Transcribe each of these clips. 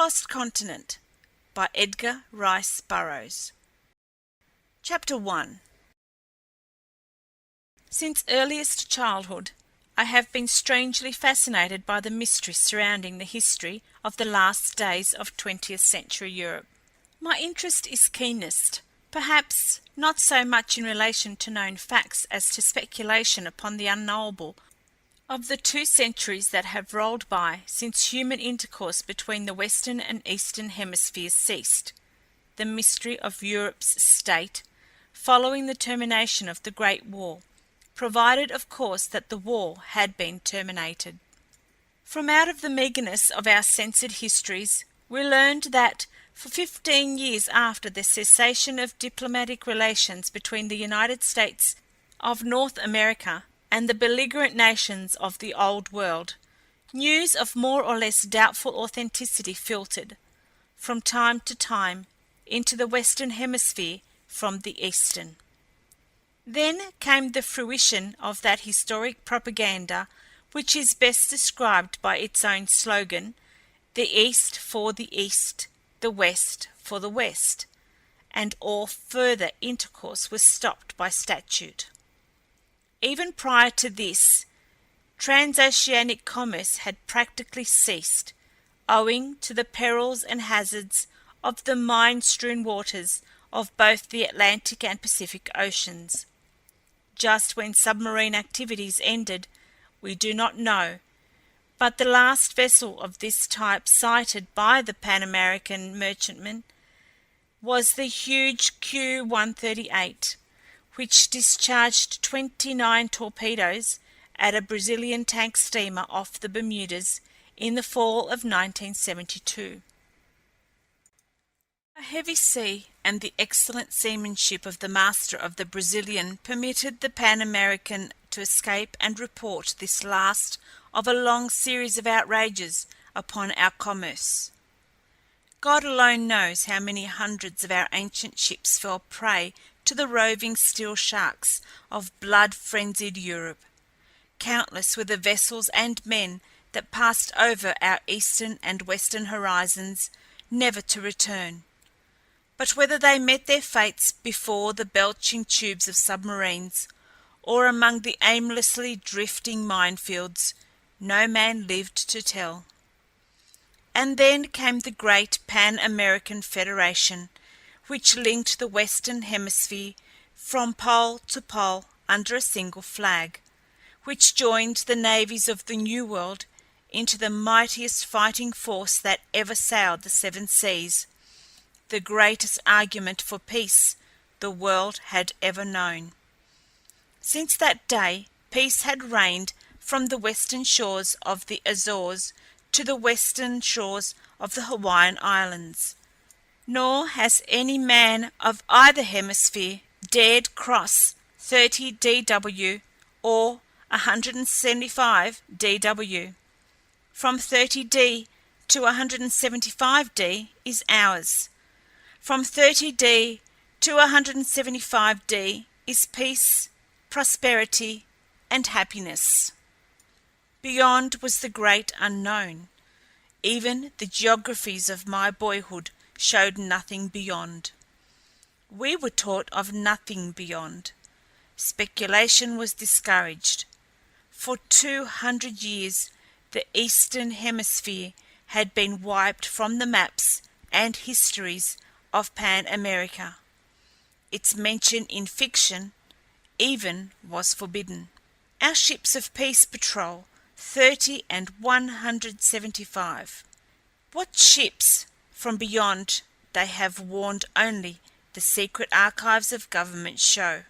Lost Continent by Edgar Rice Burroughs. Chapter 1. Since earliest childhood, I have been strangely fascinated by the mystery surrounding the history of the last days of 20th-century Europe. My interest is keenest, perhaps not so much in relation to known facts as to speculation upon the unknowable of the 2 centuries that have rolled by since human intercourse between the western and eastern hemispheres ceased, the mystery of Europe's state following the termination of the Great War, provided of course that the war had been terminated. From out of the meagreness of our censored histories we learned that for 15 years after the cessation of diplomatic relations between the United States of North America and the belligerent nations of the Old World, news of more or less doubtful authenticity filtered, from time to time, into the Western Hemisphere from the Eastern. Then came the fruition of that historic propaganda which is best described by its own slogan, "The East for the East, the West for the West," and all further intercourse was stopped by statute. Even prior to this, transoceanic commerce had practically ceased, owing to the perils and hazards of the mine-strewn waters of both the Atlantic and Pacific Oceans. Just when submarine activities ended, we do not know, but the last vessel of this type sighted by the Pan American merchantman was the huge Q-138, which discharged 29 torpedoes at a Brazilian tank steamer off the Bermudas in the fall of 1972. A heavy sea and the excellent seamanship of the master of the Brazilian permitted the Pan American to escape and report this last of a long series of outrages upon our commerce. God alone knows how many hundreds of our ancient ships fell prey to the roving steel sharks of blood-frenzied Europe. Countless were the vessels and men that passed over our eastern and western horizons, never to return. But whether they met their fates before the belching tubes of submarines, or among the aimlessly drifting minefields, no man lived to tell. And then came the great Pan-American Federation, which linked the Western Hemisphere from pole to pole under a single flag, which joined the navies of the New World into the mightiest fighting force that ever sailed the 7 seas, the greatest argument for peace the world had ever known. Since that day, peace had reigned from the western shores of the Azores to the western shores of the Hawaiian Islands, nor has any man of either hemisphere dared cross 30 DW or 175 DW. From 30D to 175D is ours. From 30D to 175D is peace, prosperity, and happiness. Beyond was the great unknown. Even the geographies of my boyhood showed nothing beyond. We were taught of nothing beyond. Speculation was discouraged. For 200 years the Eastern Hemisphere had been wiped from the maps and histories of Pan America. Its mention in fiction even was forbidden. Our ships of peace patrol 30 and 175. What ships from beyond they have warned only the secret archives of government show.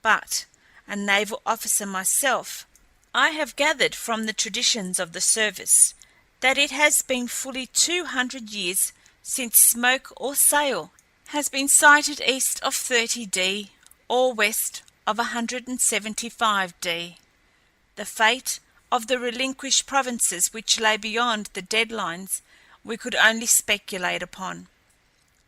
But, a naval officer myself, I have gathered from the traditions of the service that it has been fully 200 years since smoke or sail has been sighted east of 30D or west of 175D. The fate of the relinquished provinces which lay beyond the deadlines we could only speculate upon.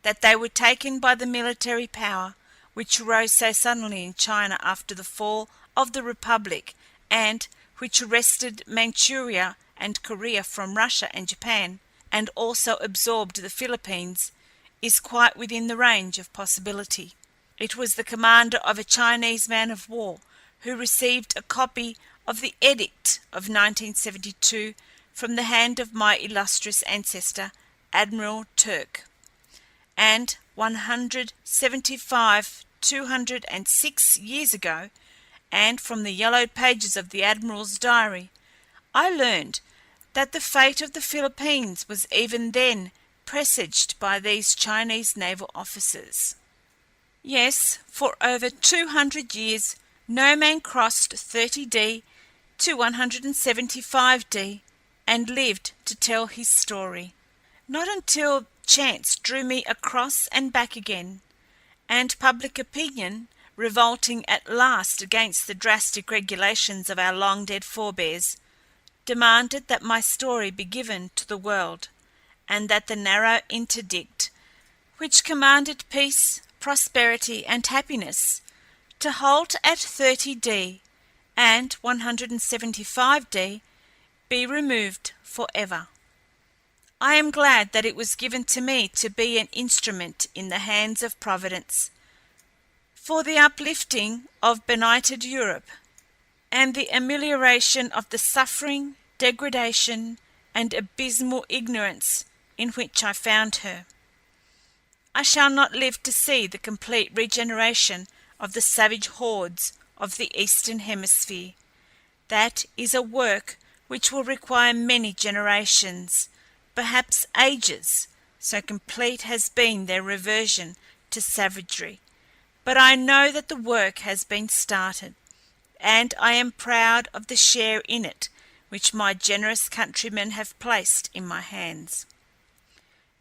That they were taken by the military power which rose so suddenly in China after the fall of the Republic, and which wrested Manchuria and Korea from Russia and Japan, and also absorbed the Philippines, is quite within the range of possibility. It was the commander of a Chinese man-of-war who received a copy of the Edict of 1972 from the hand of my illustrious ancestor, Admiral Turk, and 206 years ago, and from the yellowed pages of the Admiral's diary, I learned that the fate of the Philippines was even then presaged by these Chinese naval officers. Yes, for over 200 years no man crossed 30°, to 175°, and lived to tell his story. Not until chance drew me across and back again, and public opinion, revolting at last against the drastic regulations of our long-dead forebears, demanded that my story be given to the world, and that the narrow interdict, which commanded peace, prosperity, and happiness, to halt at 30°, and 175°, be removed forever. I am glad that it was given to me to be an instrument in the hands of Providence for the uplifting of benighted Europe and the amelioration of the suffering, degradation, and abysmal ignorance in which I found her. I shall not live to see the complete regeneration of the savage hordes of the Eastern Hemisphere. That is a work which will require many generations, perhaps ages, so complete has been their reversion to savagery. But I know that the work has been started, and I am proud of the share in it which my generous countrymen have placed in my hands.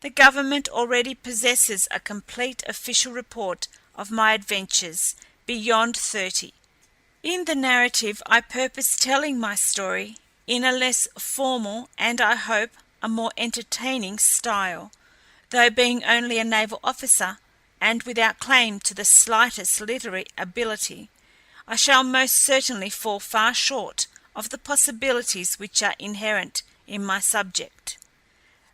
The government already possesses a complete official report of my adventures beyond 30. In the narrative I purpose telling my story in a less formal and, I hope, a more entertaining style. Though being only a naval officer, and without claim to the slightest literary ability, I shall most certainly fall far short of the possibilities which are inherent in my subject.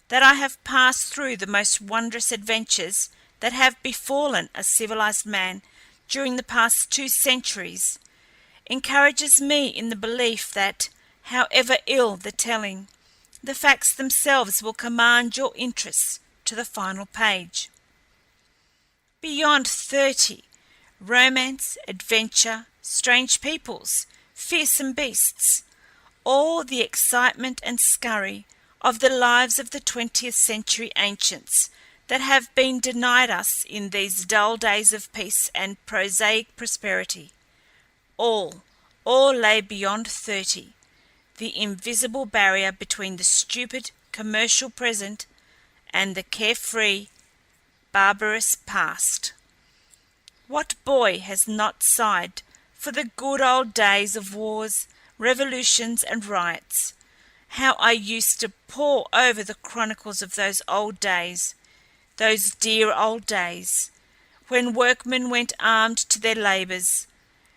That I have passed through the most wondrous adventures that have befallen a civilized man during the past 2 centuries encourages me in the belief that, however ill the telling, the facts themselves will command your interest to the final page. Beyond 30, romance, adventure, strange peoples, fearsome beasts, all the excitement and scurry of the lives of the 20th-century ancients that have been denied us in these dull days of peace and prosaic prosperity. All lay beyond 30, the invisible barrier between the stupid commercial present and the carefree, barbarous past. What boy has not sighed for the good old days of wars, revolutions, and riots? How I used to pore over the chronicles of those old days, those dear old days, when workmen went armed to their labours,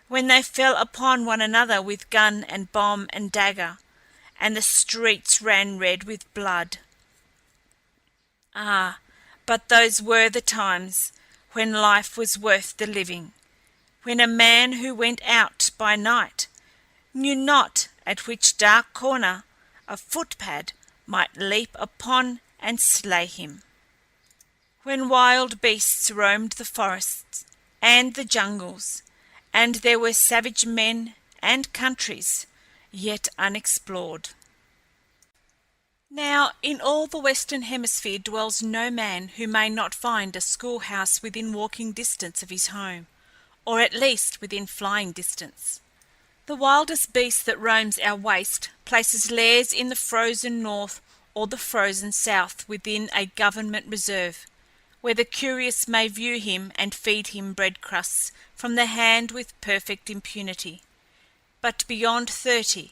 when they fell upon one another with gun and bomb and dagger, and the streets ran red with blood. Ah, but those were the times when life was worth the living, when a man who went out by night knew not at which dark corner a footpad might leap upon and slay him, when wild beasts roamed the forests and the jungles, and there were savage men and countries yet unexplored. Now, in all the Western Hemisphere dwells no man who may not find a schoolhouse within walking distance of his home, or at least within flying distance. The wildest beast that roams our waste places lairs in the frozen north or the frozen south within a government reserve, where the curious may view him and feed him bread crusts from the hand with perfect impunity. But beyond 30,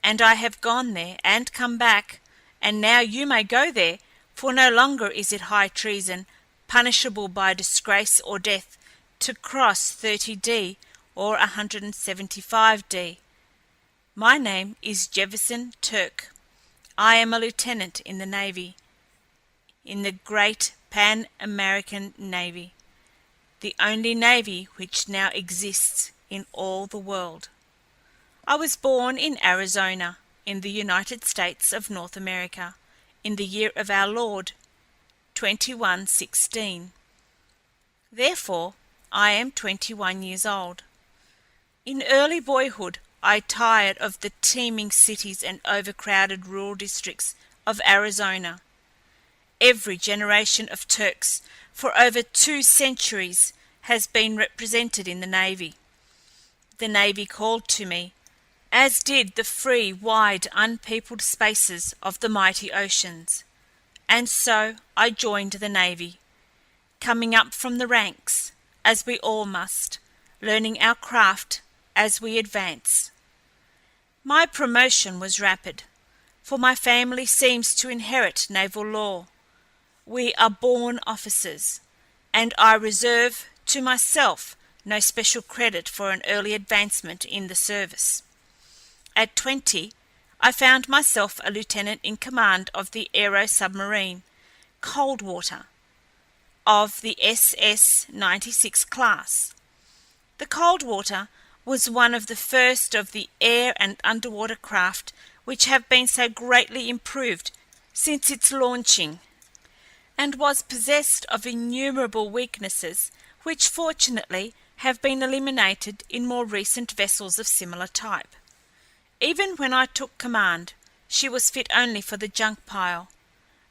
and I have gone there and come back, and now you may go there, for no longer is it high treason, punishable by disgrace or death, to cross 30°, or 175°. My name is Jefferson Turk. I am a lieutenant in the Navy, in the great Pan-American Navy, the only navy which now exists in all the world. I was born in Arizona, in the United States of North America, in the year of our Lord, 2116. Therefore, I am 21 years old. In early boyhood, I tired of the teeming cities and overcrowded rural districts of Arizona. Every generation of Turks for over 2 centuries has been represented in the Navy. The Navy called to me, as did the free, wide, unpeopled spaces of the mighty oceans. And so I joined the Navy, coming up from the ranks, as we all must, learning our craft as we advance. My promotion was rapid, for my family seems to inherit naval law. We are born officers, and I reserve to myself no special credit for an early advancement in the service. At 20, I found myself a lieutenant in command of the aero submarine Coldwater, of the SS-96 class. The Coldwater was one of the first of the air and underwater craft which have been so greatly improved since its launching, and was possessed of innumerable weaknesses which fortunately have been eliminated in more recent vessels of similar type. Even when I took command, she was fit only for the junk pile,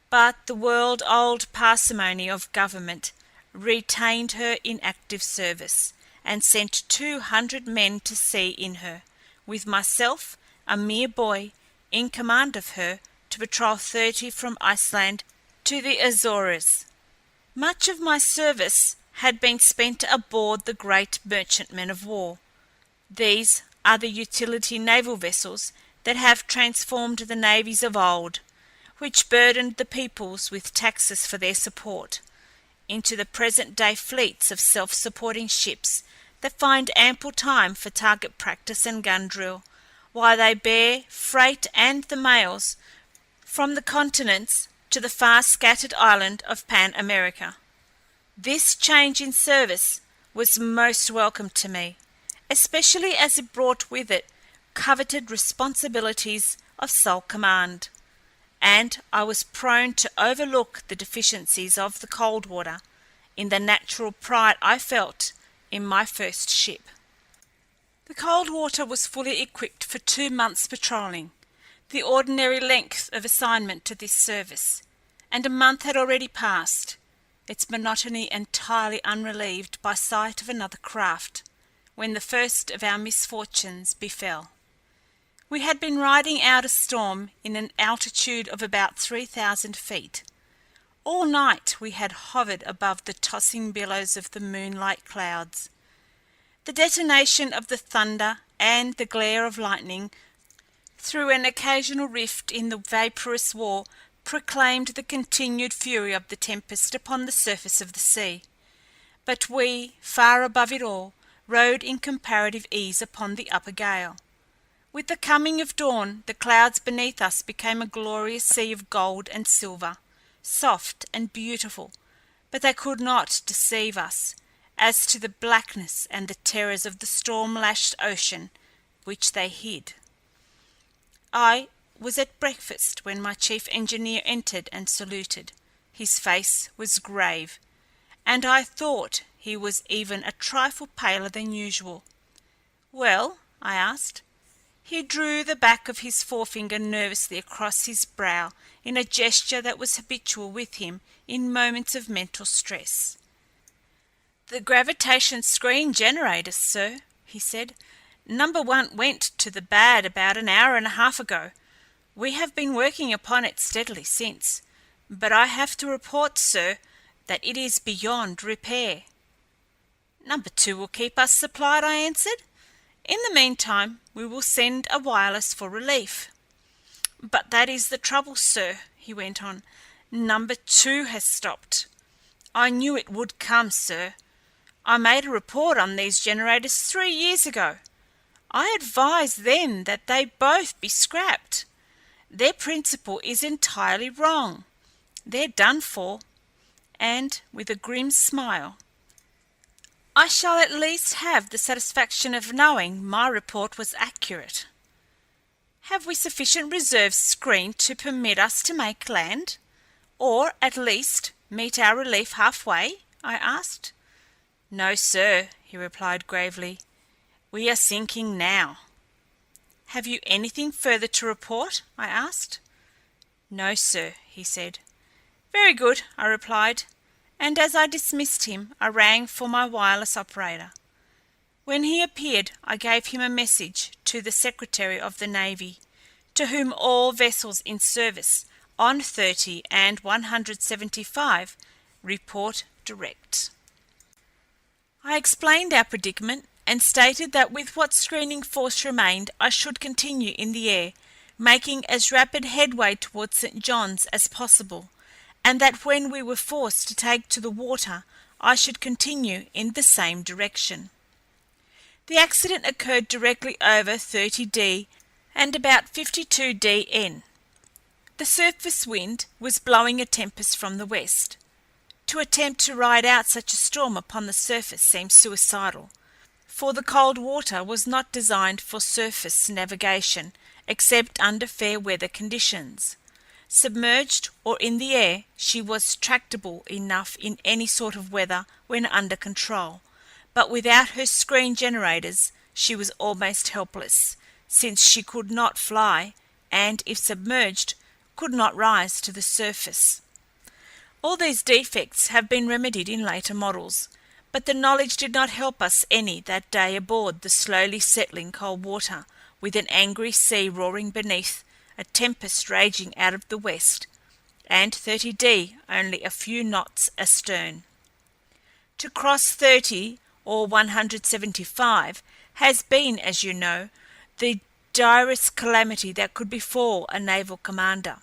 but the world-old parsimony of government retained her in active service, and sent 200 men to sea in her, with myself, a mere boy, in command of her, to patrol 30 from Iceland to the Azores. Much of my service had been spent aboard the great merchantmen of war. These are the utility naval vessels that have transformed the navies of old, which burdened the peoples with taxes for their support, into the present-day fleets of self-supporting ships that find ample time for target practice and gun drill, while they bear freight and the mails from the continents to the far-scattered island of Pan-America. This change in service was most welcome to me, especially as it brought with it coveted responsibilities of sole command, and I was prone to overlook the deficiencies of the Coldwater in the natural pride I felt in my first ship. The Coldwater was fully equipped for 2 months' patrolling, the ordinary length of assignment to this service, and a month had already passed, its monotony entirely unrelieved by sight of another craft, when the first of our misfortunes befell. We had been riding out a storm in an altitude of about 3,000 feet. All night we had hovered above the tossing billows of the moonlight clouds. The detonation of the thunder and the glare of lightning through an occasional rift in the vaporous wall proclaimed the continued fury of the tempest upon the surface of the sea. But we, far above it all, rode in comparative ease upon the upper gale. With the coming of dawn, the clouds beneath us became a glorious sea of gold and silver, soft and beautiful, but they could not deceive us as to the blackness and the terrors of the storm-lashed ocean, which they hid. I was at breakfast when my chief engineer entered and saluted. His face was grave, and I thought he was even a trifle paler than usual. "Well?" I asked. He drew the back of his forefinger nervously across his brow in a gesture that was habitual with him in moments of mental stress. "The gravitation screen generators, sir," he said. "Number 1 went to the bad about an hour and a half ago. We have been working upon it steadily since, but I have to report, sir, that it is beyond repair." "Number 2 will keep us supplied," I answered. "In the meantime, we will send a wireless for relief." "But that is the trouble, sir," he went on. "Number 2 has stopped. I knew it would come, sir. I made a report on these generators 3 years ago. I advised then that they both be scrapped. Their principle is entirely wrong. they're done for." And with a grim smile, "I shall at least have the satisfaction of knowing my report was accurate." "Have we sufficient reserves screened to permit us to make land, or at least meet our relief halfway?" I asked. "No, sir," he replied gravely. "We are sinking now." "Have you anything further to report?" I asked. "No, sir," he said. "Very good," I replied, and as I dismissed him I rang for my wireless operator. When he appeared I gave him a message to the Secretary of the Navy, to whom all vessels in service on 30 and 175 report direct. I explained our predicament and stated that with what screening force remained I should continue in the air, making as rapid headway towards St. John's as possible, and that when we were forced to take to the water I should continue in the same direction. The accident occurred directly over 30°, and about 52°N. The surface wind was blowing a tempest from the west. To attempt to ride out such a storm upon the surface seemed suicidal, for the Coldwater was not designed for surface navigation except under fair weather conditions. Submerged or in the air, she was tractable enough in any sort of weather when under control, but without her screen generators she was almost helpless, since she could not fly, and if submerged, could not rise to the surface. All these defects have been remedied in later models, but the knowledge did not help us any that day aboard the slowly settling Coldwater, with an angry sea roaring beneath, a tempest raging out of the west, and 30° only a few knots astern. To cross 30 or 175 has been, as you know, the direst calamity that could befall a naval commander.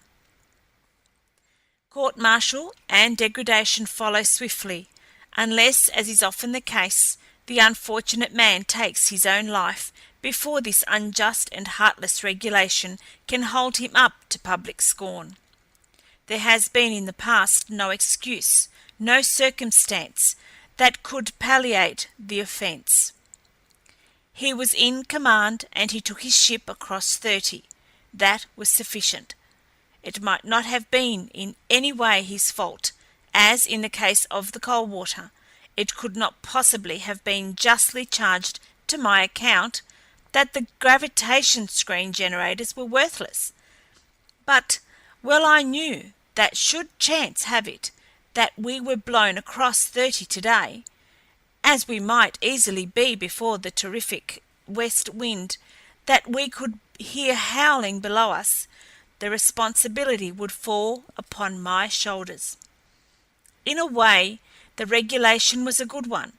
Court-martial and degradation follow swiftly, unless, as is often the case, the unfortunate man takes his own life before this unjust and heartless regulation can hold him up to public scorn. There has been in the past no excuse, no circumstance that could palliate the offence. He was in command, and he took his ship across 30. That was sufficient. It might not have been in any way his fault, as in the case of the Coldwater. It could not possibly have been justly charged to my account that the gravitation screen generators were worthless. But well I knew that should chance have it that we were blown across 30 today, as we might easily be before the terrific west wind that we could hear howling below us, the responsibility would fall upon my shoulders. In a way, the regulation was a good one,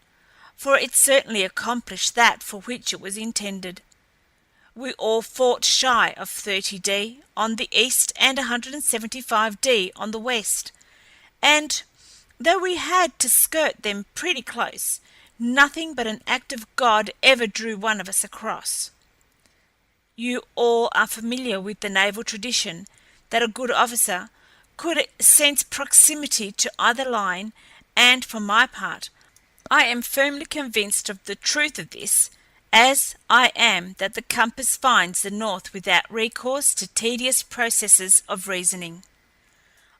for it certainly accomplished that for which it was intended. We all fought shy of 30° on the east and 175° on the west, and though we had to skirt them pretty close, nothing but an act of God ever drew one of us across. You all are familiar with the naval tradition that a good officer could sense proximity to either line, and for my part, I am firmly convinced of the truth of this, as I am that the compass finds the north without recourse to tedious processes of reasoning.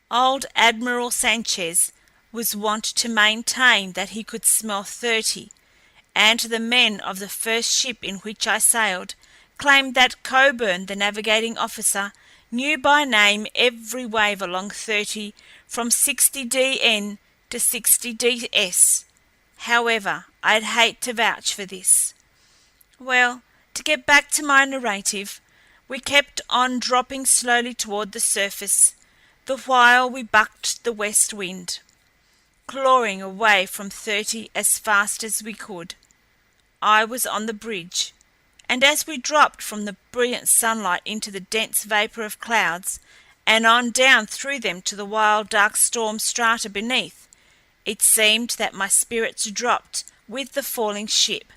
Old Admiral Sanchez was wont to maintain that he could smell 30, and the men of the first ship in which I sailed claimed that Coburn, the navigating officer, knew by name every wave along 30 from 60°N to 60°S. However, I'd hate to vouch for this. Well, to get back to my narrative, we kept on dropping slowly toward the surface, the while we bucked the west wind, clawing away from 30 as fast as we could. I was on the bridge, and as we dropped from the brilliant sunlight into the dense vapor of clouds, and on down through them to the wild dark storm strata beneath, it seemed that my spirits dropped with the falling ship,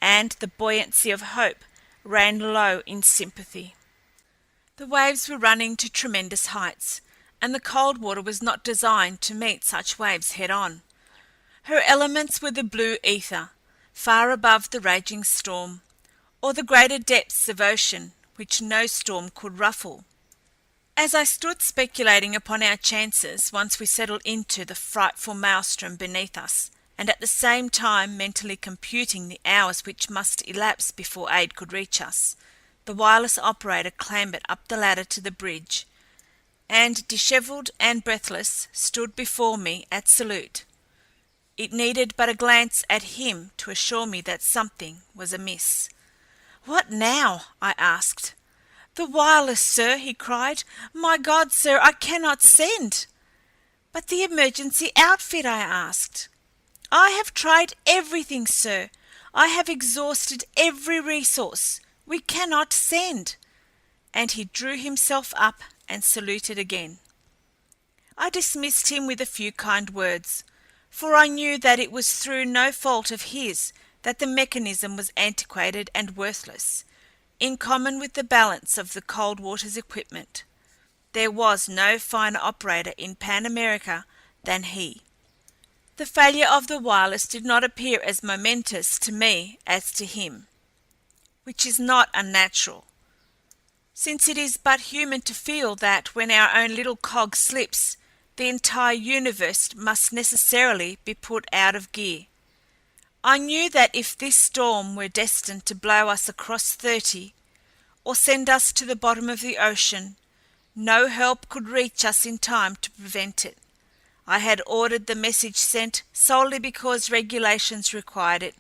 and the buoyancy of hope ran low in sympathy. The waves were running to tremendous heights, and the Coldwater was not designed to meet such waves head-on. Her elements were the blue ether, far above the raging storm, or the greater depths of ocean, which no storm could ruffle. As I stood speculating upon our chances once we settled into the frightful maelstrom beneath us, and at the same time mentally computing the hours which must elapse before aid could reach us, the wireless operator clambered up the ladder to the bridge, and, dishevelled and breathless, stood before me at salute. It needed but a glance at him to assure me that something was amiss. "What now?" I asked. "The wireless, sir," he cried. "My God, sir, I cannot send." "But the emergency outfit?" I asked. "I have tried everything, sir. I have exhausted every resource. We cannot send." And he drew himself up and saluted again. I dismissed him with a few kind words, for I knew that it was through no fault of his that the mechanism was antiquated and worthless. In common with the balance of the Coldwater's equipment, there was no finer operator in Pan America than he. The failure of the wireless did not appear as momentous to me as to him, which is not unnatural, since it is but human to feel that when our own little cog slips, the entire universe must necessarily be put out of gear. I knew that if this storm were destined to blow us across 30, or send us to the bottom of the ocean, no help could reach us in time to prevent it. I had ordered the message sent solely because regulations required it,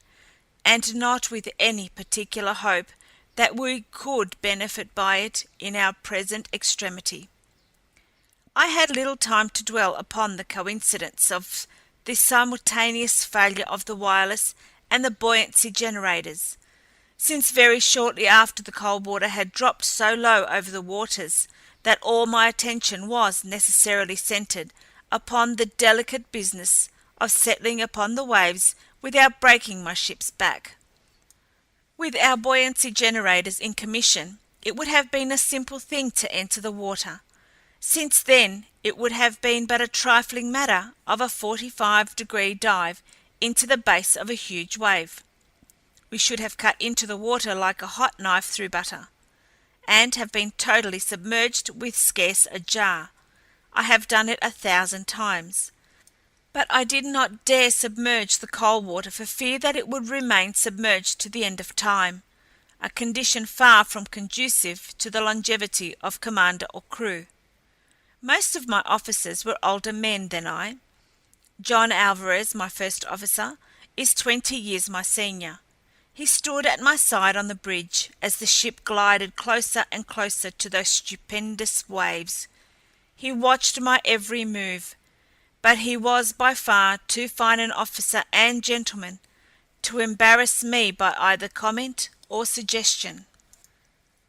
and not with any particular hope that we could benefit by it in our present extremity. I had little time to dwell upon the coincidence of this simultaneous failure of the wireless and the buoyancy generators, since very shortly after the Coldwater had dropped so low over the waters that all my attention was necessarily centered upon the delicate business of settling upon the waves without breaking my ship's back. With our buoyancy generators in commission, it would have been a simple thing to enter the water, since then it would have been but a trifling matter of a 45-degree dive into the base of a huge wave. We should have cut into the water like a hot knife through butter, and have been totally submerged with scarce a jar. I have done it 1,000 times. But I did not dare submerge the Coldwater for fear that it would remain submerged to the end of time, a condition far from conducive to the longevity of commander or crew. Most of my officers were older men than I. John Alvarez, my first officer, is 20 years my senior. He stood at my side on the bridge as the ship glided closer and closer to those stupendous waves. He watched my every move, but he was by far too fine an officer and gentleman to embarrass me by either comment or suggestion.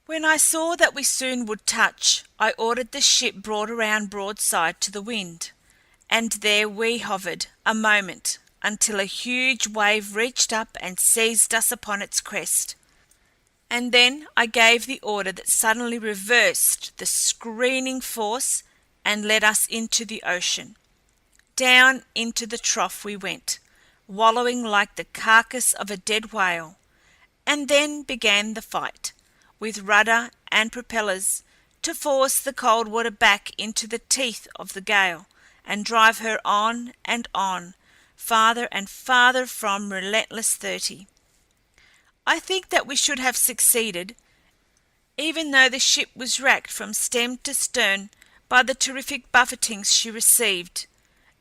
When I saw that we soon would touch, I ordered the ship brought around broadside to the wind, and there we hovered a moment until a huge wave reached up and seized us upon its crest. And then I gave the order that suddenly reversed the screening force and led us into the ocean. Down into the trough we went, wallowing like the carcass of a dead whale, and then began the fight, with rudder and propellers, to force the Coldwater back into the teeth of the gale and drive her on and on, farther and farther from relentless 30. I think that we should have succeeded, even though the ship was racked from stem to stern by the terrific buffetings she received,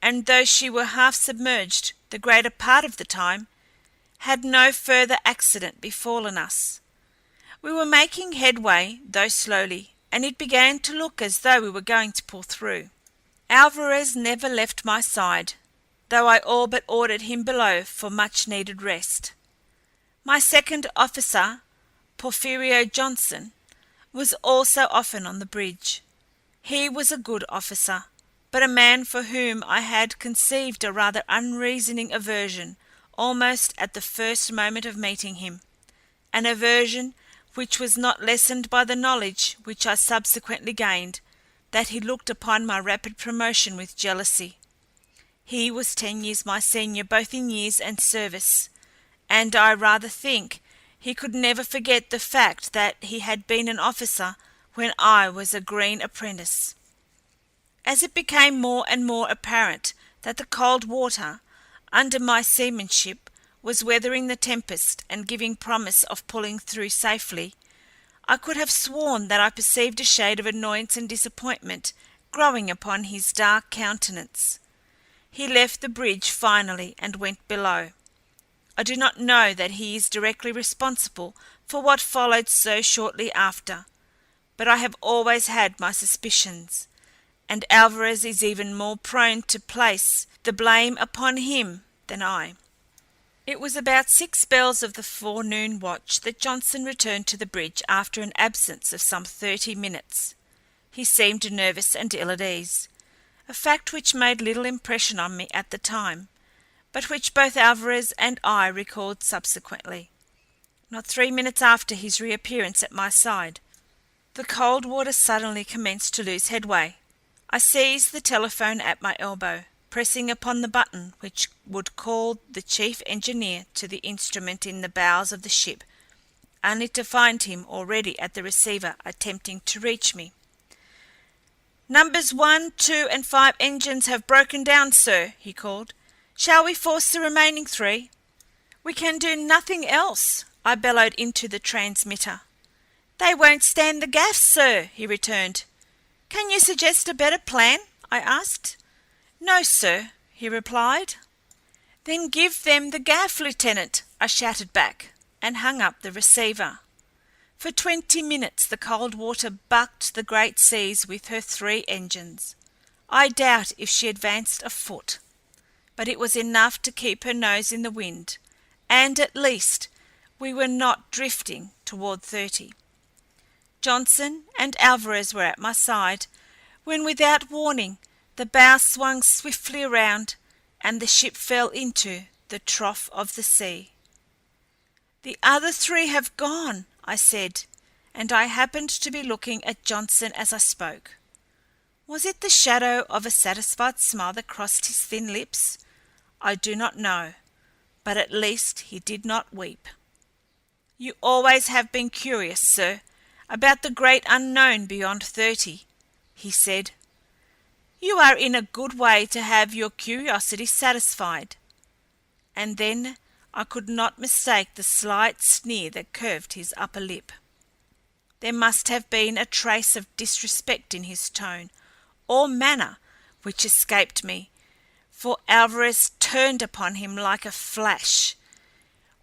and though she were half submerged the greater part of the time, had no further accident befallen us. We were making headway, though slowly, and it began to look as though we were going to pull through. Alvarez never left my side, though I all but ordered him below for much-needed rest. My second officer, Porfirio Johnson, was also often on the bridge. He was a good officer, but a man for whom I had conceived a rather unreasoning aversion almost at the first moment of meeting him, an aversion which was not lessened by the knowledge which I subsequently gained that he looked upon my rapid promotion with jealousy. He was 10 years my senior both in years and service, and I rather think he could never forget the fact that he had been an officer when I was a green apprentice. As it became more and more apparent that the Coldwater, under my seamanship, was weathering the tempest and giving promise of pulling through safely, I could have sworn that I perceived a shade of annoyance and disappointment growing upon his dark countenance. He left the bridge finally and went below. I do not know that he is directly responsible for what followed so shortly after, but I have always had my suspicions, and Alvarez is even more prone to place the blame upon him than I. It was about 6 bells of the forenoon watch that Johnson returned to the bridge after an absence of some 30 minutes. He seemed nervous and ill at ease, a fact which made little impression on me at the time, but which both Alvarez and I recalled subsequently. Not 3 minutes after his reappearance at my side, the Coldwater suddenly commenced to lose headway. I seized the telephone at my elbow, pressing upon the button which would call the chief engineer to the instrument in the bows of the ship, only to find him already at the receiver attempting to reach me. "Numbers 1, 2, and 5 engines have broken down, sir," he called. "Shall we force the remaining 3? "We can do nothing else," I bellowed into the transmitter. "They won't stand the gaff, sir," he returned. "Can you suggest a better plan?" I asked. "No, sir," he replied. "Then give them the gaff, Lieutenant," I shouted back, and hung up the receiver. For 20 minutes the Coldwater bucked the great seas with her 3 engines. I doubt if she advanced a foot, but it was enough to keep her nose in the wind, and at least we were not drifting toward 30. Johnson and Alvarez were at my side, when without warning the bow swung swiftly around, and the ship fell into the trough of the sea. "The other 3 have gone," I said, and I happened to be looking at Johnson as I spoke. Was it the shadow of a satisfied smile that crossed his thin lips? I do not know, but at least he did not weep. "You always have been curious, sir, about the great unknown beyond 30, he said. "You are in a good way to have your curiosity satisfied." And then I could not mistake the slight sneer that curved his upper lip. There must have been a trace of disrespect in his tone or manner which escaped me, for Alvarez turned upon him like a flash.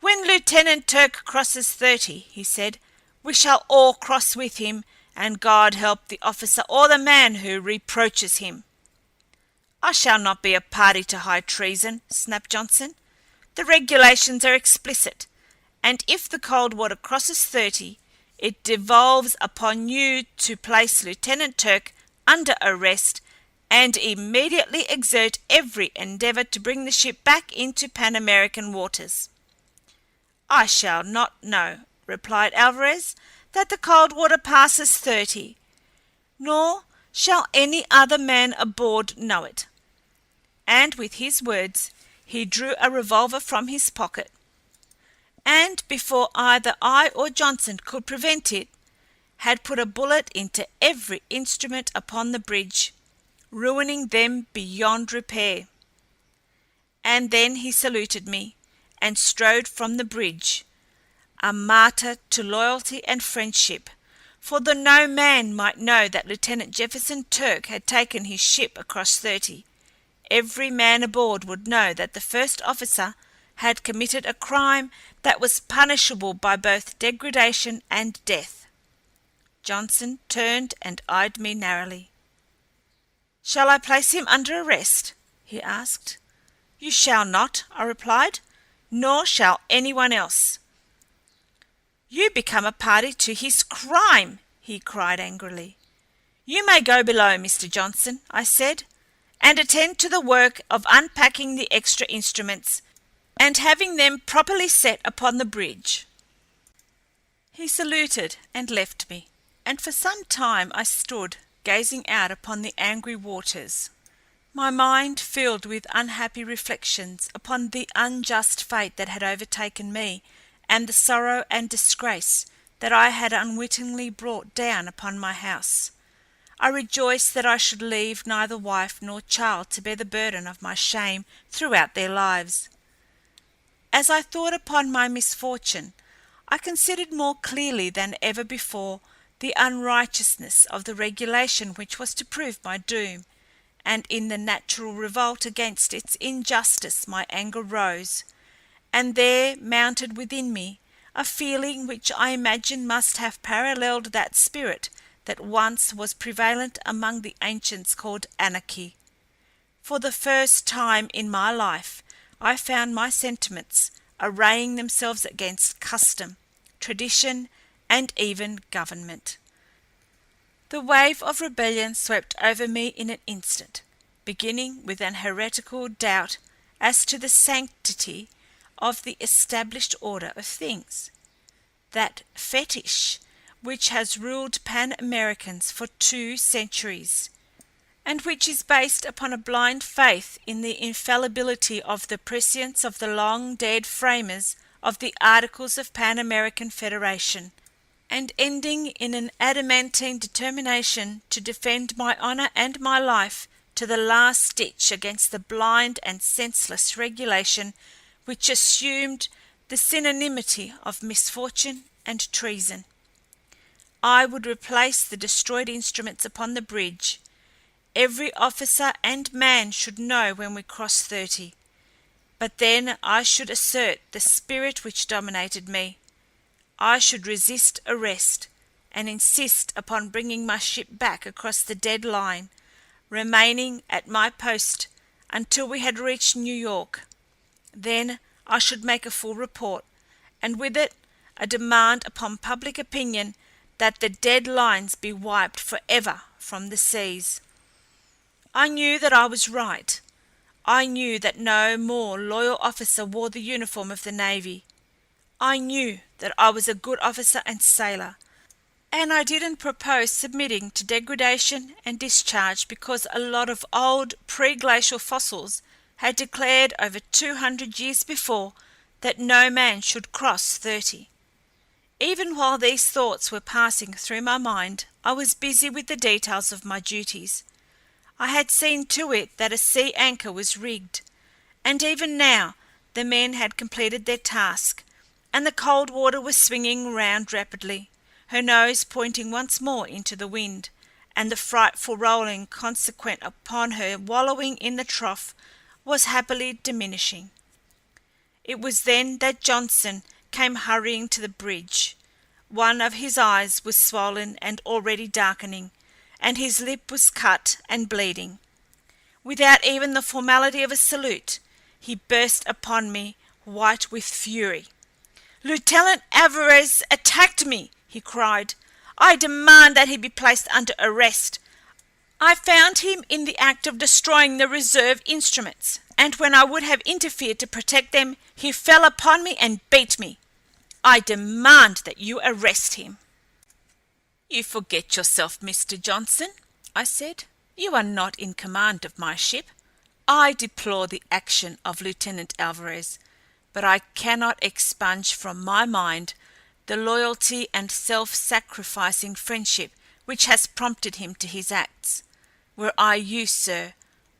"When Lieutenant Turck crosses 30, he said, "we shall all cross with him, and God help the officer or the man who reproaches him." "I shall not be a party to high treason," snapped Johnson. "The regulations are explicit, and if the Coldwater crosses 30, it devolves upon you to place Lieutenant Turck under arrest and immediately exert every endeavor to bring the ship back into Pan American waters." "I shall not know," replied Alvarez, "that the Coldwater passes 30, nor shall any other man aboard know it." And with his words he drew a revolver from his pocket, and before either I or Johnson could prevent it, had put a bullet into every instrument upon the bridge, ruining them beyond repair. And then he saluted me, and strode from the bridge, a martyr to loyalty and friendship, for though no man might know that Lieutenant Jefferson Turck had taken his ship across 30, every man aboard would know that the first officer had committed a crime that was punishable by both degradation and death. Johnson turned and eyed me narrowly. "Shall I place him under arrest?" he asked. "You shall not," I replied, "nor shall anyone else." "You become a party to his crime!" he cried angrily. "You may go below, Mr. Johnson," I said, "and attend to the work of unpacking the extra instruments and having them properly set upon the bridge." He saluted and left me, and for some time I stood gazing out upon the angry waters, my mind filled with unhappy reflections upon the unjust fate that had overtaken me, and the sorrow and disgrace that I had unwittingly brought down upon my house. I rejoiced that I should leave neither wife nor child to bear the burden of my shame throughout their lives. As I thought upon my misfortune, I considered more clearly than ever before the unrighteousness of the regulation which was to prove my doom, and in the natural revolt against its injustice my anger rose, and there mounted within me a feeling which I imagine must have paralleled that spirit that once was prevalent among the ancients called anarchy. For the first time in my life I found my sentiments arraying themselves against custom, tradition, and even government. The wave of rebellion swept over me in an instant, beginning with an heretical doubt as to the sanctity of the established order of things, that fetish which has ruled Pan-Americans for 2 centuries, and which is based upon a blind faith in the infallibility of the prescience of the long-dead framers of the Articles of Pan-American Federation, and ending in an adamantine determination to defend my honour and my life to the last ditch against the blind and senseless regulation which assumed the synonymity of misfortune and treason. I would replace the destroyed instruments upon the bridge. Every officer and man should know when we crossed 30. But then I should assert the spirit which dominated me. I should resist arrest, and insist upon bringing my ship back across the dead line, remaining at my post until we had reached New York. Then I should make a full report, and with it a demand upon public opinion that the dead lines be wiped forever from the seas. I knew that I was right. I knew that no more loyal officer wore the uniform of the Navy. I knew that I was a good officer and sailor, and I didn't propose submitting to degradation and discharge because a lot of old pre-glacial fossils had declared over 200 years before that no man should cross 30. Even while these thoughts were passing through my mind, I was busy with the details of my duties. I had seen to it that a sea anchor was rigged, and even now the men had completed their task, and the Coldwater was swinging round rapidly, her nose pointing once more into the wind, and the frightful rolling consequent upon her wallowing in the trough was happily diminishing. It was then that Johnson came hurrying to the bridge. One of his eyes was swollen and already darkening, and his lip was cut and bleeding. Without even the formality of a salute, he burst upon me, white with fury. "Lieutenant Alvarez attacked me!" he cried. "I demand that he be placed under arrest. I found him in the act of destroying the reserve instruments, and when I would have interfered to protect them, he fell upon me and beat me. I demand that you arrest him." "You forget yourself, Mr. Johnson," I said. "You are not in command of my ship. I deplore the action of Lieutenant Alvarez, but I cannot expunge from my mind the loyalty and self-sacrificing friendship which has prompted him to his acts. Were I you, sir,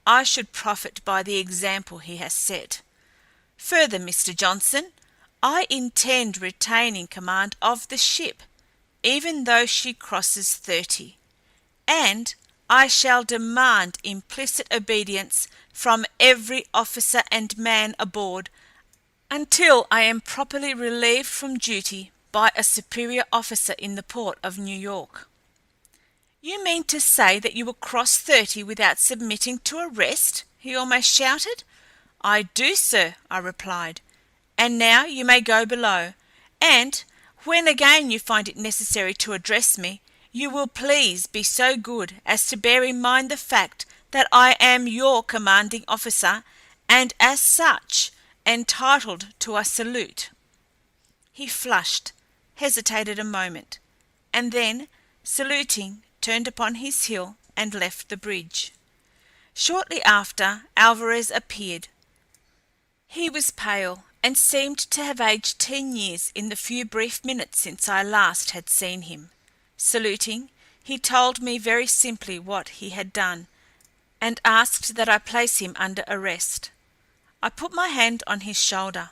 I should profit by the example he has set. Further, Mr. Johnson, I intend retaining command of the ship, even though she crosses 30, and I shall demand implicit obedience from every officer and man aboard until I am properly relieved from duty by a superior officer in the port of New York." "You mean to say that you will cross 30 without submitting to arrest?" he almost shouted. "I do, sir," I replied. "And now you may go below, and when again you find it necessary to address me, you will please be so good as to bear in mind the fact that I am your commanding officer, and as such entitled to a salute." He flushed, hesitated a moment, and then, saluting, turned upon his heel and left the bridge. Shortly after, Alvarez appeared. He was pale, and seemed to have aged 10 years in the few brief minutes since I last had seen him. Saluting, he told me very simply what he had done, and asked that I place him under arrest. I put my hand on his shoulder,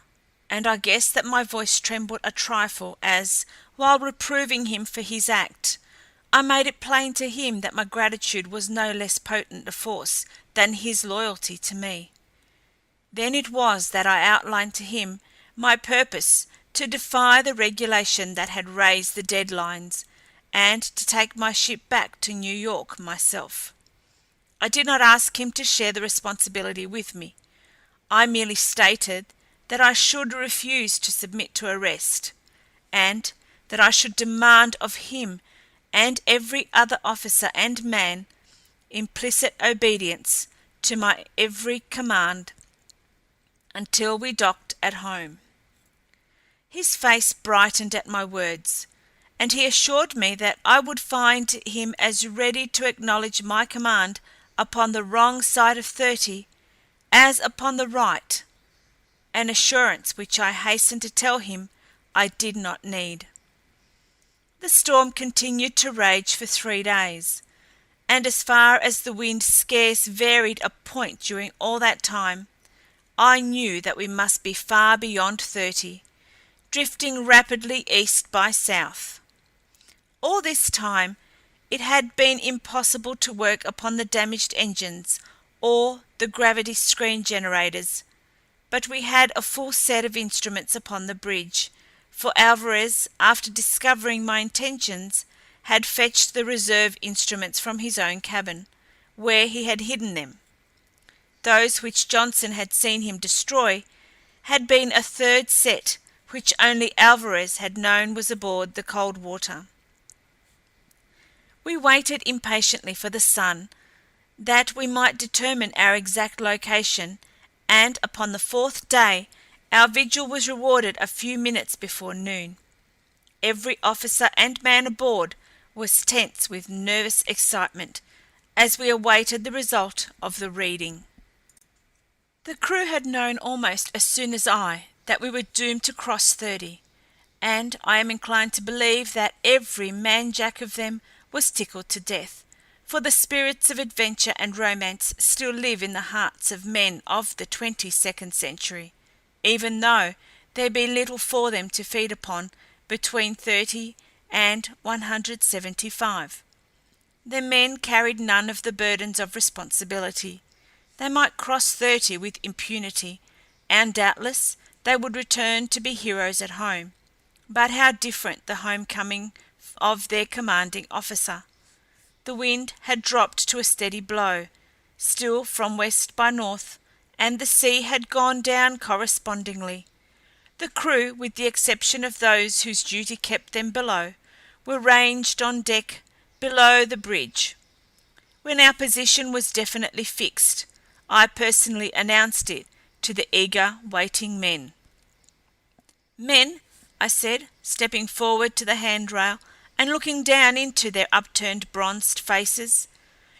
and I guess that my voice trembled a trifle as, while reproving him for his act, I made it plain to him that my gratitude was no less potent a force than his loyalty to me. Then it was that I outlined to him my purpose to defy the regulation that had raised the deadlines, and to take my ship back to New York myself. I did not ask him to share the responsibility with me. I merely stated that I should refuse to submit to arrest, and that I should demand of him and every other officer and man implicit obedience to my every command until we docked at home. His face brightened at my words, and he assured me that I would find him as ready to acknowledge my command upon the wrong side of 30 as upon the right, an assurance which I hastened to tell him I did not need. The storm continued to rage for 3 days, and as far as the wind scarce varied a point during all that time, I knew that we must be far beyond 30, drifting rapidly east by south. All this time it had been impossible to work upon the damaged engines or the gravity screen generators, but we had a full set of instruments upon the bridge, for Alvarez, after discovering my intentions, had fetched the reserve instruments from his own cabin, where he had hidden them. Those which Johnson had seen him destroy had been a third set which only Alvarez had known was aboard the Coldwater. We waited impatiently for the sun, that we might determine our exact location, and upon the 4th day our vigil was rewarded a few minutes before noon. Every officer and man aboard was tense with nervous excitement as we awaited the result of the reading. The crew had known almost as soon as I that we were doomed to cross 30, and I am inclined to believe that every man-jack of them was tickled to death, for the spirits of adventure and romance still live in the hearts of men of the 22nd century, even though there be little for them to feed upon between 30 and 175. The men carried none of the burdens of responsibility. They might cross 30 with impunity, and doubtless they would return to be heroes at home. But how different the homecoming of their commanding officer! The wind had dropped to a steady blow, still from west by north, and the sea had gone down correspondingly. The crew, with the exception of those whose duty kept them below, were ranged on deck below the bridge. When our position was definitely fixed, I personally announced it to the eager, waiting men. "Men," I said, stepping forward to the handrail and looking down into their upturned bronzed faces,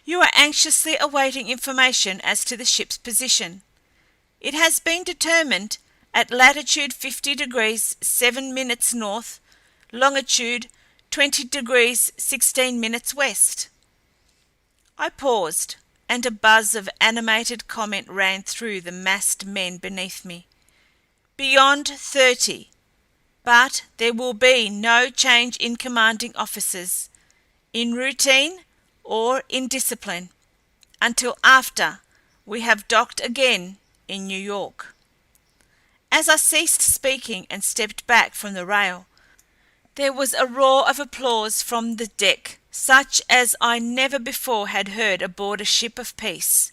"you are anxiously awaiting information as to the ship's position. It has been determined at latitude 50 degrees 7 minutes north, longitude 20 degrees 16 minutes west." I paused, and a buzz of animated comment ran through the massed men beneath me. "Beyond 30. But there will be no change in commanding officers, in routine or in discipline, until after we have docked again in New York." As I ceased speaking and stepped back from the rail, there was a roar of applause from the deck, such as I never before had heard aboard a ship of peace.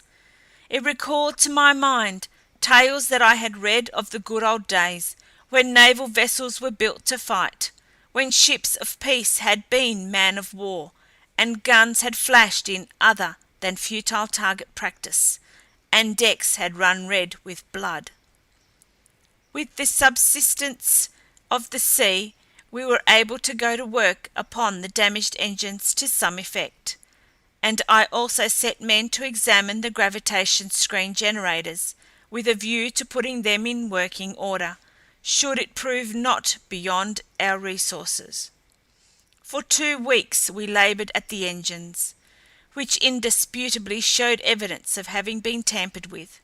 It recalled to my mind tales that I had read of the good old days, when naval vessels were built to fight, when ships of peace had been man-of-war, and guns had flashed in other than futile target practice, and decks had run red with blood. With the subsistence of the sea, we were able to go to work upon the damaged engines to some effect, and I also set men to examine the gravitation screen generators, with a view to putting them in working order, should it prove not beyond our resources. For 2 weeks we laboured at the engines, which indisputably showed evidence of having been tampered with.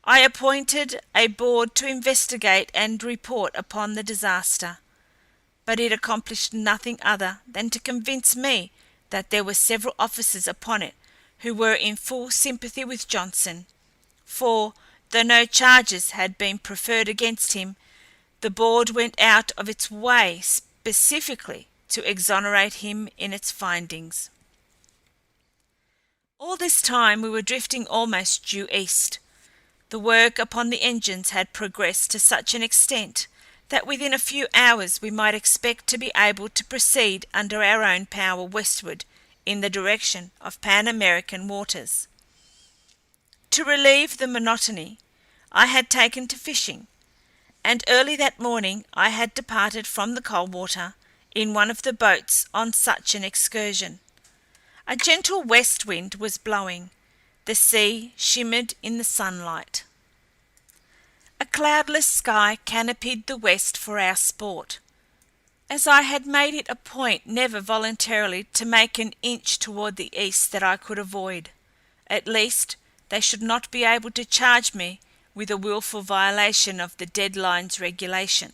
I appointed a board to investigate and report upon the disaster, but it accomplished nothing other than to convince me that there were several officers upon it who were in full sympathy with Johnson, for, though no charges had been preferred against him, the board went out of its way specifically to exonerate him in its findings. All this time we were drifting almost due east. The work upon the engines had progressed to such an extent that within a few hours we might expect to be able to proceed under our own power westward in the direction of Pan American waters. To relieve the monotony, I had taken to fishing, and early that morning I had departed from the Coldwater in one of the boats on such an excursion. A gentle west wind was blowing. The sea shimmered in the sunlight. A cloudless sky canopied the west for our sport. As I had made it a point never voluntarily to make an inch toward the east that I could avoid, at least they should not be able to charge me with a wilful violation of the deadline's regulation.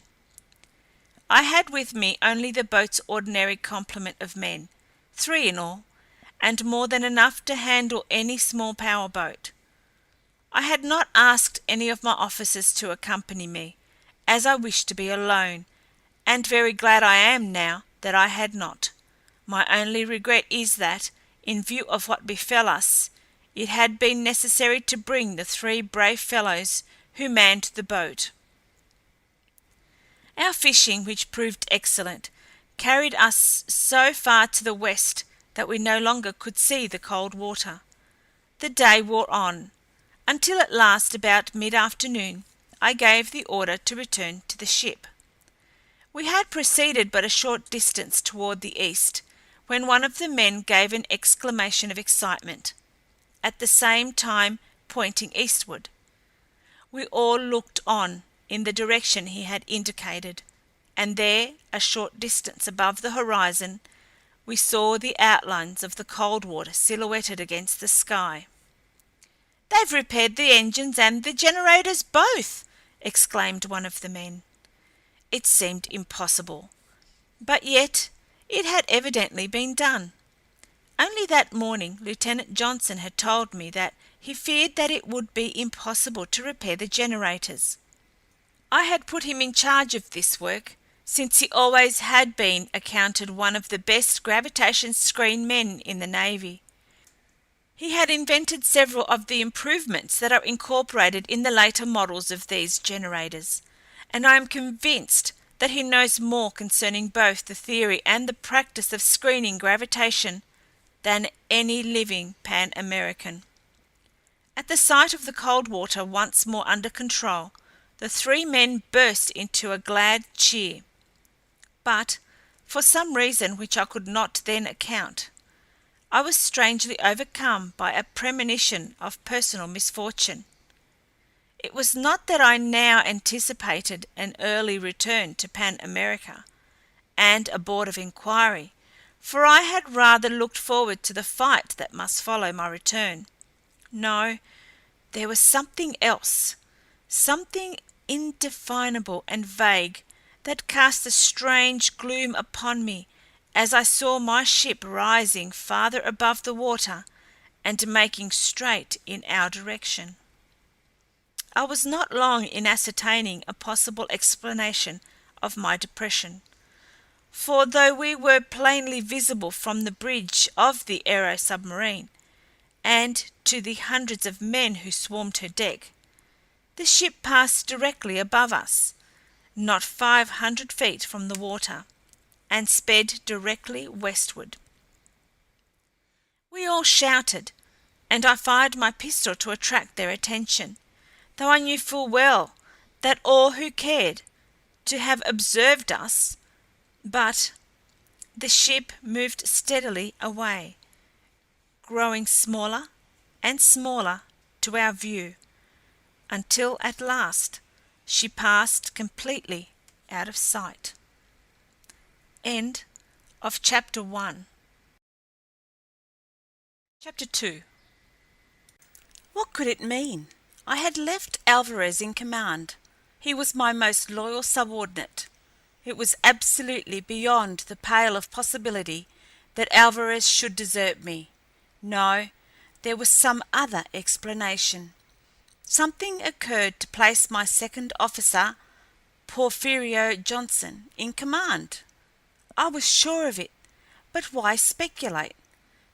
I had with me only the boat's ordinary complement of men, 3 in all, and more than enough to handle any small power boat. I had not asked any of my officers to accompany me, as I wished to be alone, and very glad I am now that I had not. My only regret is that, in view of what befell us, it had been necessary to bring the 3 brave fellows who manned the boat. Our fishing, which proved excellent, carried us so far to the west that we no longer could see the Coldwater. The day wore on, until at last, about mid-afternoon, I gave the order to return to the ship. We had proceeded but a short distance toward the east, when one of the men gave an exclamation of excitement, at the same time pointing eastward. We all looked on in the direction he had indicated, and there, a short distance above the horizon, we saw the outlines of the Coldwater silhouetted against the sky. "They've repaired the engines and the generators both!" exclaimed one of the men. It seemed impossible, but yet it had evidently been done. Only that morning Lieutenant Johnson had told me that he feared that it would be impossible to repair the generators. I had put him in charge of this work, since he always had been accounted one of the best gravitation screen men in the Navy. He had invented several of the improvements that are incorporated in the later models of these generators, and I am convinced that he knows more concerning both the theory and the practice of screening gravitation than any living Pan American. At the sight of the Coldwater once more under control, the 3 men burst into a glad cheer. But, for some reason which I could not then account, I was strangely overcome by a premonition of personal misfortune. It was not that I now anticipated an early return to Pan America and a board of inquiry, for I had rather looked forward to the fight that must follow my return. No, there was something else, something indefinable and vague, that cast a strange gloom upon me as I saw my ship rising farther above the water and making straight in our direction. I was not long in ascertaining a possible explanation of my depression, for though we were plainly visible from the bridge of the aero submarine, and to the hundreds of men who swarmed her deck, the ship passed directly above us, not 500 feet from the water, and sped directly westward. We all shouted, and I fired my pistol to attract their attention, though I knew full well that all who cared to have observed us, but the ship moved steadily away, growing smaller and smaller to our view, until at last she passed completely out of sight. End of Chapter 1. Chapter 2. What could it mean? I had left Alvarez in command. He was my most loyal subordinate. It was absolutely beyond the pale of possibility that Alvarez should desert me. No, there was some other explanation. Something occurred to place my second officer, Porfirio Johnson, in command. I was sure of it, but why speculate?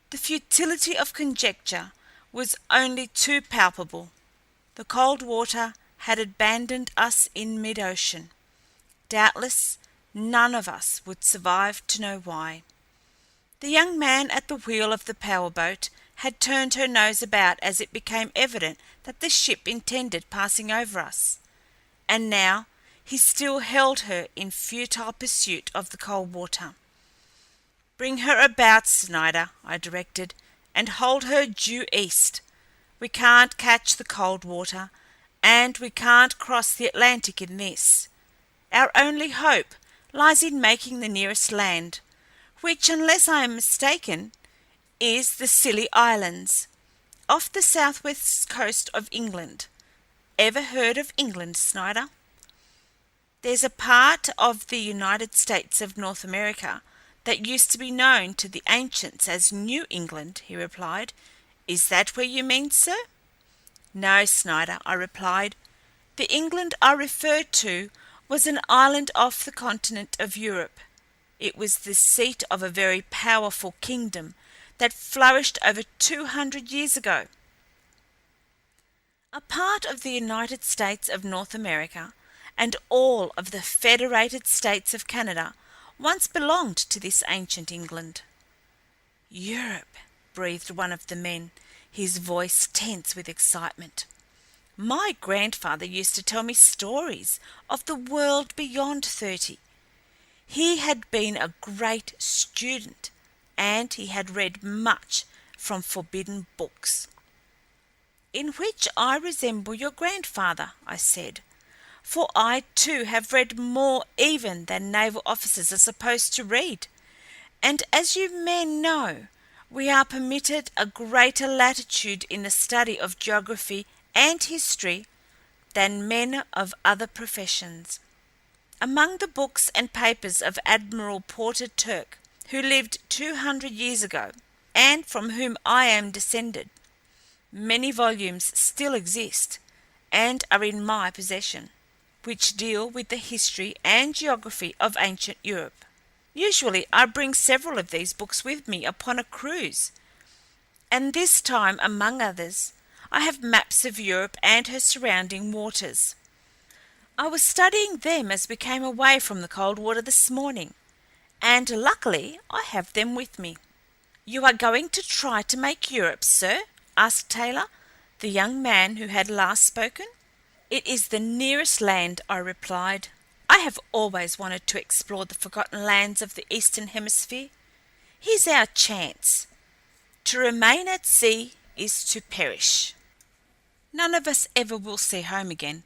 The futility of conjecture was only too palpable. The Coldwater had abandoned us in mid-ocean. Doubtless none of us would survive to know why. The young man at the wheel of the powerboat had turned her nose about as it became evident that the ship intended passing over us, and now he still held her in futile pursuit of the Coldwater. "Bring her about, Snider," I directed, "and hold her due east. We can't catch the Coldwater, and we can't cross the Atlantic in this. Our only hope lies in making the nearest land, which, unless I am mistaken, is the Scilly Islands, off the southwest coast of England. Ever heard of England, Snider?" "There's a part of the United States of North America that used to be known to the ancients as New England," he replied. "Is that where you mean, sir?" "No, Snider," I replied. "The England I referred to was an island off the continent of Europe. It was the seat of a very powerful kingdom that flourished over 200 years ago." A part of the United States of North America and all of the Federated States of Canada once belonged to this ancient England. "Europe," breathed one of the men, his voice tense with excitement. "My grandfather used to tell me stories of the world beyond 30. He had been a great student, and he had read much from forbidden books." "In which I resemble your grandfather," I said, "for I too have read more even than naval officers are supposed to read, and as you men know, we are permitted a greater latitude in the study of geography and history than men of other professions. Among the books and papers of Admiral Porter Turk, who lived 200 years ago, and from whom I am descended, many volumes still exist, and are in my possession, which deal with the history and geography of ancient Europe. Usually I bring several of these books with me upon a cruise, and this time, among others, I have maps of Europe and her surrounding waters. I was studying them as we came away from the Coldwater this morning, and luckily I have them with me." "You are going to try to make Europe, sir?" asked Taylor, the young man who had last spoken. "It is the nearest land," I replied. "I have always wanted to explore the forgotten lands of the Eastern Hemisphere. Here's our chance. To remain at sea is to perish. None of us ever will see home again.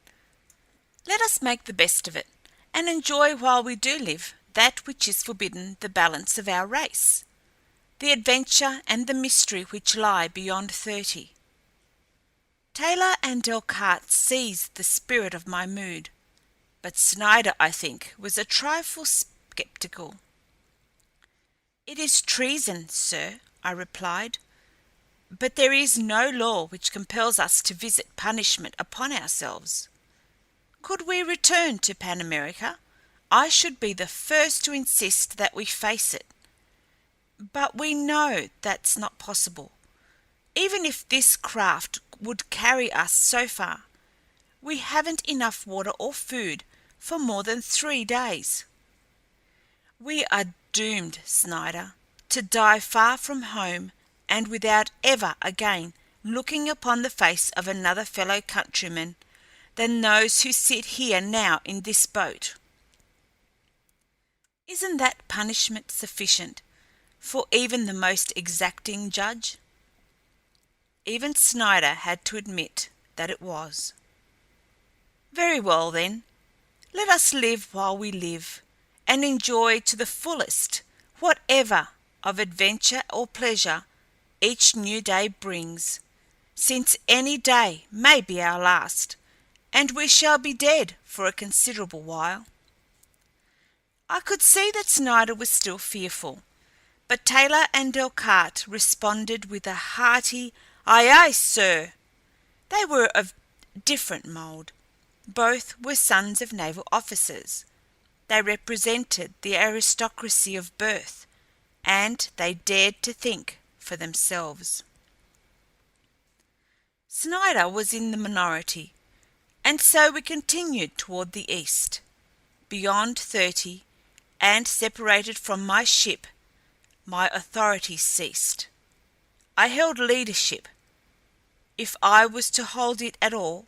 Let us make the best of it, and enjoy while we do live that which is forbidden the balance of our race, the adventure and the mystery which lie beyond 30. Taylor and Delcarte seized the spirit of my mood, but Snider, I think, was a trifle sceptical. "It is treason, sir," I replied, "but there is no law which compels us to visit punishment upon ourselves. Could we return to Pan America, I should be the first to insist that we face it. But we know that's not possible. Even if this craft would carry us so far, we haven't enough water or food for more than 3 days. We are doomed, Snider, to die far from home and without ever again looking upon the face of another fellow countryman than those who sit here now in this boat. Isn't that punishment sufficient for even the most exacting judge? Even Snyder had to admit that it was. Very well, then, let us live while we live, and enjoy to the fullest whatever of adventure or pleasure each new day brings, since any day may be our last, and we shall be dead for a considerable while. I could see that Snyder was still fearful, but Taylor and Delcarte responded with a hearty "Aye, aye, sir." They were of different mould. Both were sons of naval officers. They represented the aristocracy of birth, and they dared to think for themselves. Snyder was in the minority, and so we continued toward the east. Beyond 30, and separated from my ship, my authority ceased. I held leadership, if I was to hold it at all,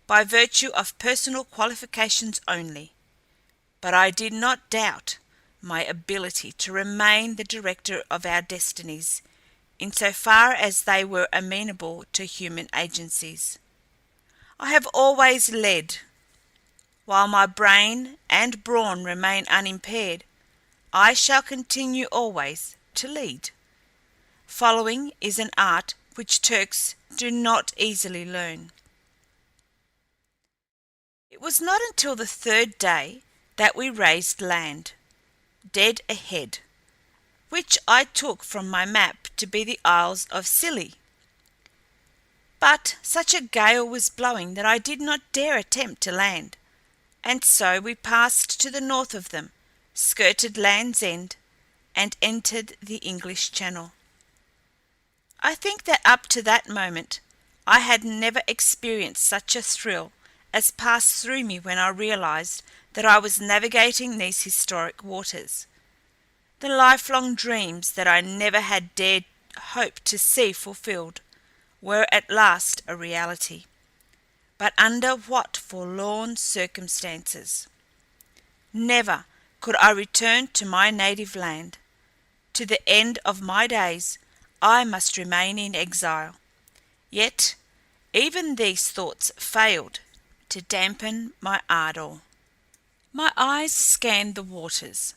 by virtue of personal qualifications only, but I did not doubt my ability to remain the director of our destinies, in so far as they were amenable to human agencies. I have always led. While my brain and brawn remain unimpaired, I shall continue always to lead. Following is an art which Turks do not easily learn. It was not until the third day that we raised land, dead ahead, which I took from my map to be the Isles of Scilly. But such a gale was blowing that I did not dare attempt to land, and so we passed to the north of them, skirted Land's End, and entered the English Channel. I think that up to that moment I had never experienced such a thrill as passed through me when I realized that I was navigating these historic waters. The lifelong dreams that I never had dared hope to see fulfilled were at last a reality. But under what forlorn circumstances! Never could I return to my native land. To the end of my days I must remain in exile. Yet even these thoughts failed to dampen my ardor. My eyes scanned the waters.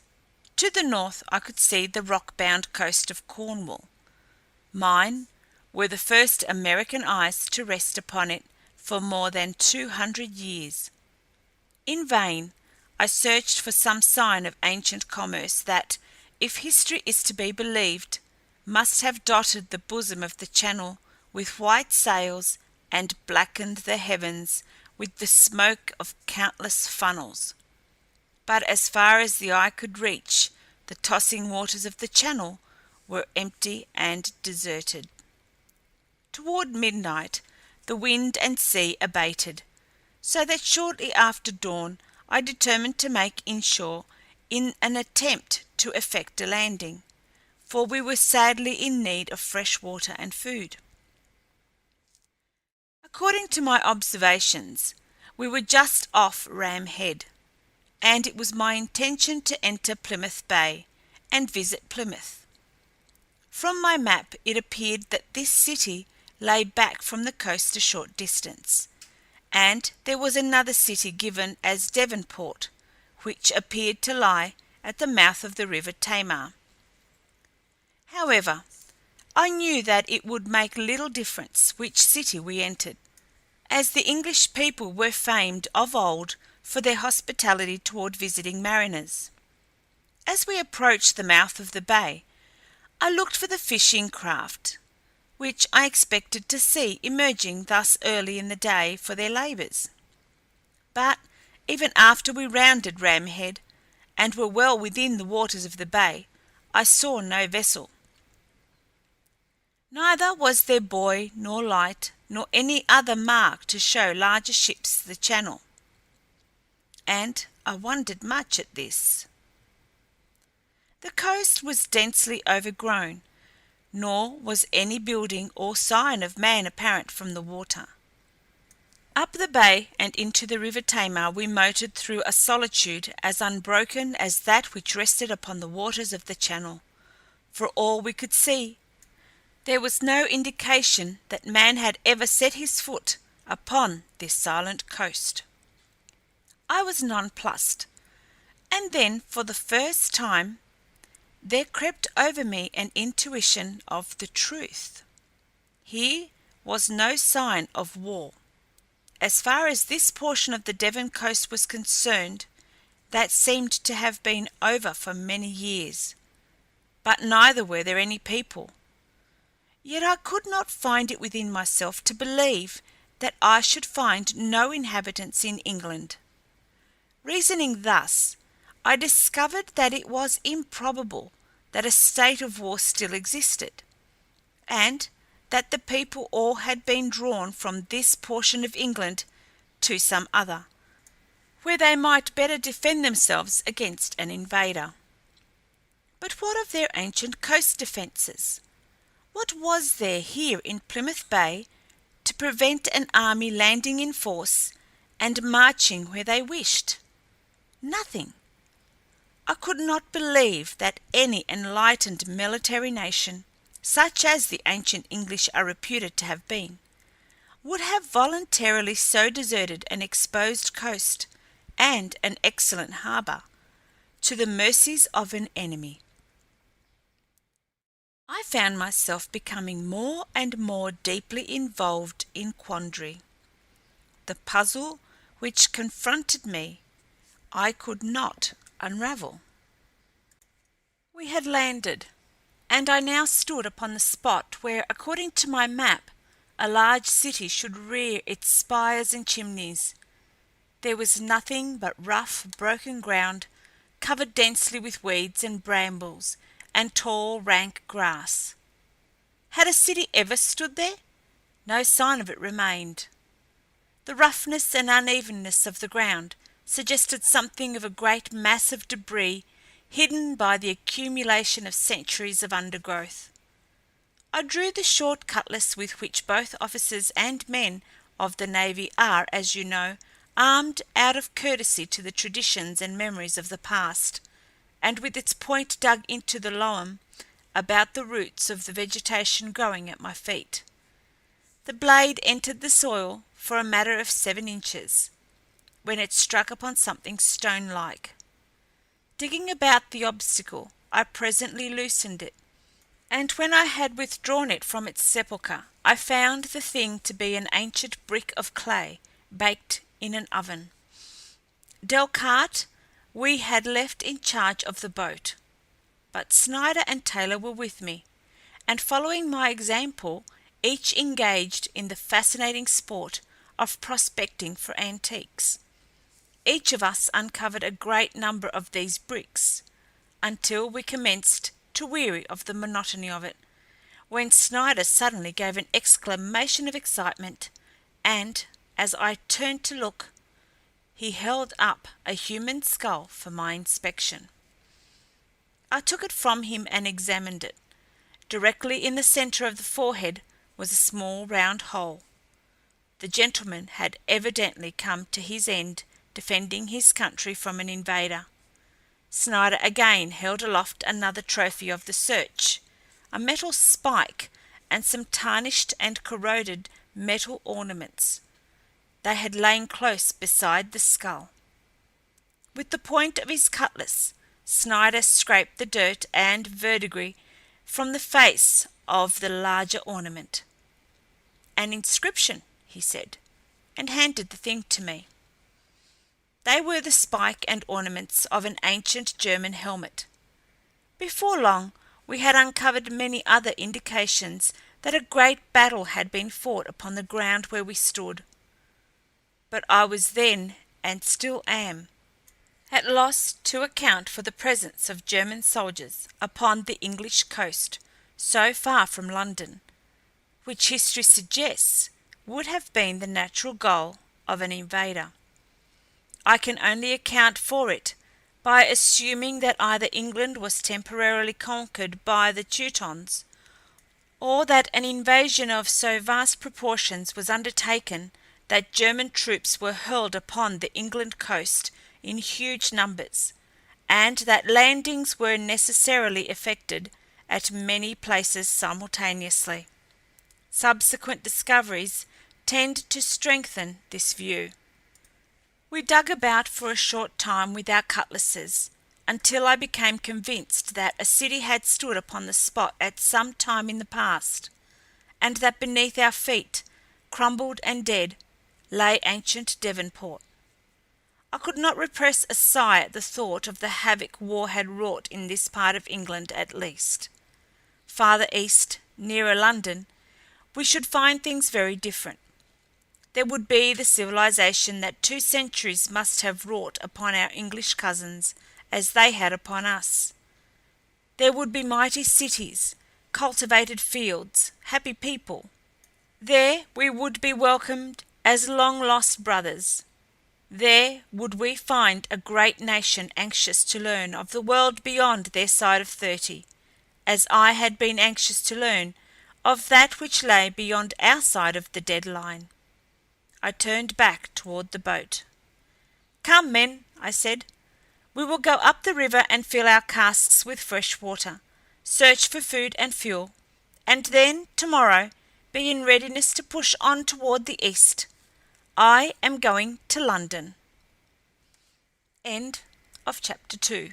To the north I could see the rock-bound coast of Cornwall. Mine were the first American eyes to rest upon it for more than 200 years. In vain I searched for some sign of ancient commerce that, if history is to be believed, must have dotted the bosom of the Channel with white sails and blackened the heavens with the smoke of countless funnels. But as far as the eye could reach, the tossing waters of the Channel were empty and deserted. Toward midnight the wind and sea abated, so that shortly after dawn I determined to make inshore in an attempt to effect a landing, for we were sadly in need of fresh water and food. According to my observations, we were just off Ram Head, and it was my intention to enter Plymouth Bay and visit Plymouth. From my map it appeared that this city lay back from the coast a short distance, and there was another city given as Devonport, which appeared to lie at the mouth of the river Tamar. However, I knew that it would make little difference which city we entered, as the English people were famed of old for their hospitality toward visiting mariners. As we approached the mouth of the bay, I looked for the fishing craft, which I expected to see emerging thus early in the day for their labours. But even after we rounded Ram Head, and were well within the waters of the bay, I saw no vessel. Neither was there buoy, nor light, nor any other mark to show larger ships the channel, and I wondered much at this. The coast was densely overgrown, nor was any building or sign of man apparent from the water. Up the bay and into the river Tamar we motored through a solitude as unbroken as that which rested upon the waters of the channel, for all we could see. There was no indication that man had ever set his foot upon this silent coast. I was nonplussed, and then for the first time there crept over me an intuition of the truth. Here was no sign of war. As far as this portion of the Devon coast was concerned, that seemed to have been over for many years, but neither were there any people. Yet I could not find it within myself to believe that I should find no inhabitants in England. Reasoning thus, I discovered that it was improbable that a state of war still existed, and that the people all had been drawn from this portion of England to some other, where they might better defend themselves against an invader. But what of their ancient coast defences? What was there here in Plymouth Bay to prevent an army landing in force and marching where they wished? Nothing. I could not believe that any enlightened military nation, such as the ancient English are reputed to have been, would have voluntarily so deserted an exposed coast and an excellent harbour to the mercies of an enemy. I found myself becoming more and more deeply involved in quandary. The puzzle which confronted me I could not unravel. We had landed, and I now stood upon the spot where, according to my map, a large city should rear its spires and chimneys. There was nothing but rough, broken ground, covered densely with weeds and brambles and tall, rank grass. Had a city ever stood there? No sign of it remained. The roughness and unevenness of the ground suggested something of a great mass of debris hidden by the accumulation of centuries of undergrowth. I drew the short cutlass with which both officers and men of the navy are, as you know, armed out of courtesy to the traditions and memories of the past, and with its point dug into the loam about the roots of the vegetation growing at my feet. The blade entered the soil for a matter of 7 inches, when it struck upon something stone-like. Digging about the obstacle, I presently loosened it, and when I had withdrawn it from its sepulchre, I found the thing to be an ancient brick of clay baked in an oven. Delcarte we had left in charge of the boat, but Snider and Taylor were with me, and following my example, each engaged in the fascinating sport of prospecting for antiques. Each of us uncovered a great number of these bricks, until we commenced to weary of the monotony of it, when Snider suddenly gave an exclamation of excitement, and, as I turned to look, he held up a human skull for my inspection. I took it from him and examined it. Directly in the centre of the forehead was a small round hole. The gentleman had evidently come to his end defending his country from an invader. Snider again held aloft another trophy of the search, a metal spike and some tarnished and corroded metal ornaments. They had lain close beside the skull. With the point of his cutlass, Snider scraped the dirt and verdigris from the face of the larger ornament. "An inscription," he said, and handed the thing to me. They were the spike and ornaments of an ancient German helmet. Before long we had uncovered many other indications that a great battle had been fought upon the ground where we stood. But I was then, and still am, at loss to account for the presence of German soldiers upon the English coast, so far from London, which history suggests would have been the natural goal of an invader. I can only account for it by assuming that either England was temporarily conquered by the Teutons, or that an invasion of so vast proportions was undertaken that German troops were hurled upon the England coast in huge numbers, and that landings were necessarily effected at many places simultaneously. Subsequent discoveries tend to strengthen this view. We dug about for a short time with our cutlasses, until I became convinced that a city had stood upon the spot at some time in the past, and that beneath our feet, crumbled and dead, lay ancient Devonport. I could not repress a sigh at the thought of the havoc war had wrought in this part of England at least. Farther east, nearer London, we should find things very different. There would be the civilization that 2 centuries must have wrought upon our English cousins as they had upon us. There would be mighty cities, cultivated fields, happy people. There we would be welcomed as long-lost brothers. There would we find a great nation anxious to learn of the world beyond their side of 30, as I had been anxious to learn of that which lay beyond our side of the deadline. I turned back toward the boat. "Come, men," I said. "We will go up the river and fill our casks with fresh water, search for food and fuel, and then, tomorrow, be in readiness to push on toward the east. I am going to London." End of Chapter 2.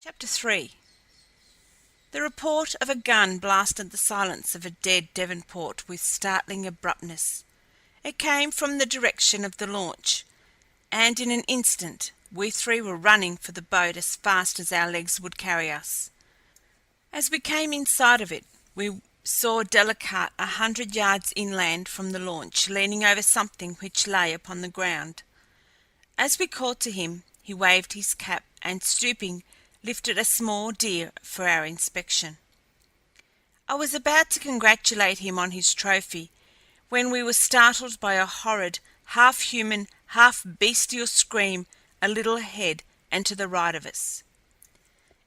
Chapter 3. The report of a gun blasted the silence of a dead Devonport with startling abruptness. It came from the direction of the launch, and in an instant we three were running for the boat as fast as our legs would carry us. As we came in sight of it, we saw Delcarte 100 yards inland from the launch, leaning over something which lay upon the ground. As we called to him, he waved his cap, and stooping, lifted a small deer for our inspection. I was about to congratulate him on his trophy, when we were startled by a horrid, half-human, half-bestial scream a little ahead and to the right of us.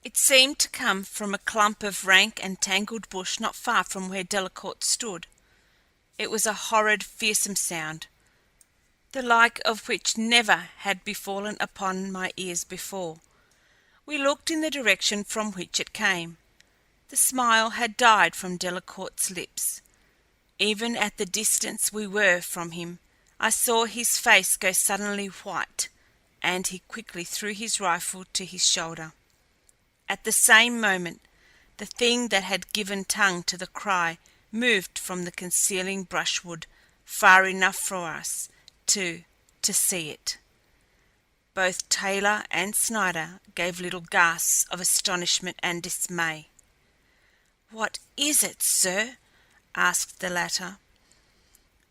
It seemed to come from a clump of rank and tangled bush not far from where Delcarte stood. It was a horrid, fearsome sound, the like of which never had befallen upon my ears before. We looked in the direction from which it came. The smile had died from Delcarte's lips. Even at the distance we were from him, I saw his face go suddenly white, and he quickly threw his rifle to his shoulder. At the same moment, the thing that had given tongue to the cry moved from the concealing brushwood far enough for us to see it. Both Taylor and Snider gave little gasps of astonishment and dismay. "What is it, sir?" asked the latter.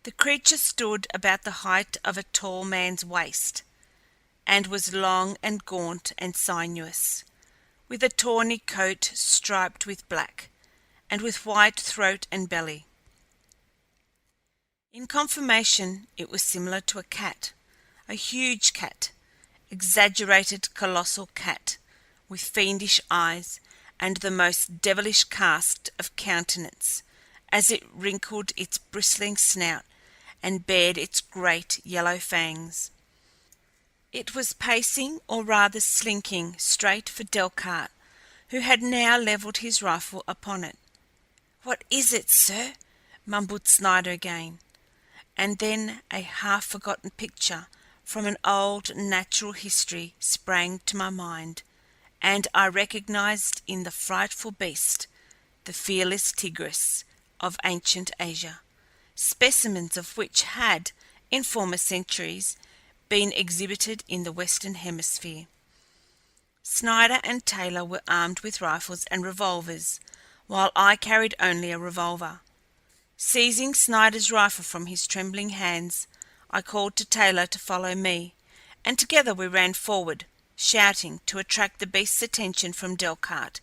The creature stood about the height of a tall man's waist, and was long and gaunt and sinuous, with a tawny coat striped with black, and with white throat and belly. In conformation it was similar to a cat, a huge cat, exaggerated colossal cat, with fiendish eyes and the most devilish cast of countenance, as it wrinkled its bristling snout and bared its great yellow fangs. It was pacing, or rather slinking, straight for Delcarte, who had now levelled his rifle upon it. "What is it, sir?" mumbled Snider again, and then a half-forgotten picture from an old natural history sprang to my mind, and I recognized in the frightful beast the fearless tigress of ancient Asia, specimens of which had, in former centuries, been exhibited in the Western Hemisphere. Snider and Taylor were armed with rifles and revolvers, while I carried only a revolver. Seizing Snider's rifle from his trembling hands, I called to Taylor to follow me, and together we ran forward, shouting, to attract the beast's attention from Delcarte,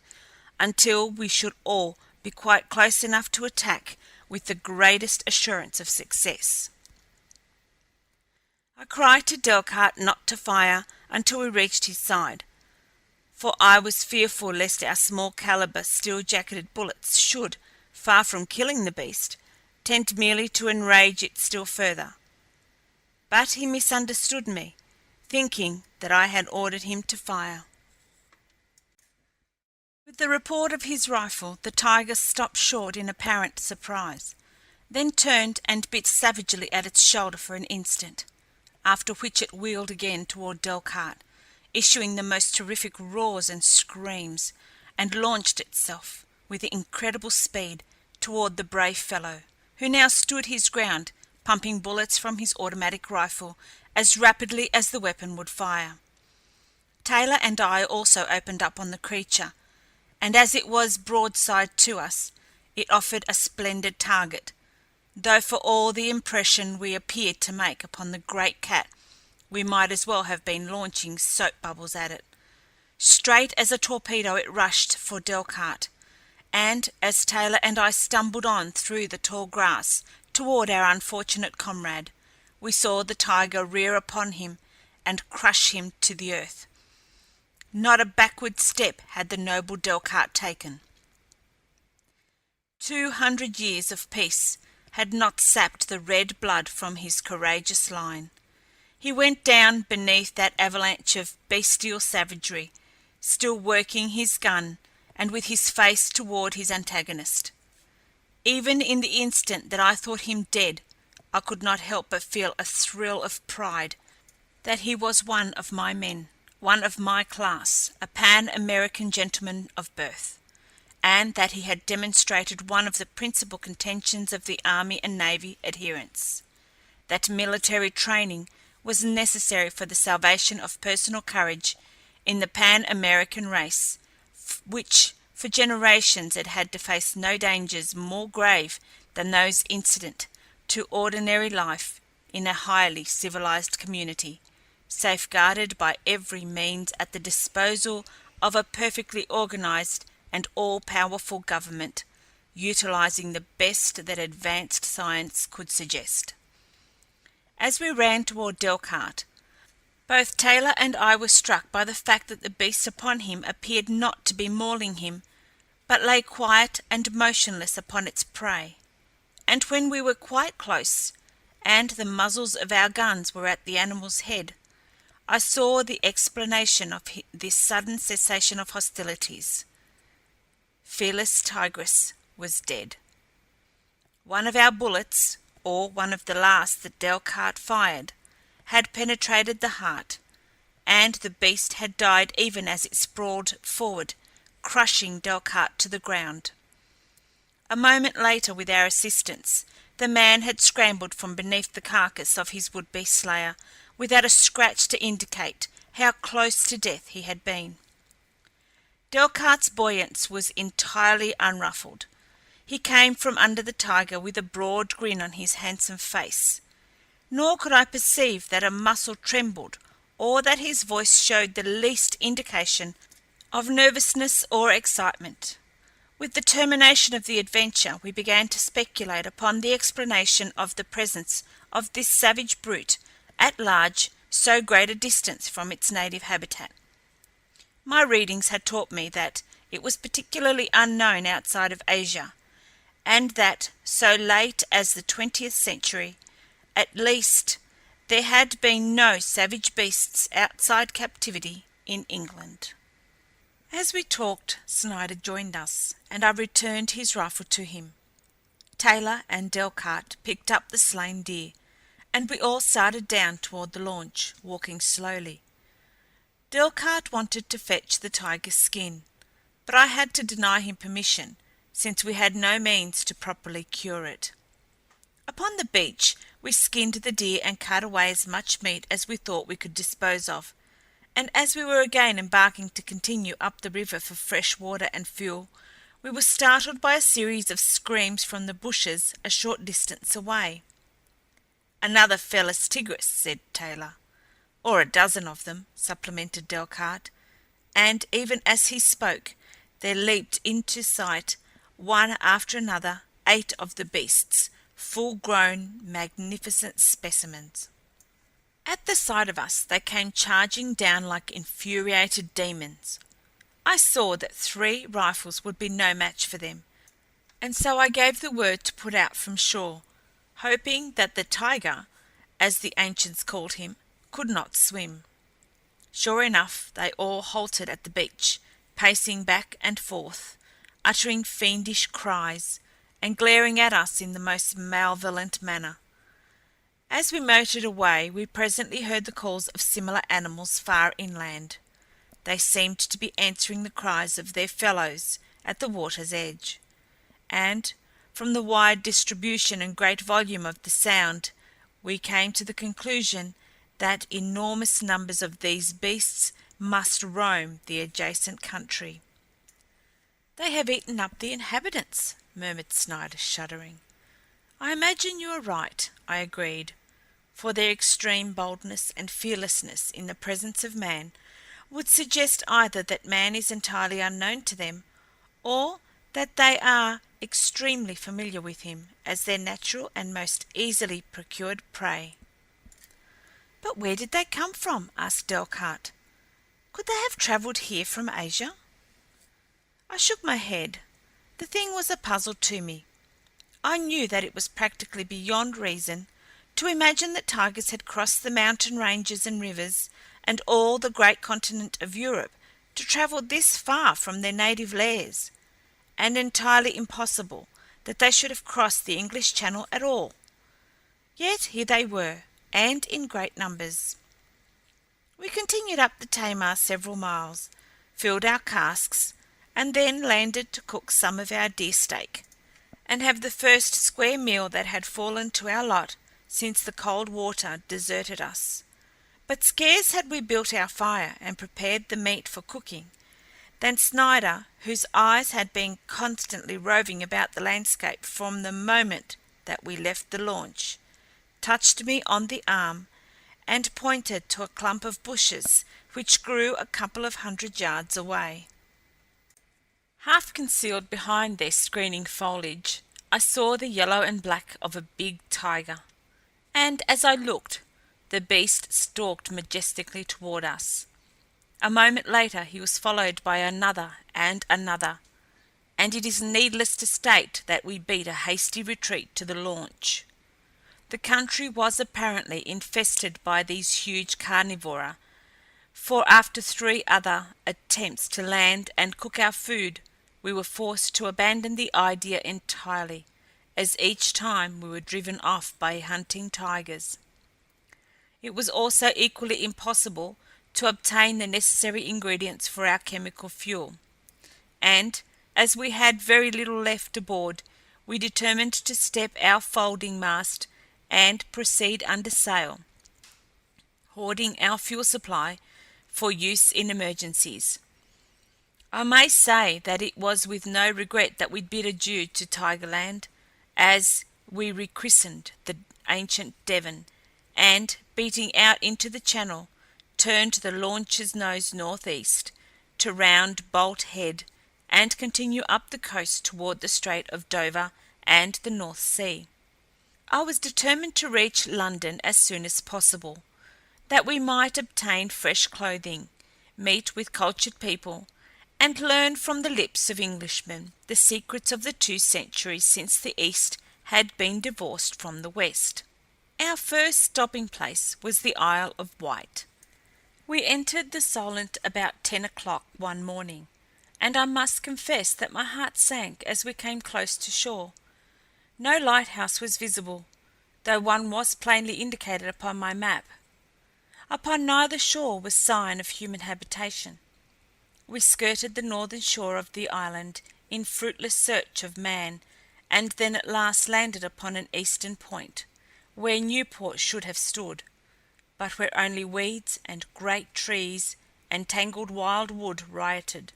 until we should all be quite close enough to attack with the greatest assurance of success. I cried to Delcarte not to fire until we reached his side, for I was fearful lest our small-caliber, steel-jacketed bullets should, far from killing the beast, tend merely to enrage it still further. But he misunderstood me, thinking that I had ordered him to fire. With the report of his rifle, the tiger stopped short in apparent surprise, then turned and bit savagely at its shoulder for an instant, after which it wheeled again toward Delcarte, issuing the most terrific roars and screams, and launched itself, with incredible speed, toward the brave fellow, who now stood his ground, pumping bullets from his automatic rifle as rapidly as the weapon would fire. Taylor and I also opened up on the creature, and as it was broadside to us, it offered a splendid target, though for all the impression we appeared to make upon the great cat, we might as well have been launching soap bubbles at it. Straight as a torpedo it rushed for Delcarte, and as Taylor and I stumbled on through the tall grass toward our unfortunate comrade, we saw the tiger rear upon him and crush him to the earth. Not a backward step had the noble Delcarte taken. 200 years of peace had not sapped the red blood from his courageous line. He went down beneath that avalanche of bestial savagery, still working his gun and with his face toward his antagonist. Even in the instant that I thought him dead, I could not help but feel a thrill of pride that he was one of my men, one of my class, a Pan-American gentleman of birth, and that he had demonstrated one of the principal contentions of the Army and Navy adherents, that military training was necessary for the salvation of personal courage in the Pan-American race, which for generations had had to face no dangers more grave than those incident to ordinary life in a highly civilized community, safeguarded by every means at the disposal of a perfectly organized and all-powerful government, utilizing the best that advanced science could suggest. As we ran toward Delcarte, both Taylor and I were struck by the fact that the beast upon him appeared not to be mauling him, but lay quiet and motionless upon its prey. And when we were quite close, and the muzzles of our guns were at the animal's head, I saw the explanation of this sudden cessation of hostilities. Felis tigris was dead. One of our bullets, or one of the last that Delcarte fired, had penetrated the heart, and the beast had died even as it sprawled forward, crushing Delcarte to the ground. A moment later, with our assistance, the man had scrambled from beneath the carcass of his would-be slayer, without a scratch to indicate how close to death he had been. Delcarte's buoyance was entirely unruffled. He came from under the tiger with a broad grin on his handsome face, nor could I perceive that a muscle trembled or that his voice showed the least indication of nervousness or excitement. With the termination of the adventure, we began to speculate upon the explanation of the presence of this savage brute at large so great a distance from its native habitat. My readings had taught me that it was particularly unknown outside of Asia, and that so late as the 20th century, at least, there had been no savage beasts outside captivity in England. As we talked, Snider joined us, and I returned his rifle to him. Taylor and Delcarte picked up the slain deer, and we all started down toward the launch, walking slowly. Delcarte wanted to fetch the tiger's skin, but I had to deny him permission, since we had no means to properly cure it. Upon the beach, we skinned the deer and cut away as much meat as we thought we could dispose of, and as we were again embarking to continue up the river for fresh water and fuel, we were startled by a series of screams from the bushes a short distance away. "Another Felis tigris," said Taylor. "Or a dozen of them," supplemented Delcarte, and even as he spoke, there leaped into sight, one after another, 8 of the beasts, full-grown, magnificent specimens. At the sight of us, they came charging down like infuriated demons. I saw that 3 rifles would be no match for them, and so I gave the word to put out from shore, hoping that the tiger, as the ancients called him, could not swim. Sure enough, they all halted at the beach, pacing back and forth, uttering fiendish cries, and glaring at us in the most malevolent manner. As we motored away, we presently heard the calls of similar animals far inland. They seemed to be answering the cries of their fellows at the water's edge, and, from the wide distribution and great volume of the sound, we came to the conclusion that enormous numbers of these beasts must roam the adjacent country. "They have eaten up the inhabitants," murmured Snider, shuddering. "I imagine you are right," I agreed, for their extreme boldness and fearlessness in the presence of man would suggest either that man is entirely unknown to them, or that they are extremely familiar with him as their natural and most easily procured prey. "But where did they come from?" asked Delcarte. "Could they have travelled here from Asia?" I shook my head. The thing was a puzzle to me. I knew that it was practically beyond reason to imagine that tigers had crossed the mountain ranges and rivers and all the great continent of Europe to travel this far from their native lairs, and entirely impossible that they should have crossed the English Channel at all. Yet here they were, and in great numbers. We continued up the Tamar several miles, filled our casks, and then landed to cook some of our deer steak, and have the first square meal that had fallen to our lot since the cold water deserted us. But scarce had we built our fire and prepared the meat for cooking, than Snider, whose eyes had been constantly roving about the landscape from the moment that we left the launch, touched me on the arm, and pointed to a clump of bushes which grew a couple of 100 yards away. Half concealed behind their screening foliage, I saw the yellow and black of a big tiger, and as I looked, the beast stalked majestically toward us. A moment later he was followed by another and another, and it is needless to state that we beat a hasty retreat to the launch. The country was apparently infested by these huge carnivora, for after 3 other attempts to land and cook our food, we were forced to abandon the idea entirely, as each time we were driven off by hunting tigers. It was also equally impossible to obtain the necessary ingredients for our chemical fuel, and, as we had very little left aboard, we determined to step our folding mast and proceed under sail, hoarding our fuel supply for use in emergencies. I may say that it was with no regret that we bid adieu to Tigerland, as we rechristened the ancient Devon, and, beating out into the channel, turned the launch's nose northeast to round Bolt Head and continue up the coast toward the Strait of Dover and the North Sea. I was determined to reach London as soon as possible, that we might obtain fresh clothing, meet with cultured people, and learn from the lips of Englishmen the secrets of the 2 centuries since the East had been divorced from the West. Our first stopping place was the Isle of Wight. We entered the Solent about 10 o'clock one morning, and I must confess that my heart sank as we came close to shore. No lighthouse was visible, though one was plainly indicated upon my map. Upon neither shore was sign of human habitation. We skirted the northern shore of the island in fruitless search of man, and then at last landed upon an eastern point, where Newport should have stood, but where only weeds and great trees and tangled wild wood rioted,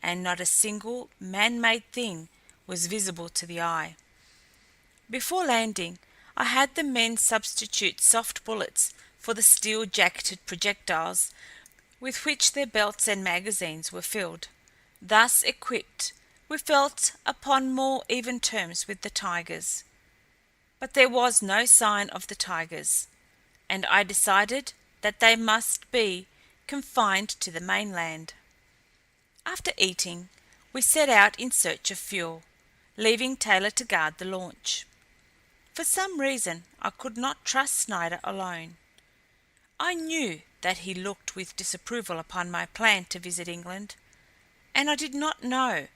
and not a single man-made thing was visible to the eye. Before landing, I had the men substitute soft bullets for the steel-jacketed projectiles with which their belts and magazines were filled. Thus equipped, we felt upon more even terms with the tigers. But there was no sign of the tigers, and I decided that they must be confined to the mainland. After eating, we set out in search of fuel, leaving Taylor to guard the launch. For some reason I could not trust Snider alone. I knew that he looked with disapproval upon my plan to visit England, and I did not know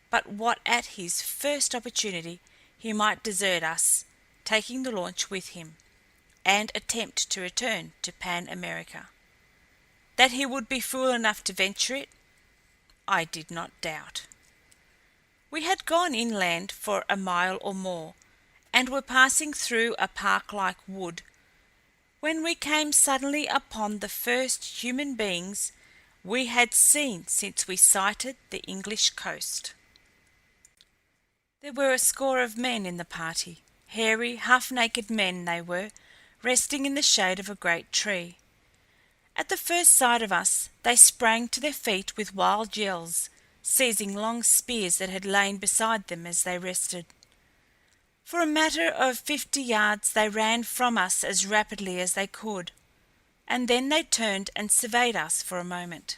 but what at his first opportunity he might desert us, taking the launch with him, and attempt to return to Pan America. That he would be fool enough to venture it, I did not doubt. We had gone inland for a mile or more, and were passing through a park-like wood, when we came suddenly upon the first human beings we had seen since we sighted the English coast. There were a score of men in the party. Hairy, half-naked men they were, resting in the shade of a great tree. At the first sight of us, they sprang to their feet with wild yells, seizing long spears that had lain beside them as they rested. For a matter of 50 yards they ran from us as rapidly as they could, and then they turned and surveyed us for a moment.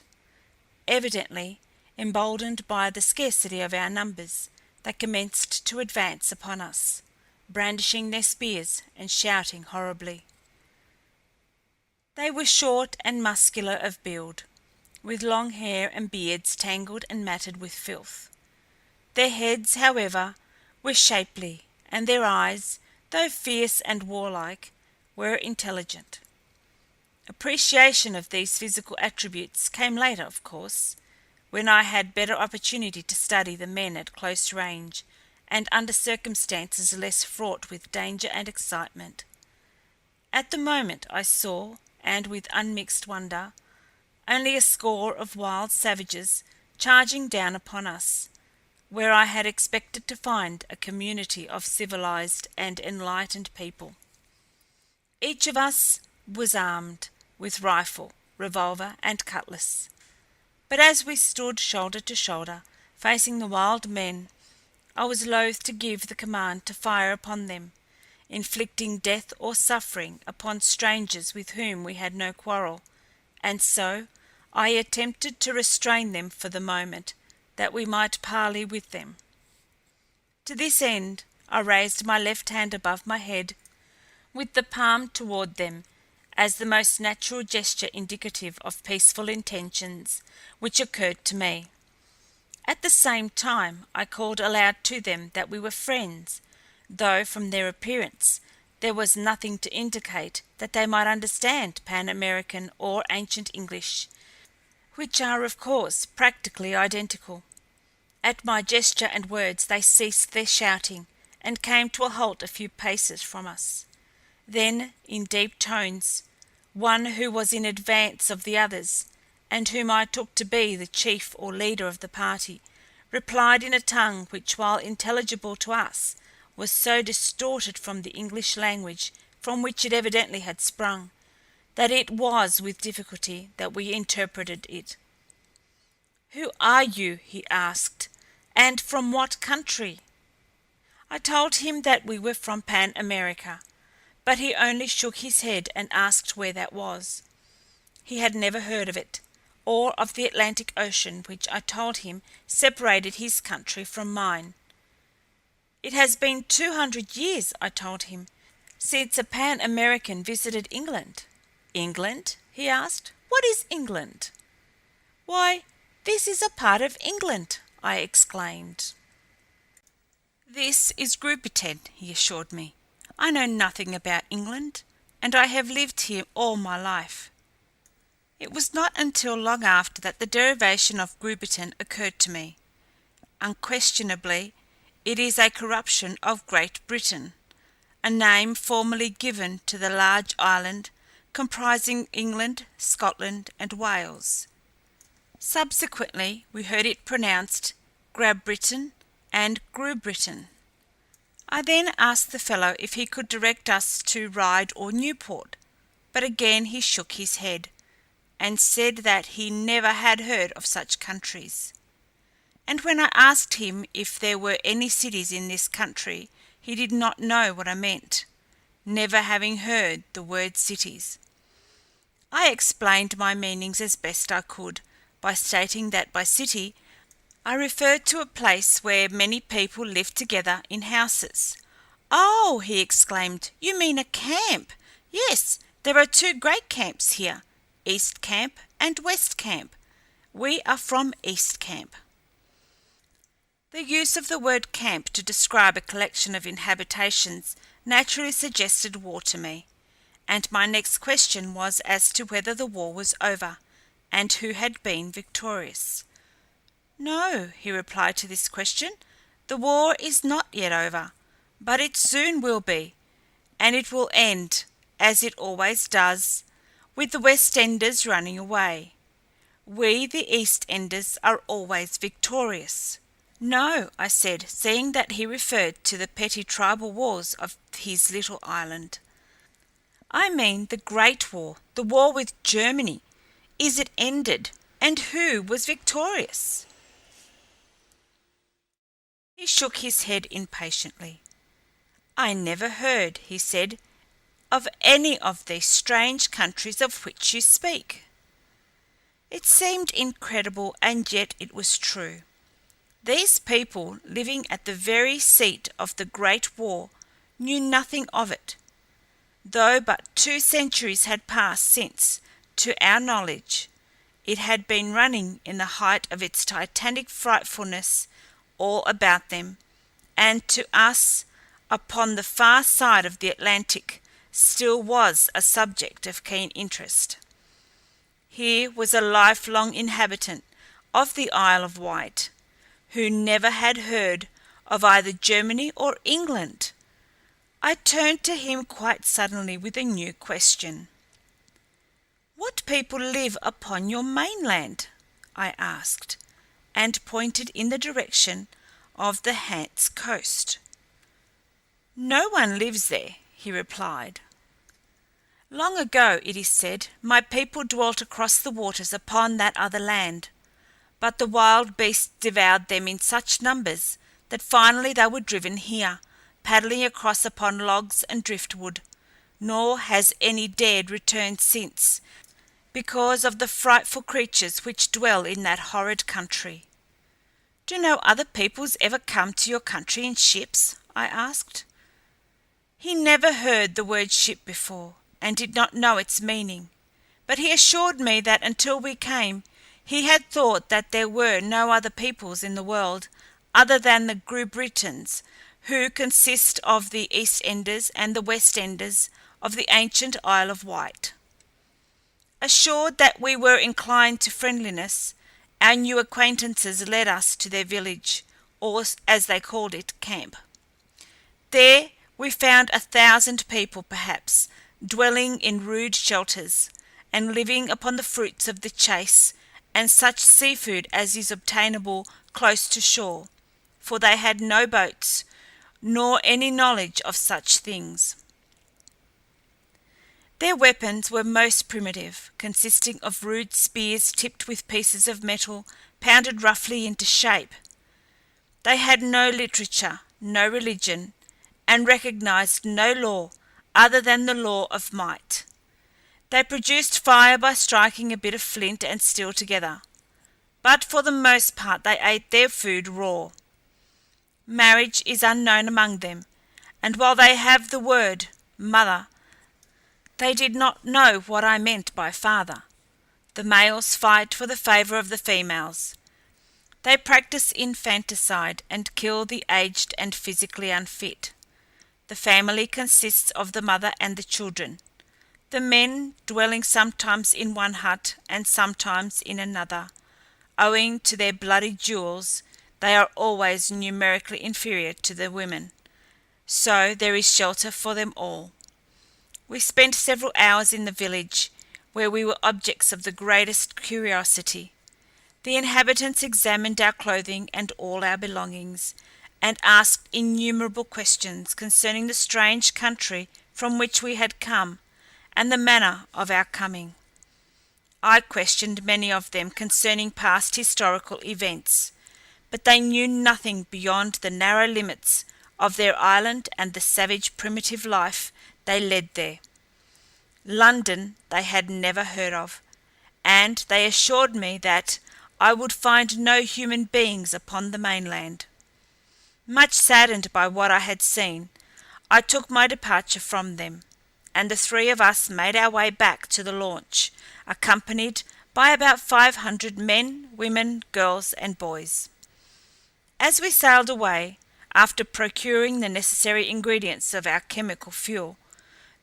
Evidently emboldened by the scarcity of our numbers, they commenced to advance upon us, brandishing their spears and shouting horribly. They were short and muscular of build, with long hair and beards tangled and matted with filth. Their heads, however, were shapely, and their eyes, though fierce and warlike, were intelligent. Appreciation of these physical attributes came later, of course, when I had better opportunity to study the men at close range and under circumstances less fraught with danger and excitement. At the moment I saw, and with unmixed wonder, only a score of wild savages charging down upon us, where I had expected to find a community of civilized and enlightened people. Each of us was armed with rifle, revolver, and cutlass. But as we stood shoulder to shoulder, facing the wild men, I was loath to give the command to fire upon them, inflicting death or suffering upon strangers with whom we had no quarrel, and so I attempted to restrain them for the moment, that we might parley with them. To this end I raised my left hand above my head, with the palm toward them, as the most natural gesture indicative of peaceful intentions which occurred to me. At the same time I called aloud to them that we were friends, though from their appearance there was nothing to indicate that they might understand Pan-American or ancient English, which are of course practically identical. At my gesture and words they ceased their shouting, and came to a halt a few paces from us. Then, in deep tones, one who was in advance of the others, and whom I took to be the chief or leader of the party, replied in a tongue which, while intelligible to us, was so distorted from the English language from which it evidently had sprung, that it was with difficulty that we interpreted it. "Who are you?" he asked, "and from what country?" I told him that we were from Pan America, but he only shook his head and asked where that was. He had never heard of it, or of the Atlantic Ocean, which I told him separated his country from mine. "It has been 200 years," I told him, "since a Pan-American visited England." "England?" he asked. "What is England?" "Why, this is a part of England," I exclaimed. "This is Grubited," he assured me. "I know nothing about England, and I have lived here all my life." It was not until long after that the derivation of Grubiton occurred to me. Unquestionably, it is a corruption of Great Britain, a name formerly given to the large island comprising England, Scotland, and Wales. Subsequently, we heard it pronounced Grabritin and Grubritin. I then asked the fellow if he could direct us to Ryde or Newport, but again he shook his head, and said that he never had heard of such countries. And when I asked him if there were any cities in this country, he did not know what I meant, never having heard the word cities. I explained my meanings as best I could, by stating that by city I referred to a place where many people lived together in houses. "Oh!" he exclaimed, "you mean a camp. Yes, there are two great camps here, East Camp and West Camp. We are from East Camp." The use of the word camp to describe a collection of inhabitations naturally suggested war to me, and my next question was as to whether the war was over, and who had been victorious. "No," he replied to this question, "the war is not yet over, but it soon will be, and it will end, as it always does, with the West Enders running away. We, the East Enders, are always victorious." "No," I said, seeing that he referred to the petty tribal wars of his little island. "I mean the Great War, the war with Germany. Is it ended, and who was victorious?" He shook his head impatiently. "I never heard," he said, "of any of these strange countries of which you speak." It seemed incredible, and yet it was true. These people, living at the very seat of the Great War, knew nothing of it, though but 2 centuries had passed since, to our knowledge, it had been running in the height of its titanic frightfulness all about them, and to us, upon the far side of the Atlantic, still was a subject of keen interest. Here was a lifelong inhabitant of the Isle of Wight, who never had heard of either Germany or England. I turned to him quite suddenly with a new question. "What people live upon your mainland?" I asked, and pointed in the direction of the Hanse coast. "No one lives there," he replied. "Long ago, it is said, my people dwelt across the waters upon that other land, but the wild beasts devoured them in such numbers that finally they were driven here, paddling across upon logs and driftwood, nor has any dared return since, because of the frightful creatures which dwell in that horrid country." "Do no other peoples ever come to your country in ships?" I asked. He never heard the word ship before, and did not know its meaning, but he assured me that until we came he had thought that there were no other peoples in the world other than the Grubittans, who consist of the East Enders and the West Enders of the ancient Isle of Wight. Assured that we were inclined to friendliness, our new acquaintances led us to their village, or, as they called it, camp. There we found 1,000 people, perhaps, dwelling in rude shelters, and living upon the fruits of the chase and such seafood as is obtainable close to shore, for they had no boats, nor any knowledge of such things. Their weapons were most primitive, consisting of rude spears tipped with pieces of metal pounded roughly into shape. They had no literature, no religion, and recognized no law other than the law of might. They produced fire by striking a bit of flint and steel together, but for the most part they ate their food raw. Marriage is unknown among them, and while they have the word mother, they did not know what I meant by father. The males fight for the favor of the females. They practice infanticide and kill the aged and physically unfit. The family consists of the mother and the children, the men dwelling sometimes in one hut and sometimes in another. Owing to their bloody duels, they are always numerically inferior to the women, so there is shelter for them all. We spent several hours in the village, where we were objects of the greatest curiosity. The inhabitants examined our clothing and all our belongings, and asked innumerable questions concerning the strange country from which we had come, and the manner of our coming. I questioned many of them concerning past historical events, but they knew nothing beyond the narrow limits of their island and the savage primitive life they led there. London they had never heard of, and they assured me that I would find no human beings upon the mainland. Much saddened by what I had seen, I took my departure from them, and the 3 of us made our way back to the launch, accompanied by about 500 men, women, girls, and boys. As we sailed away, after procuring the necessary ingredients of our chemical fuel,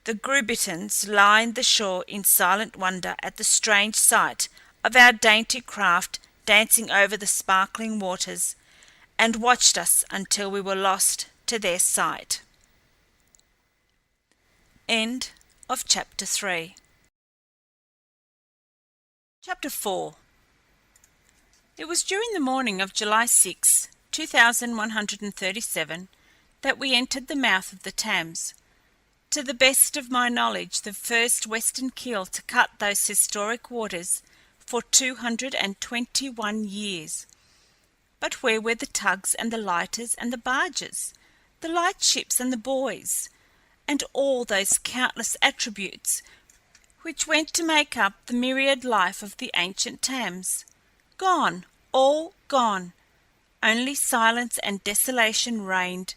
the Grubitans lined the shore in silent wonder at the strange sight of our dainty craft dancing over the sparkling waters, and watched us until we were lost to their sight. End of Chapter 3. Chapter 4. It was during the morning of July 6, 2137, that we entered the mouth of the Thames, to the best of my knowledge the first western keel to cut those historic waters for 221 years. But where were the tugs and the lighters and the barges, the light ships and the buoys, and all those countless attributes which went to make up the myriad life of the ancient Thames? Gone, all gone. Only silence and desolation reigned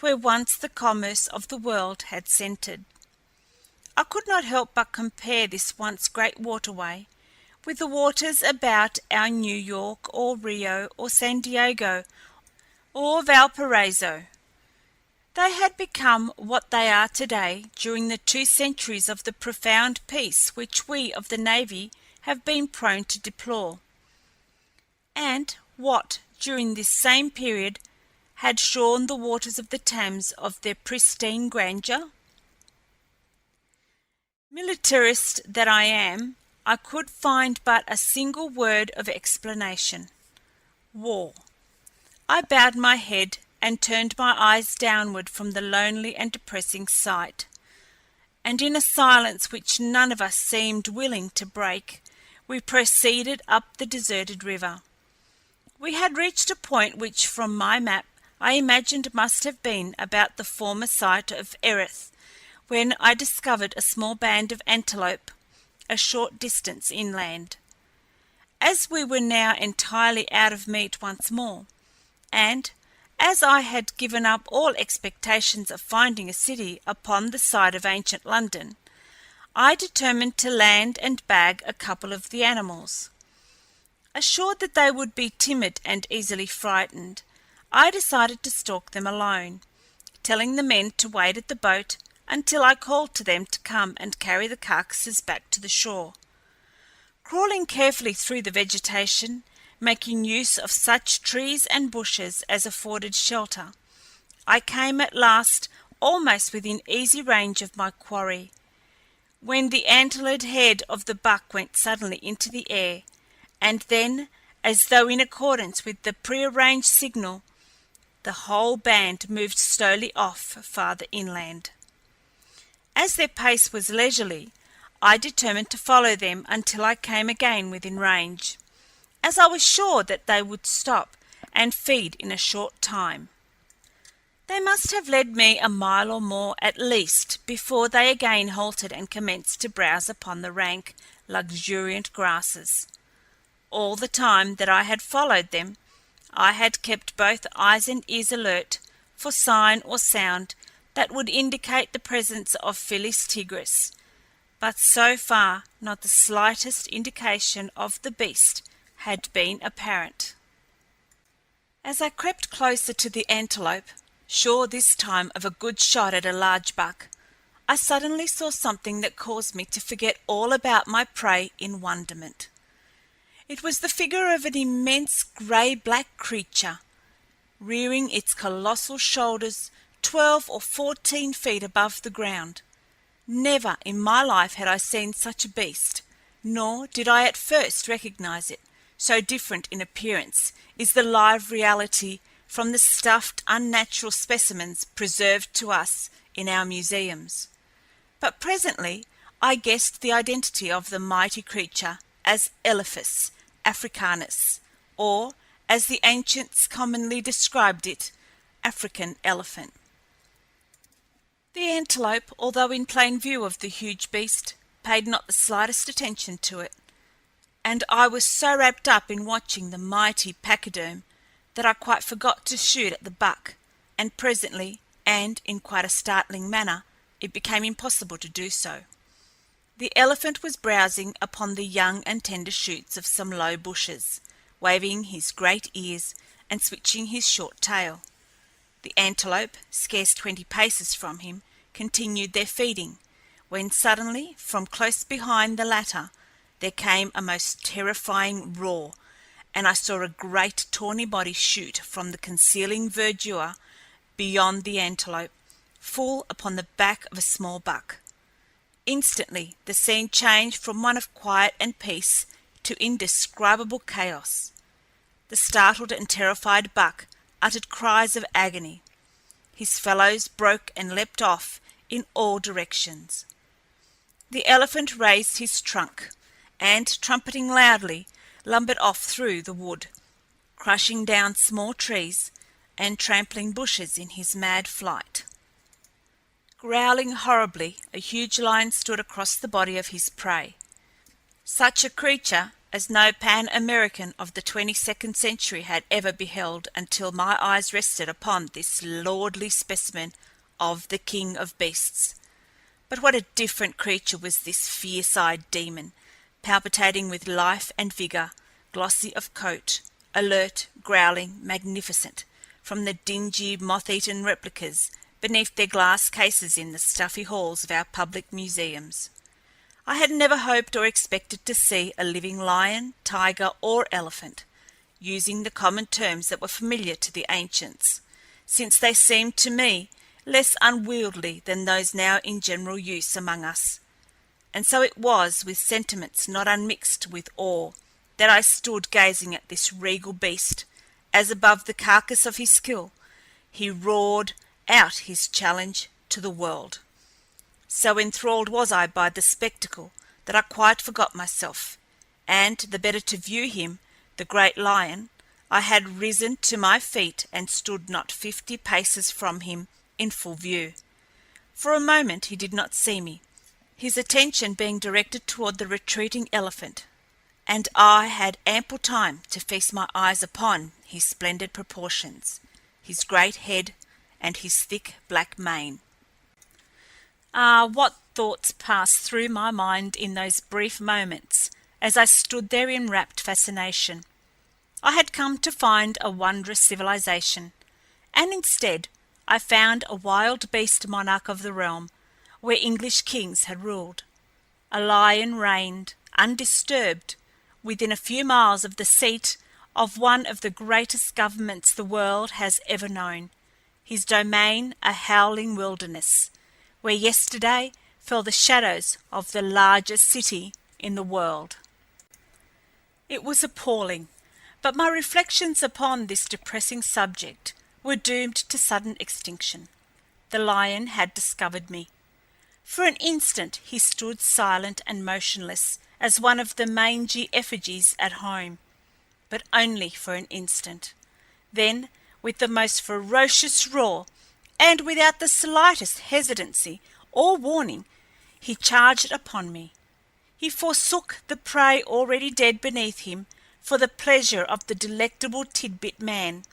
where once the commerce of the world had centred. I could not help but compare this once great waterway with the waters about our New York or Rio or San Diego or Valparaiso. They had become what they are today during the 2 centuries of the profound peace which we of the Navy have been prone to deplore. And what, during this same period, had shorn the waters of the Thames of their pristine grandeur? Militarist that I am, I could find but a single word of explanation: war. I bowed my head and turned my eyes downward from the lonely and depressing sight, and in a silence which none of us seemed willing to break, we proceeded up the deserted river. We had reached a point which, from my map, I imagined must have been about the former site of Erith, when I discovered a small band of antelope a short distance inland. As we were now entirely out of meat once more, and as I had given up all expectations of finding a city upon the site of ancient London, I determined to land and bag a couple of the animals. Assured that they would be timid and easily frightened, I decided to stalk them alone, telling the men to wait at the boat until I called to them to come and carry the carcasses back to the shore. Crawling carefully through the vegetation, making use of such trees and bushes as afforded shelter, I came at last almost within easy range of my quarry, when the antlered head of the buck went suddenly into the air, and then, as though in accordance with the prearranged signal, the whole band moved slowly off farther inland. As their pace was leisurely, I determined to follow them until I came again within range, as I was sure that they would stop and feed in a short time. They must have led me a mile or more at least before they again halted and commenced to browse upon the rank, luxuriant grasses. All the time that I had followed them, I had kept both eyes and ears alert for sign or sound that would indicate the presence of Felis tigris, but so far not the slightest indication of the beast had been apparent. As I crept closer to the antelope, sure this time of a good shot at a large buck, I suddenly saw something that caused me to forget all about my prey in wonderment. It was the figure of an immense grey-black creature, rearing its colossal shoulders 12 or 14 feet above the ground. Never in my life had I seen such a beast, nor did I at first recognize it, so different in appearance is the live reality from the stuffed, unnatural specimens preserved to us in our museums. But presently I guessed the identity of the mighty creature as Elephas africanus, or, as the ancients commonly described it, African elephant. The antelope, although in plain view of the huge beast, paid not the slightest attention to it, and I was so wrapped up in watching the mighty pachyderm that I quite forgot to shoot at the buck, and presently, and in quite a startling manner, it became impossible to do so. The elephant was browsing upon the young and tender shoots of some low bushes, waving his great ears and switching his short tail. The antelope, scarce 20 paces from him, continued their feeding, when suddenly, from close behind the latter, there came a most terrifying roar, and I saw a great tawny body shoot from the concealing verdure beyond the antelope, full upon the back of a small buck. Instantly the scene changed from one of quiet and peace to indescribable chaos. The startled and terrified buck uttered cries of agony. His fellows broke and leapt off in all directions. The elephant raised his trunk, and, trumpeting loudly, lumbered off through the wood, crushing down small trees and trampling bushes in his mad flight. Growling horribly, a huge lion stood across the body of his prey. Such a creature as no Pan-American of the 22nd century had ever beheld until my eyes rested upon this lordly specimen of the king of beasts. But what a different creature was this fierce-eyed demon, palpitating with life and vigor, glossy of coat, alert, growling, magnificent, from the dingy, moth-eaten replicas beneath their glass cases in the stuffy halls of our public museums. I had never hoped or expected to see a living lion, tiger, or elephant, using the common terms that were familiar to the ancients, since they seemed to me less unwieldy than those now in general use among us. And so it was with sentiments not unmixed with awe that I stood gazing at this regal beast, as above the carcass of his skill he roared out his challenge to the world. So enthralled was I by the spectacle that I quite forgot myself, and the better to view him, the great lion, I had risen to my feet and stood not 50 paces from him in full view. For a moment he did not see me, his attention being directed toward the retreating elephant, and I had ample time to feast my eyes upon his splendid proportions, his great head, and his thick black mane. Ah, what thoughts passed through my mind in those brief moments as I stood there in rapt fascination. I had come to find a wondrous civilization, and instead I found a wild beast monarch of the realm where English kings had ruled. A lion reigned, undisturbed, within a few miles of the seat of one of the greatest governments the world has ever known, his domain a howling wilderness, where yesterday fell the shadows of the largest city in the world. It was appalling, but my reflections upon this depressing subject were doomed to sudden extinction. The lion had discovered me. For an instant he stood silent and motionless as one of the mangy effigies at home, but only for an instant. Then, with the most ferocious roar, and without the slightest hesitancy or warning, he charged upon me. He forsook the prey already dead beneath him for the pleasure of the delectable tidbit man.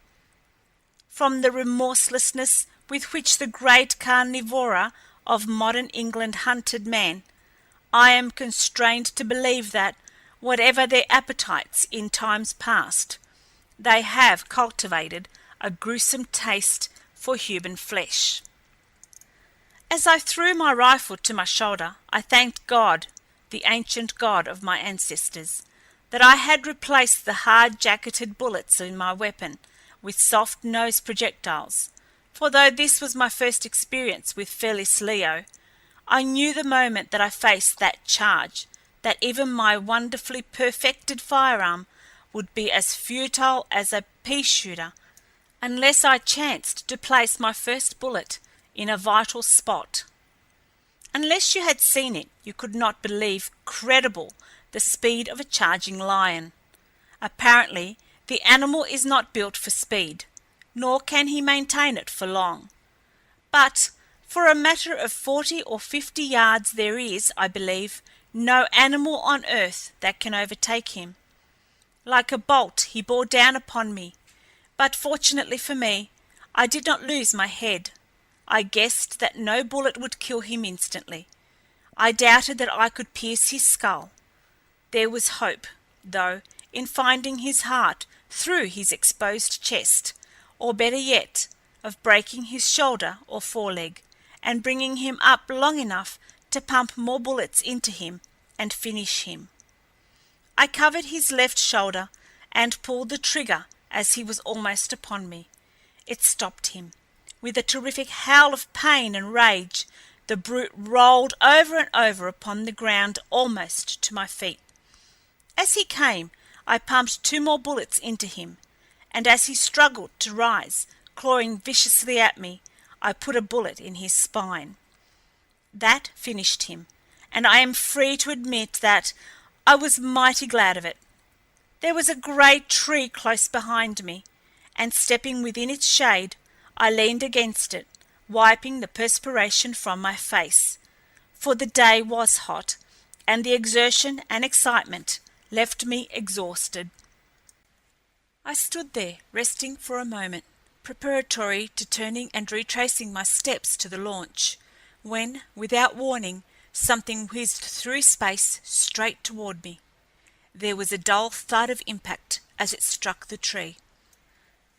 From the remorselessness with which the great carnivora of modern England hunted man, I am constrained to believe that, whatever their appetites in times past, they have cultivated a gruesome taste for human flesh. As I threw my rifle to my shoulder, I thanked God, the ancient God of my ancestors, that I had replaced the hard-jacketed bullets in my weapon with soft-nosed projectiles, for though this was my first experience with Felis Leo, I knew the moment that I faced that charge that even my wonderfully perfected firearm would be as futile as a pea-shooter unless I chanced to place my first bullet in a vital spot. Unless you had seen it, you could not believe credible the speed of a charging lion. Apparently, the animal is not built for speed, nor can he maintain it for long. But for a matter of 40 or 50 yards there is, I believe, no animal on earth that can overtake him. Like a bolt he bore down upon me, but fortunately for me, I did not lose my head. I guessed that no bullet would kill him instantly. I doubted that I could pierce his skull. There was hope, though, in finding his heart through his exposed chest, or better yet, of breaking his shoulder or foreleg, and bringing him up long enough to pump more bullets into him and finish him. I covered his left shoulder and pulled the trigger as he was almost upon me. It stopped him. With a terrific howl of pain and rage, the brute rolled over and over upon the ground almost to my feet. As he came, I pumped 2 more bullets into him, and as he struggled to rise, clawing viciously at me, I put a bullet in his spine. That finished him, and I am free to admit that I was mighty glad of it. There was a great tree close behind me, and stepping within its shade, I leaned against it, wiping the perspiration from my face, for the day was hot, and the exertion and excitement left me exhausted. I stood there, resting for a moment, preparatory to turning and retracing my steps to the launch, when, without warning, something whizzed through space straight toward me. There was a dull thud of impact as it struck the tree,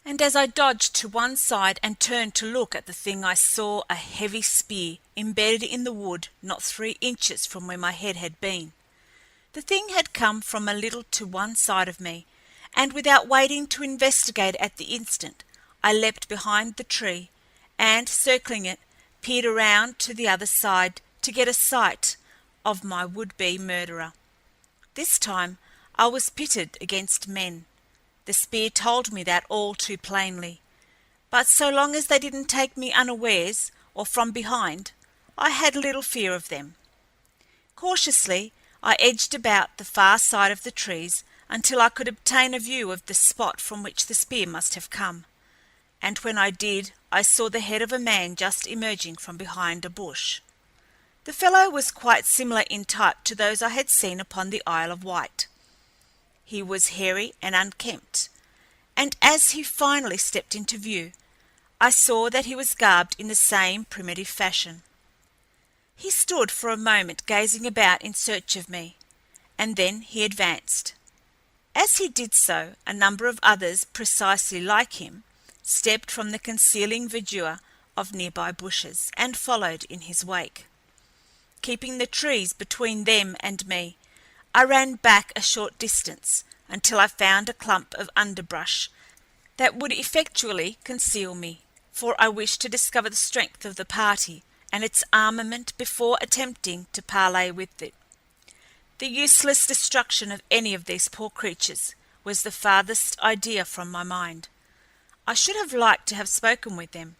and as I dodged to one side and turned to look at the thing, I saw a heavy spear embedded in the wood not 3 inches from where my head had been. The thing had come from a little to one side of me, and without waiting to investigate at the instant, I leapt behind the tree, and, circling it, peered around to the other side to get a sight of my would-be murderer. This time I was pitted against men. The spear told me that all too plainly, but so long as they didn't take me unawares or from behind, I had little fear of them. Cautiously, I edged about the far side of the trees until I could obtain a view of the spot from which the spear must have come, and when I did, I saw the head of a man just emerging from behind a bush. The fellow was quite similar in type to those I had seen upon the Isle of Wight. He was hairy and unkempt, and as he finally stepped into view, I saw that he was garbed in the same primitive fashion. He stood for a moment gazing about in search of me, and then he advanced. As he did so, a number of others precisely like him stepped from the concealing verdure of nearby bushes and followed in his wake. Keeping the trees between them and me, I ran back a short distance until I found a clump of underbrush that would effectually conceal me, for I wished to discover the strength of the party and its armament before attempting to parley with it. The useless destruction of any of these poor creatures was the farthest idea from my mind. I should have liked to have spoken with them,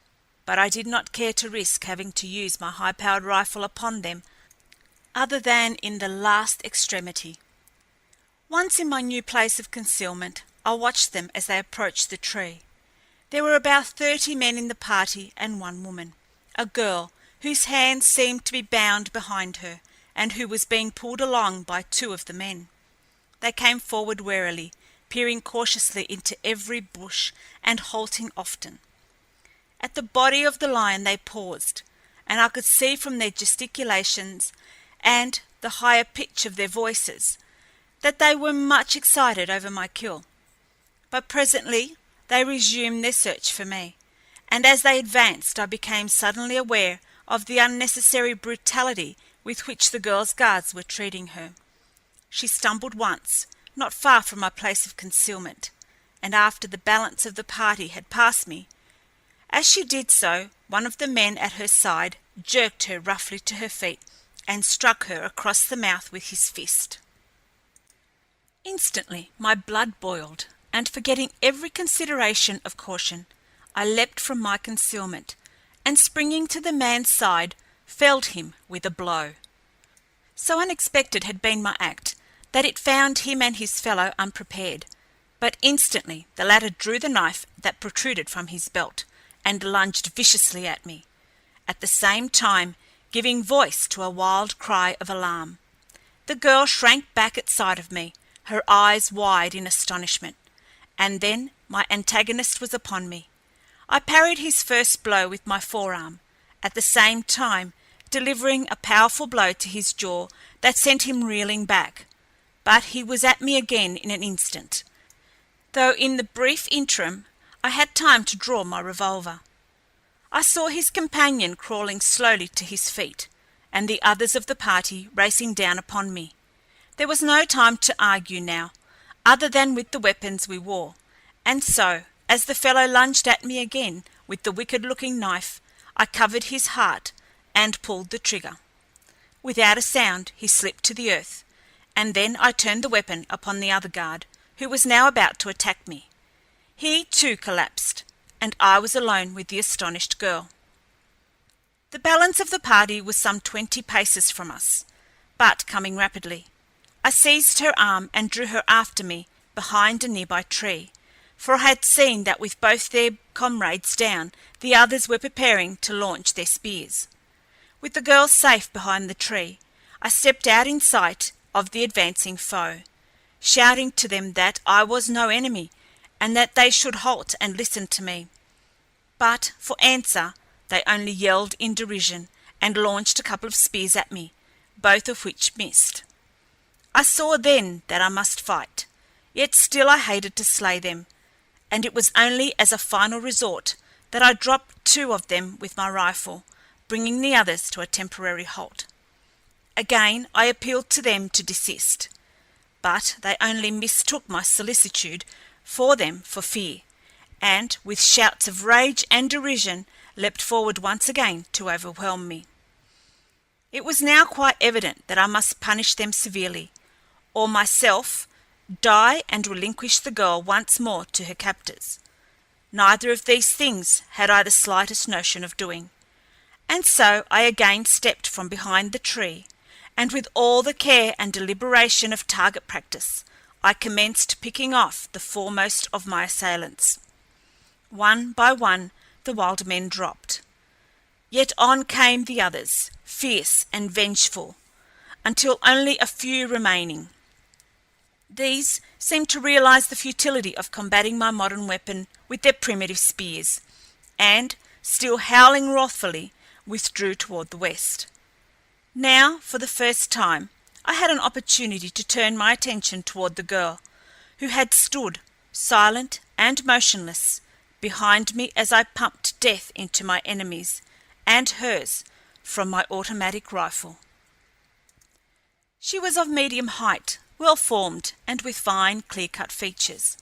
but I did not care to risk having to use my high-powered rifle upon them other than in the last extremity. Once in my new place of concealment, I watched them as they approached the tree. There were about 30 men in the party and 1 woman, a girl whose hands seemed to be bound behind her, and who was being pulled along by 2 of the men. They came forward warily, peering cautiously into every bush and halting often. At the body of the lion they paused, and I could see from their gesticulations and the higher pitch of their voices that they were much excited over my kill. But presently they resumed their search for me, and as they advanced I became suddenly aware of the unnecessary brutality with which the girl's guards were treating her. She stumbled once, not far from my place of concealment, and after the balance of the party had passed me, as she did so, one of the men at her side jerked her roughly to her feet and struck her across the mouth with his fist. Instantly my blood boiled, and forgetting every consideration of caution, I leapt from my concealment, and springing to the man's side, felled him with a blow. So unexpected had been my act that it found him and his fellow unprepared, but instantly the latter drew the knife that protruded from his belt and lunged viciously at me, at the same time giving voice to a wild cry of alarm. The girl shrank back at sight of me, her eyes wide in astonishment, and then my antagonist was upon me. I parried his first blow with my forearm, at the same time delivering a powerful blow to his jaw that sent him reeling back, but he was at me again in an instant, though in the brief interim I had time to draw my revolver. I saw his companion crawling slowly to his feet, and the others of the party racing down upon me. There was no time to argue now, other than with the weapons we wore, and so, as the fellow lunged at me again with the wicked-looking knife, I covered his heart and pulled the trigger. Without a sound he slipped to the earth, and then I turned the weapon upon the other guard, who was now about to attack me. He, too, collapsed, and I was alone with the astonished girl. The balance of the party was some 20 paces from us, but coming rapidly. I seized her arm and drew her after me behind a nearby tree, for I had seen that with both their comrades down, the others were preparing to launch their spears. With the girl safe behind the tree, I stepped out in sight of the advancing foe, shouting to them that I was no enemy, and that they should halt and listen to me. But for answer they only yelled in derision and launched a couple of spears at me, both of which missed. I saw then that I must fight, yet still I hated to slay them, and it was only as a final resort that I dropped 2 of them with my rifle, bringing the others to a temporary halt. Again I appealed to them to desist, but they only mistook my solicitude for them for fear, and with shouts of rage and derision leapt forward once again to overwhelm me. It was now quite evident that I must punish them severely, or myself die and relinquish the girl once more to her captors. Neither of these things had I the slightest notion of doing, and so I again stepped from behind the tree, and with all the care and deliberation of target practice, I commenced picking off the foremost of my assailants. One by one the wild men dropped. Yet on came the others, fierce and vengeful, until only a few remaining. These seemed to realize the futility of combating my modern weapon with their primitive spears, and, still howling wrathfully, withdrew toward the west. Now, for the first time, I had an opportunity to turn my attention toward the girl, who had stood, silent and motionless, behind me as I pumped death into my enemies and hers from my automatic rifle. She was of medium height, well-formed, and with fine, clear-cut features.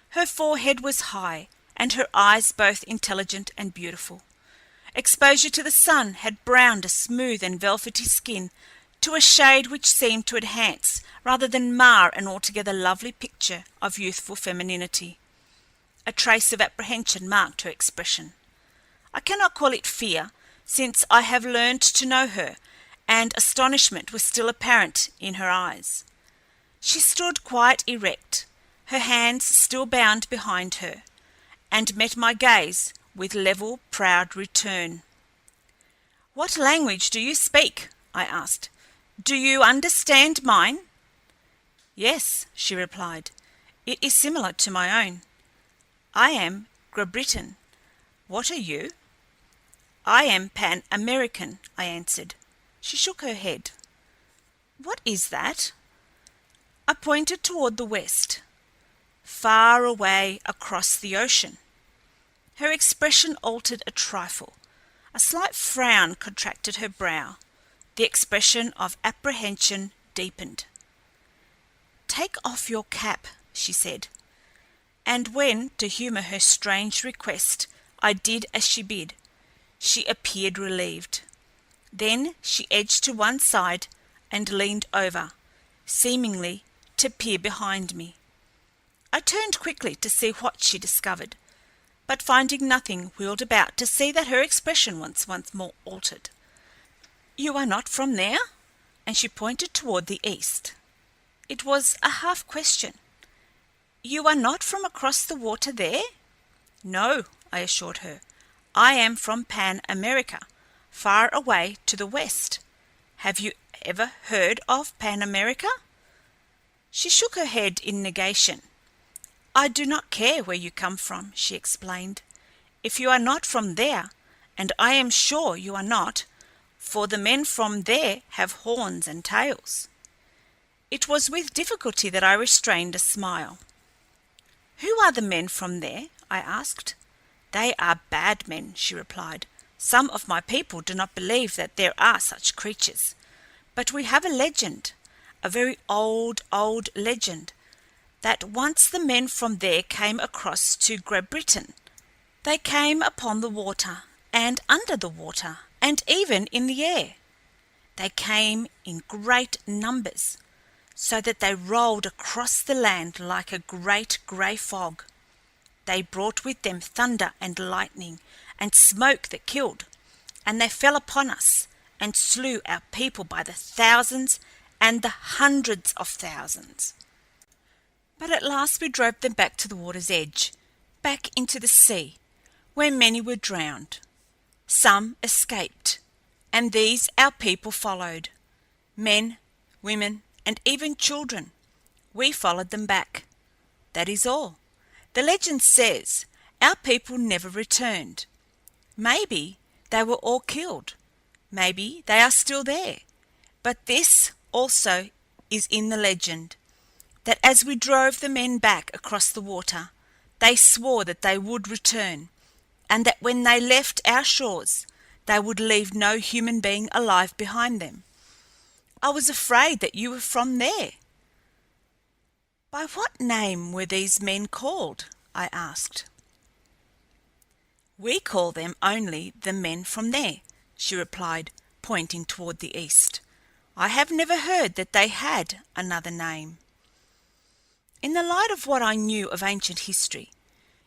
Her forehead was high, and her eyes both intelligent and beautiful. Exposure to the sun had browned a smooth and velvety skin to a shade which seemed to enhance rather than mar an altogether lovely picture of youthful femininity. A trace of apprehension marked her expression. I cannot call it fear, since I have learned to know her, and astonishment was still apparent in her eyes. She stood quite erect, her hands still bound behind her, and met my gaze with level, proud return. "What language do you speak?" I asked. "Do you understand mine?" "Yes," she replied. "It is similar to my own. I am Great-Britain. What are you?" "I am Pan-American," I answered. She shook her head. "What is that?" I pointed toward the west, far away across the ocean. Her expression altered a trifle. A slight frown contracted her brow. The expression of apprehension deepened. "Take off your cap," she said, and when, to humour her strange request, I did as she bid, she appeared relieved. Then she edged to one side and leaned over, seemingly to peer behind me. I turned quickly to see what she discovered, but finding nothing, wheeled about to see that her expression was once more altered. "You are not from there?" And she pointed toward the east. It was a half-question. "You are not from across the water there?" "No," I assured her. "I am from Pan-America, far away to the west. Have you ever heard of Pan-America?" She shook her head in negation. "I do not care where you come from," she explained. "If you are not from there, and I am sure you are not, for the men from there have horns and tails." It was with difficulty that I restrained a smile. "Who are the men from there?" I asked. "They are bad men," she replied. "Some of my people do not believe that there are such creatures. But we have a legend, a very old, old legend, that once the men from there came across to Great Britain. They came upon the water, and under the water, and even in the air. They came in great numbers, so that they rolled across the land like a great grey fog. They brought with them thunder and lightning, and smoke that killed, and they fell upon us, and slew our people by the thousands and the hundreds of thousands. But at last we drove them back to the water's edge, back into the sea, where many were drowned. Some escaped, and these our people followed, men, women, and even children. We followed them back. That is all. The legend says our people never returned. Maybe they were all killed. Maybe they are still there. But this also is in the legend, that as we drove the men back across the water, they swore that they would return, and that when they left our shores, they would leave no human being alive behind them. I was afraid that you were from there." "By what name were these men called?" I asked. "We call them only the men from there," she replied, pointing toward the east. "I have never heard that they had another name." In the light of what I knew of ancient history,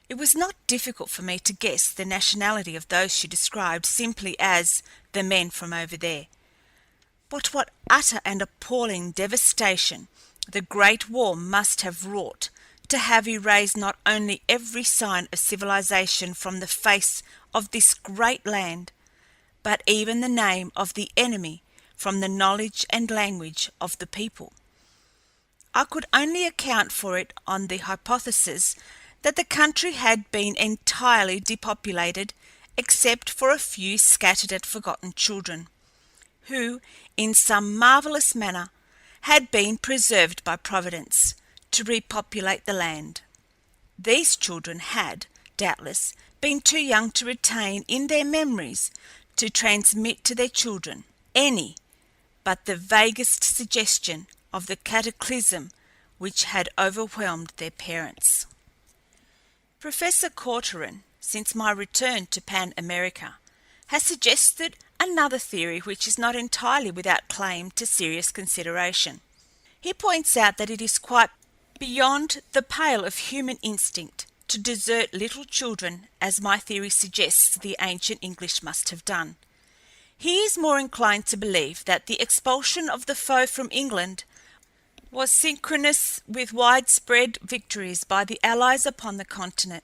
it was not difficult for me to guess the nationality of those she described simply as the men from over there. But what utter and appalling devastation the Great War must have wrought to have erased not only every sign of civilization from the face of this great land, but even the name of the enemy from the knowledge and language of the people. I could only account for it on the hypothesis that the country had been entirely depopulated except for a few scattered and forgotten children, who, in some marvelous manner, had been preserved by Providence to repopulate the land. These children had, doubtless, been too young to retain in their memories to transmit to their children any but the vaguest suggestion of the cataclysm which had overwhelmed their parents. Professor Corcoran, since my return to Pan America, has suggested another theory which is not entirely without claim to serious consideration. He points out that it is quite beyond the pale of human instinct to desert little children as my theory suggests the ancient English must have done. He is more inclined to believe that the expulsion of the foe from England was synchronous with widespread victories by the Allies upon the continent,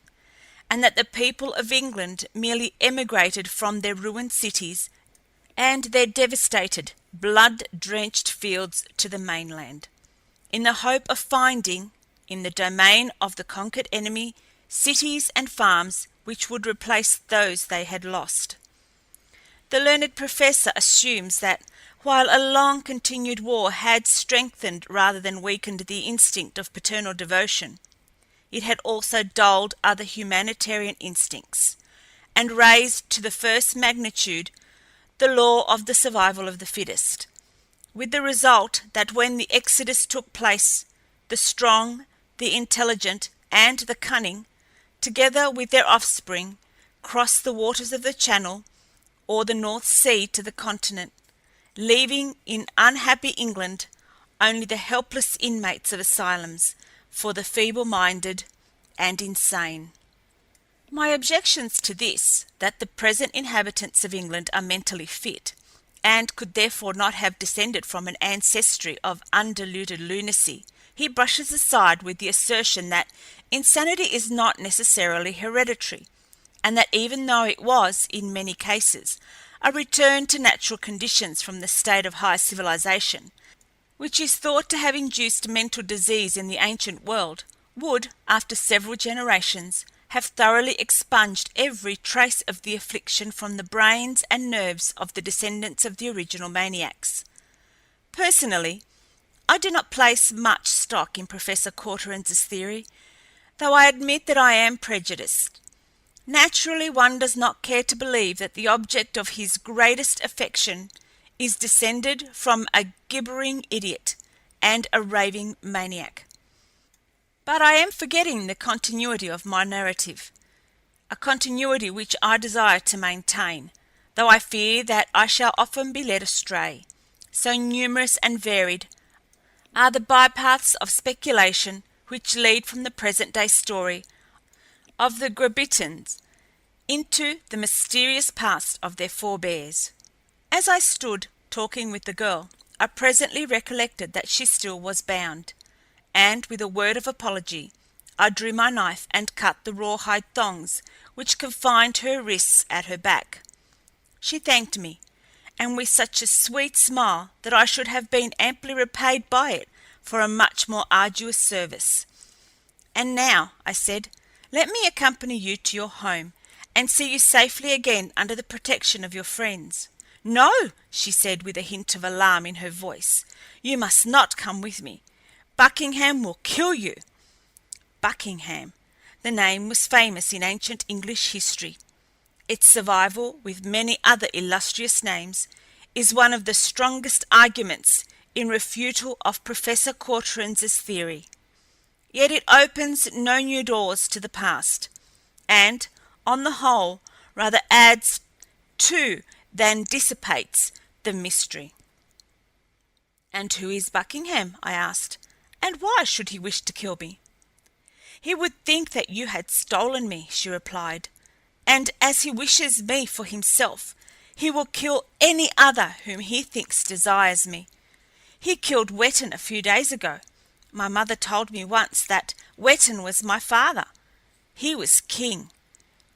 and that the people of England merely emigrated from their ruined cities and their devastated, blood-drenched fields to the mainland, in the hope of finding, in the domain of the conquered enemy, cities and farms which would replace those they had lost. The learned professor assumes that while a long-continued war had strengthened rather than weakened the instinct of paternal devotion, it had also dulled other humanitarian instincts, and raised to the first magnitude the law of the survival of the fittest, with the result that when the exodus took place, the strong, the intelligent, and the cunning, together with their offspring, crossed the waters of the Channel or the North Sea to the continent, leaving in unhappy England only the helpless inmates of asylums for the feeble-minded and insane. My objections to this, that the present inhabitants of England are mentally fit, and could therefore not have descended from an ancestry of undiluted lunacy, he brushes aside with the assertion that insanity is not necessarily hereditary, and that even though it was, in many cases, a return to natural conditions from the state of high civilization, which is thought to have induced mental disease in the ancient world, would, after several generations, have thoroughly expunged every trace of the affliction from the brains and nerves of the descendants of the original maniacs. Personally, I do not place much stock in Professor Corcoran's theory, though I admit that I am prejudiced. Naturally, one does not care to believe that the object of his greatest affection is descended from a gibbering idiot and a raving maniac. But I am forgetting the continuity of my narrative, a continuity which I desire to maintain, though I fear that I shall often be led astray. So numerous and varied are the bypaths of speculation which lead from the present-day story of the Grabitins into the mysterious past of their forebears. As I stood talking with the girl, I presently recollected that she still was bound, and with a word of apology, I drew my knife and cut the rawhide thongs which confined her wrists at her back. She thanked me, and with such a sweet smile that I should have been amply repaid by it for a much more arduous service. "And now," I said, "let me accompany you to your home, and see you safely again under the protection of your friends." "No," she said with a hint of alarm in her voice, "you must not come with me. Buckingham will kill you." Buckingham. The name was famous in ancient English history. Its survival, with many other illustrious names, is one of the strongest arguments in refutal of Professor Corcoran's theory. Yet it opens no new doors to the past, and, on the whole, rather adds to than dissipates the mystery. "And who is Buckingham?" I asked, "and why should he wish to kill me?" "He would think that you had stolen me," she replied, "and as he wishes me for himself, he will kill any other whom he thinks desires me. He killed Wetton a few days ago. My mother told me once that Wetton was my father. He was king.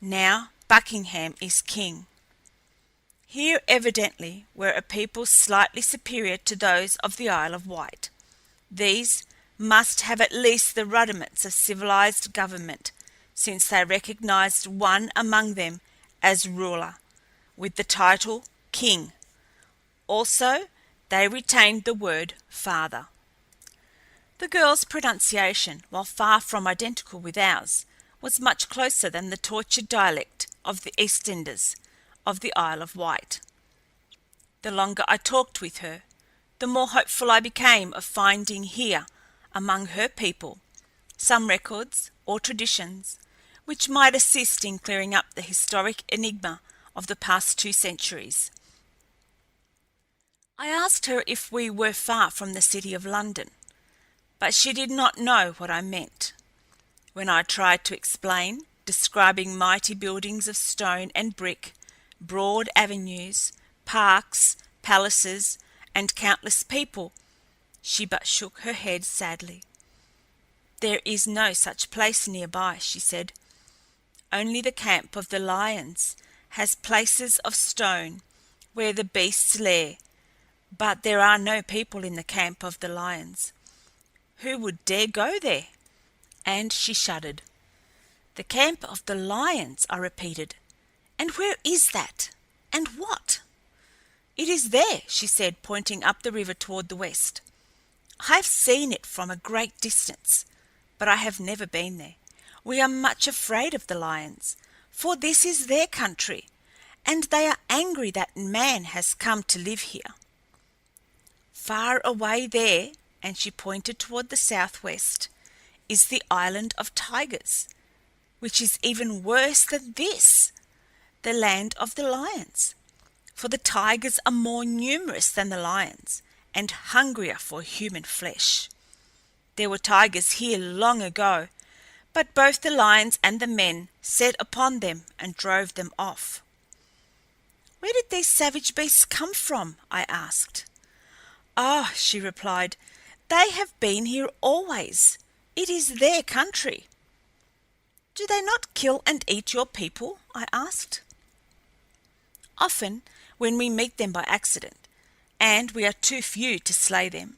Now Buckingham is king." Here evidently were a people slightly superior to those of the Isle of Wight. These must have at least the rudiments of civilized government, since they recognized one among them as ruler, with the title king. Also, they retained the word father. The girl's pronunciation, while far from identical with ours, was much closer than the tortured dialect of the Eastenders of the Isle of Wight. The longer I talked with her, the more hopeful I became of finding here, among her people, some records or traditions which might assist in clearing up the historic enigma of the past 2 centuries. I asked her if we were far from the city of London, but she did not know what I meant. When I tried to explain, describing mighty buildings of stone and brick, broad avenues, parks, palaces, and countless people, she but shook her head sadly. "There is no such place nearby," she said. "Only the camp of the lions has places of stone where the beasts lair, but there are no people in the camp of the lions. Who would dare go there?" And she shuddered. "The camp of the lions," I repeated. "And where is that? And what?" "It is there," she said, pointing up the river toward the west. "I have seen it from a great distance, but I have never been there. We are much afraid of the lions, for this is their country, and they are angry that man has come to live here. Far away there," and she pointed toward the southwest, "is the island of tigers, which is even worse than this, the land of the lions, for the tigers are more numerous than the lions and hungrier for human flesh. There were tigers here long ago, but both the lions and the men set upon them and drove them off." "Where did these savage beasts come from?" I asked. "Ah," she replied, "they have been here always. It is their country." "Do they not kill and eat your people?" I asked. "Often, when we meet them by accident, and we are too few to slay them,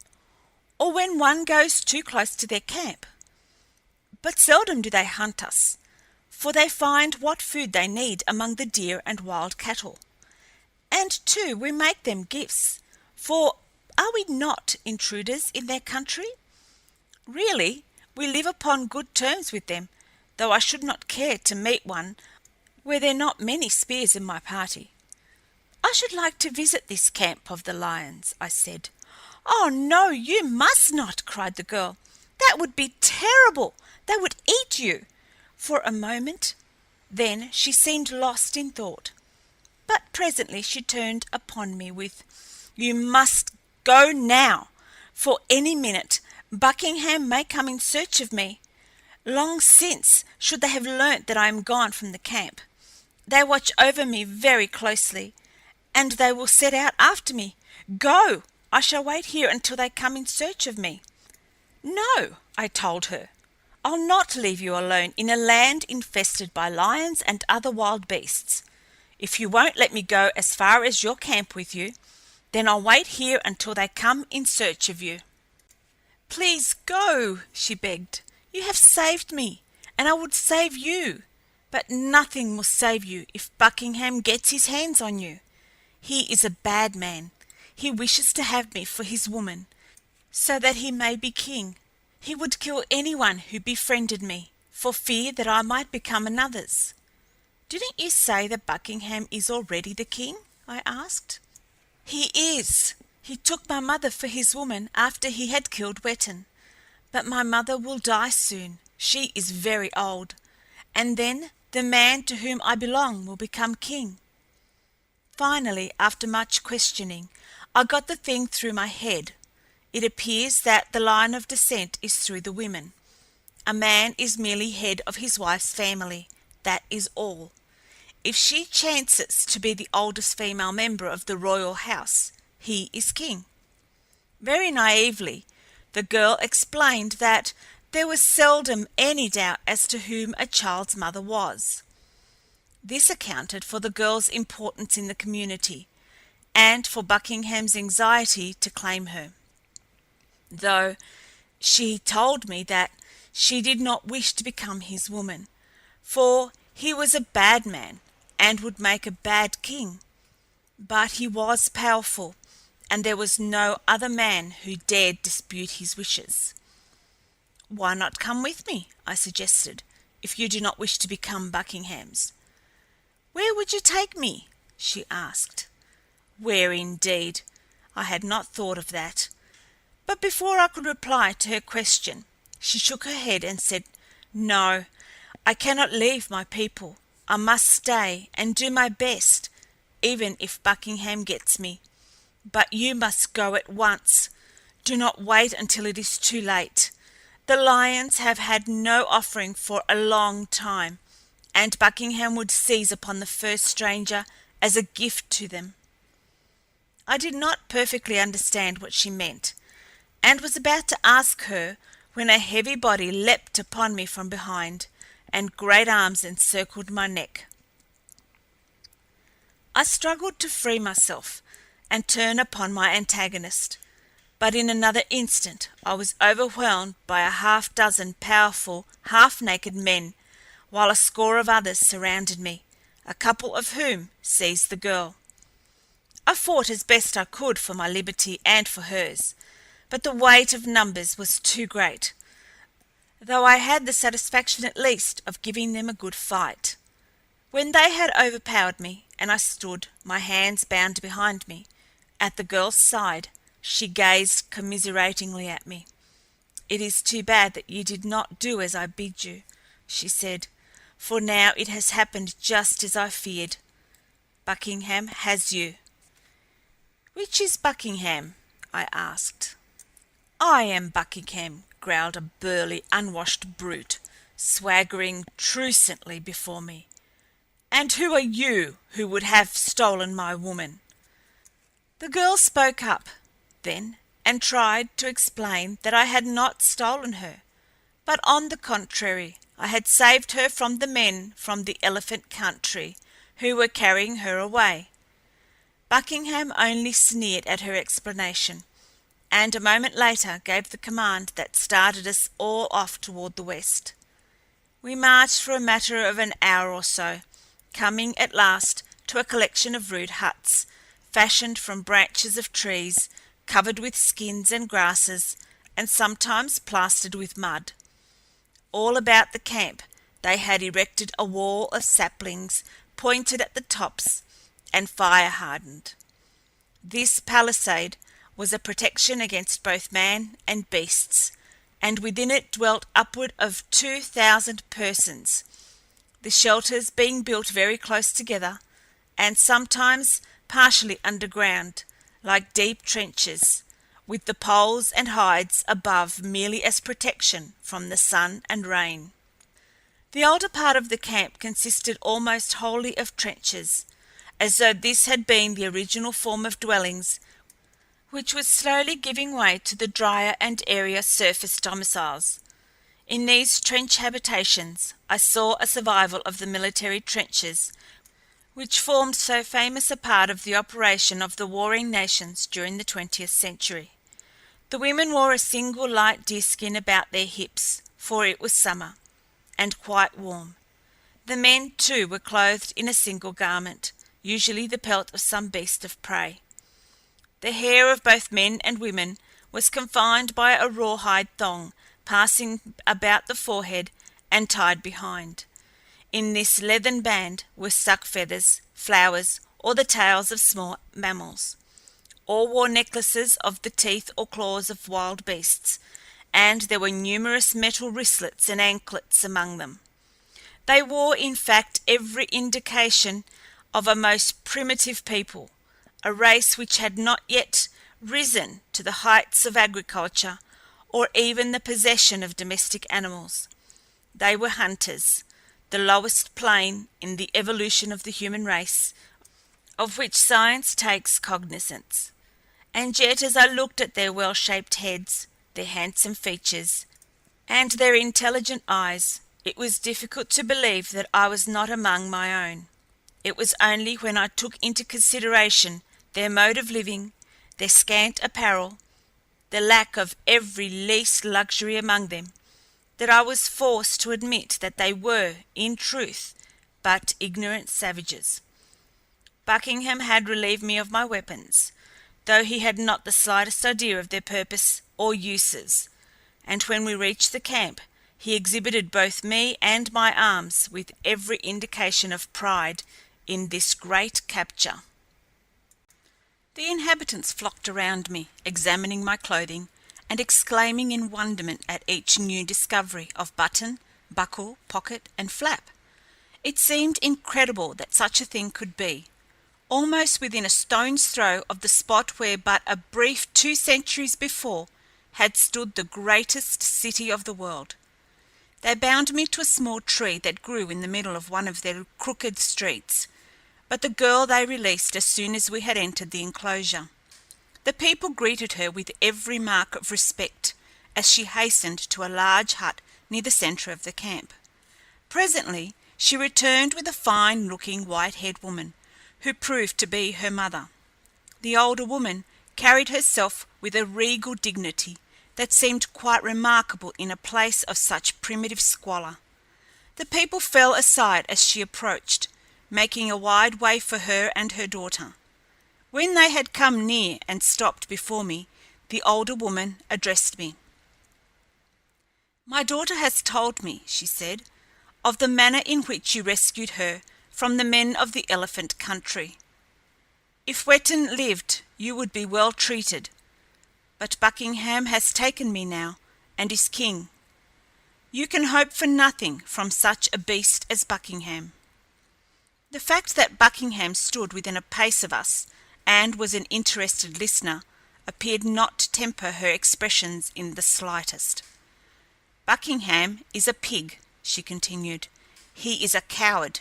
or when one goes too close to their camp. But seldom do they hunt us, for they find what food they need among the deer and wild cattle. And too, we make them gifts, for Are we not intruders in their country? Really, we live upon good terms with them, though I should not care to meet one were there not many spears in my party. I should like to visit this camp of the lions, I said. Oh, no, you must not, cried the girl. That would be terrible. They would eat you. For a moment, then she seemed lost in thought. But presently she turned upon me with, You must go now, for any minute Buckingham may come in search of me. Long since should they have learnt that I am gone from the camp. They watch over me very closely, and they will set out after me. Go! I shall wait here until they come in search of me. No, I told her. I'll not leave you alone in a land infested by lions and other wild beasts. If you won't let me go as far as your camp with you, then I'll wait here until they come in search of you. Please go, she begged. You have saved me, and I would save you. But nothing will save you if Buckingham gets his hands on you. He is a bad man. He wishes to have me for his woman, so that he may be king. He would kill anyone who befriended me, for fear that I might become another's. Didn't you say that Buckingham is already the king? I asked. He is. He took my mother for his woman after he had killed Wetton. But my mother will die soon. She is very old. And then the man to whom I belong will become king. Finally, after much questioning, I got the thing through my head. It appears that the line of descent is through the women. A man is merely head of his wife's family. That is all. If she chances to be the oldest female member of the royal house, he is king. Very naively, the girl explained that there was seldom any doubt as to whom a child's mother was. This accounted for the girl's importance in the community, and for Buckingham's anxiety to claim her, though she told me that she did not wish to become his woman, for he was a bad man and would make a bad king. But he was powerful, and there was no other man who dared dispute his wishes. Why not come with me, I suggested, if you do not wish to become Buckingham's? Where would you take me? She asked. Where indeed? I had not thought of that. But before I could reply to her question, she shook her head and said, No, I cannot leave my people. I must stay and do my best, even if Buckingham gets me. But you must go at once. Do not wait until it is too late. The lions have had no offering for a long time, and Buckingham would seize upon the first stranger as a gift to them. I did not perfectly understand what she meant, and was about to ask her when a heavy body leapt upon me from behind, and great arms encircled my neck. I struggled to free myself and turn upon my antagonist, but in another instant I was overwhelmed by a half-dozen powerful, half-naked men, while a score of others surrounded me, a couple of whom seized the girl. I fought as best I could for my liberty and for hers, but the weight of numbers was too great, though I had the satisfaction at least of giving them a good fight. When they had overpowered me, and I stood, my hands bound behind me, at the girl's side, she gazed commiseratingly at me. It is too bad that you did not do as I bid you, she said, for now it has happened just as I feared. Buckingham has you. Which is Buckingham? I asked. I am Buckingham, growled a burly, unwashed brute, swaggering truculently before me. And who are you who would have stolen my woman? The girl spoke up then and tried to explain that I had not stolen her, but on the contrary, I had saved her from the men from the Elephant Country who were carrying her away. Buckingham only sneered at her explanation, and a moment later gave the command that started us all off toward the west. We marched for a matter of an hour or so, coming at last to a collection of rude huts, fashioned from branches of trees, covered with skins and grasses, and sometimes plastered with mud. All about the camp they had erected a wall of saplings pointed at the tops and fire-hardened. This palisade was a protection against both man and beasts, and within it dwelt upward of 2,000 persons, the shelters being built very close together, and sometimes partially underground, like deep trenches, with the poles and hides above merely as protection from the sun and rain. The older part of the camp consisted almost wholly of trenches, as though this had been the original form of dwellings which was slowly giving way to the drier and airier surface domiciles. In these trench habitations I saw a survival of the military trenches which formed so famous a part of the operation of the warring nations during the 20th century. The women wore a single light deerskin about their hips, for it was summer, and quite warm. The men, too, were clothed in a single garment, usually the pelt of some beast of prey. The hair of both men and women was confined by a rawhide thong passing about the forehead and tied behind. In this leathern band were stuck feathers, flowers, or the tails of small mammals. All wore necklaces of the teeth or claws of wild beasts, and there were numerous metal wristlets and anklets among them. They wore, in fact, every indication of a most primitive people, a race which had not yet risen to the heights of agriculture or even the possession of domestic animals. They were hunters, the lowest plane in the evolution of the human race, of which science takes cognizance. And yet, as I looked at their well-shaped heads, their handsome features, and their intelligent eyes, it was difficult to believe that I was not among my own. It was only when I took into consideration their mode of living, their scant apparel, the lack of every least luxury among them, that I was forced to admit that they were, in truth, but ignorant savages. Buckingham had relieved me of my weapons, though he had not the slightest idea of their purpose or uses, and when we reached the camp, he exhibited both me and my arms with every indication of pride in this great capture. The inhabitants flocked around me, examining my clothing, and exclaiming in wonderment at each new discovery of button, buckle, pocket, and flap. It seemed incredible that such a thing could be, almost within a stone's throw of the spot where but a brief 2 centuries before had stood the greatest city of the world. They bound me to a small tree that grew in the middle of one of their crooked streets, but the girl they released as soon as we had entered the enclosure. The people greeted her with every mark of respect as she hastened to a large hut near the centre of the camp. Presently she returned with a fine-looking white-haired woman, who proved to be her mother. The older woman carried herself with a regal dignity that seemed quite remarkable in a place of such primitive squalor. The people fell aside as she approached, making a wide way for her and her daughter. When they had come near and stopped before me, the older woman addressed me. "My daughter has told me," she said, "of the manner in which you rescued her from the men of the Elephant Country. If Wetton lived, you would be well treated, but Buckingham has taken me now, and is king. You can hope for nothing from such a beast as Buckingham." The fact that Buckingham stood within a pace of us and was an interested listener appeared not to temper her expressions in the slightest. "Buckingham is a pig," she continued. "He is a coward.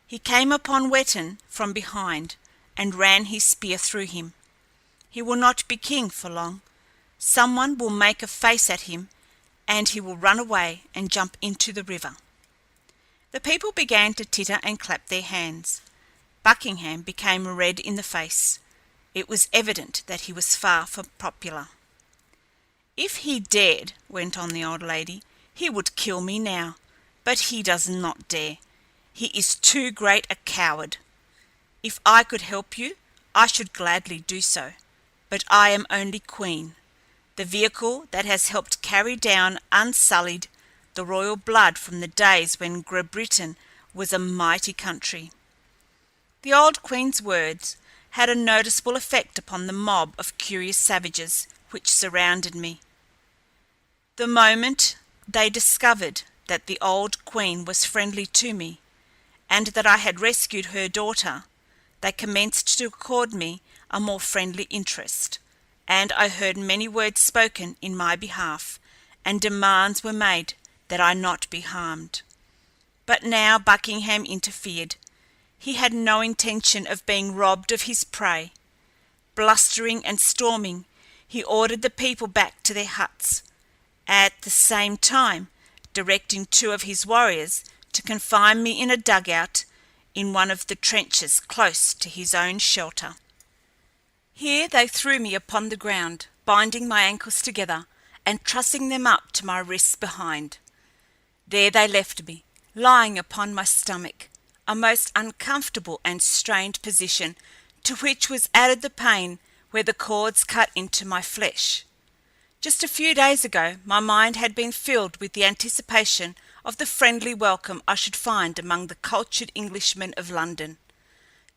He came upon Wetton from behind and ran his spear through him. He will not be king for long. Someone will make a face at him, and he will run away and jump into the river." The people began to titter and clap their hands. Buckingham became red in the face. It was evident that he was far from popular. "If he dared," went on the old lady, "he would kill me now, but he does not dare. He is too great a coward. If I could help you, I should gladly do so. but I am only queen, the vehicle that has helped carry down unsullied the royal blood from the days when Great Britain was a mighty country." The old queen's words had a noticeable effect upon the mob of curious savages which surrounded me. The moment they discovered that the old queen was friendly to me, and that I had rescued her daughter, they commenced to accord me a more friendly interest, and I heard many words spoken in my behalf, and demands were made that I not be harmed. But now Buckingham interfered. He had no intention of being robbed of his prey. Blustering and storming, he ordered the people back to their huts, at the same time directing 2 of his warriors to confine me in a dugout in one of the trenches close to his own shelter. Here they threw me upon the ground, binding my ankles together and trussing them up to my wrists behind. There they left me, lying upon my stomach, a most uncomfortable and strained position, to which was added the pain where the cords cut into my flesh. Just a few days ago my mind had been filled with the anticipation of the friendly welcome I should find among the cultured Englishmen of London.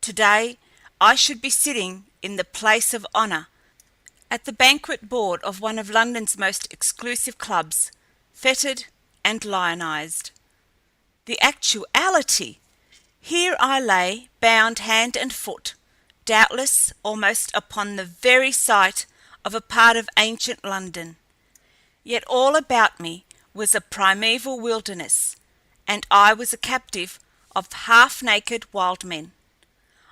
Today I should be sitting in the place of honour at the banquet board of one of London's most exclusive clubs, fêted and lionized. The actuality! Here I lay, bound hand and foot, doubtless almost upon the very site of a part of ancient London. Yet all about me was a primeval wilderness, and I was a captive of half-naked wild men.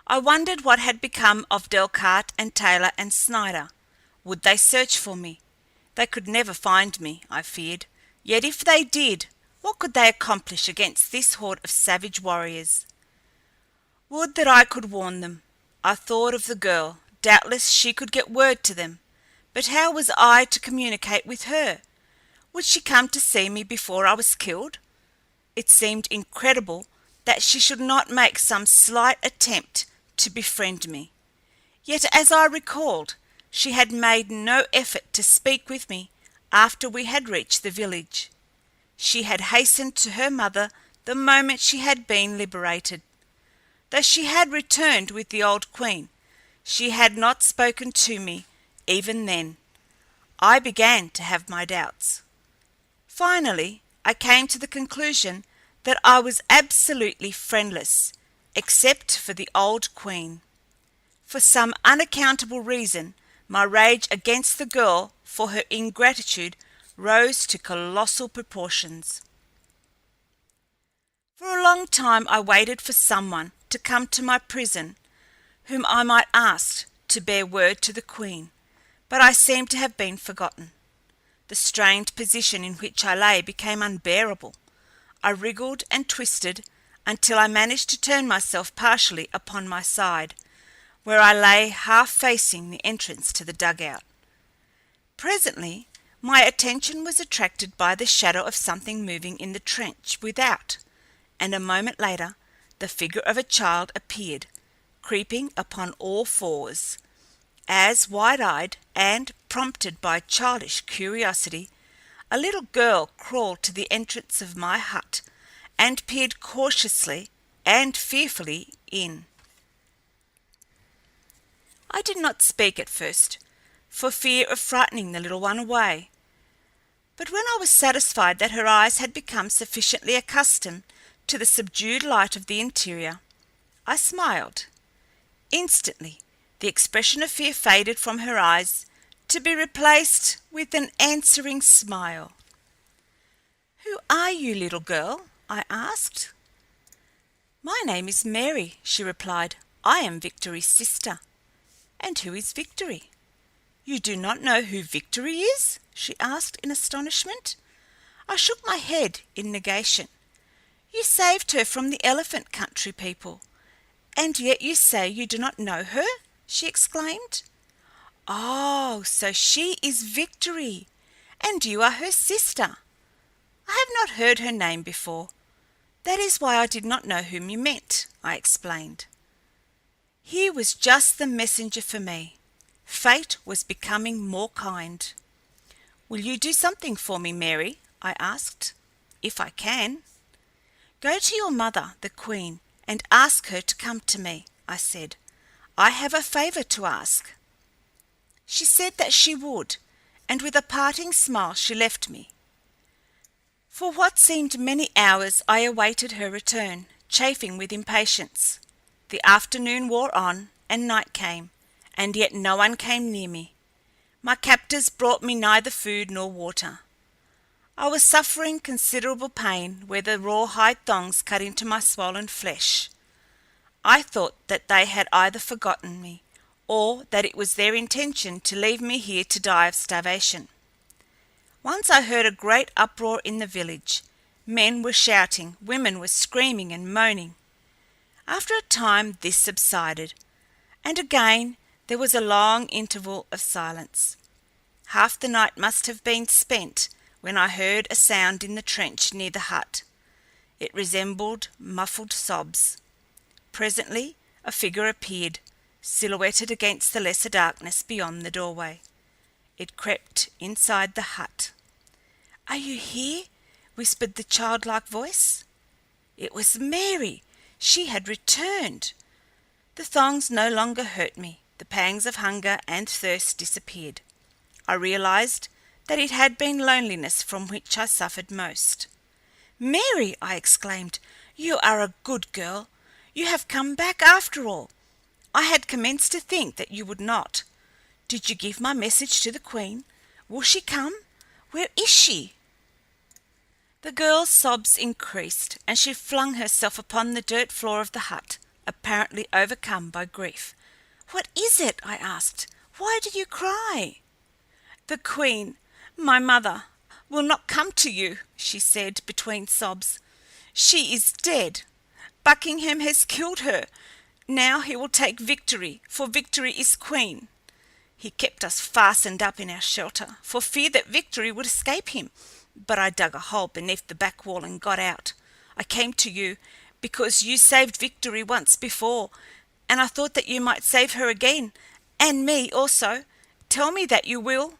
I wondered what had become of Delcarte and Taylor and Snyder. Would they search for me? They could never find me, I feared. Yet if they did, what could they accomplish against this horde of savage warriors? Would that I could warn them. I thought of the girl. Doubtless she could get word to them. But how was I to communicate with her? Would she come to see me before I was killed? It seemed incredible that she should not make some slight attempt to befriend me. Yet, as I recalled, she had made no effort to speak with me after we had reached the village. She had hastened to her mother the moment she had been liberated. Though she had returned with the old queen, she had not spoken to me even then. I began to have my doubts. Finally, I came to the conclusion that I was absolutely friendless, except for the old queen. For some unaccountable reason, my rage against the girl for her ingratitude rose to colossal proportions. For a long time I waited for someone to come to my prison whom I might ask to bear word to the queen, but I seemed to have been forgotten. The strained position in which I lay became unbearable. I wriggled and twisted until I managed to turn myself partially upon my side, where I lay half facing the entrance to the dugout. Presently my attention was attracted by the shadow of something moving in the trench without, and a moment later the figure of a child appeared, creeping upon all fours. As, wide-eyed and prompted by childish curiosity, a little girl crawled to the entrance of my hut and peered cautiously and fearfully in. I did not speak at first, for fear of frightening the little one away, but when I was satisfied that her eyes had become sufficiently accustomed to the subdued light of the interior, I smiled. Instantly the expression of fear faded from her eyes, to be replaced with an answering smile. "Who are you, little girl?" I asked. "My name is Mary," she replied. "I am Victory's sister." "And who is Victory?" "You do not know who Victory is?" she asked in astonishment. I shook my head in negation. "You saved her from the elephant country people, and yet you say you do not know her?" she exclaimed. "Oh, so she is Victory, and you are her sister. I have not heard her name before. That is why I did not know whom you meant," I explained. Here was just the messenger for me. Fate was becoming more kind. "Will you do something for me, Mary?" I asked. "If I can." "Go to your mother, the Queen, and ask her to come to me," I said. "I have a favor to ask." She said that she would, and with a parting smile she left me. For what seemed many hours I awaited her return, chafing with impatience. The afternoon wore on, and night came, and yet no one came near me. My captors brought me neither food nor water. I was suffering considerable pain where the rawhide thongs cut into my swollen flesh. I thought that they had either forgotten me, or that it was their intention to leave me here to die of starvation. Once I heard a great uproar in the village. Men were shouting, women were screaming and moaning. After a time this subsided, and again there was a long interval of silence. Half the night must have been spent when I heard a sound in the trench near the hut. It resembled muffled sobs. Presently a figure appeared, silhouetted against the lesser darkness beyond the doorway. It crept inside the hut. "Are you here?" whispered the childlike voice. It was Mary. She had returned. The thongs no longer hurt me. The pangs of hunger and thirst disappeared. I realized that it had been loneliness from which I suffered most. "Mary!" I exclaimed. "You are a good girl. You have come back after all. I had commenced to think that you would not. Did you give my message to the Queen? Will she come? Where is she?" The girl's sobs increased, and she flung herself upon the dirt floor of the hut, apparently overcome by grief. "What is it?" I asked. "Why do you cry?" "The Queen, my mother, will not come to you," she said between sobs. "She is dead. Buckingham has killed her. Now he will take Victory, for Victory is Queen. He kept us fastened up in our shelter, for fear that Victory would escape him. But I dug a hole beneath the back wall and got out. I came to you, because you saved Victory once before, and I thought that you might save her again, and me also. Tell me that you will."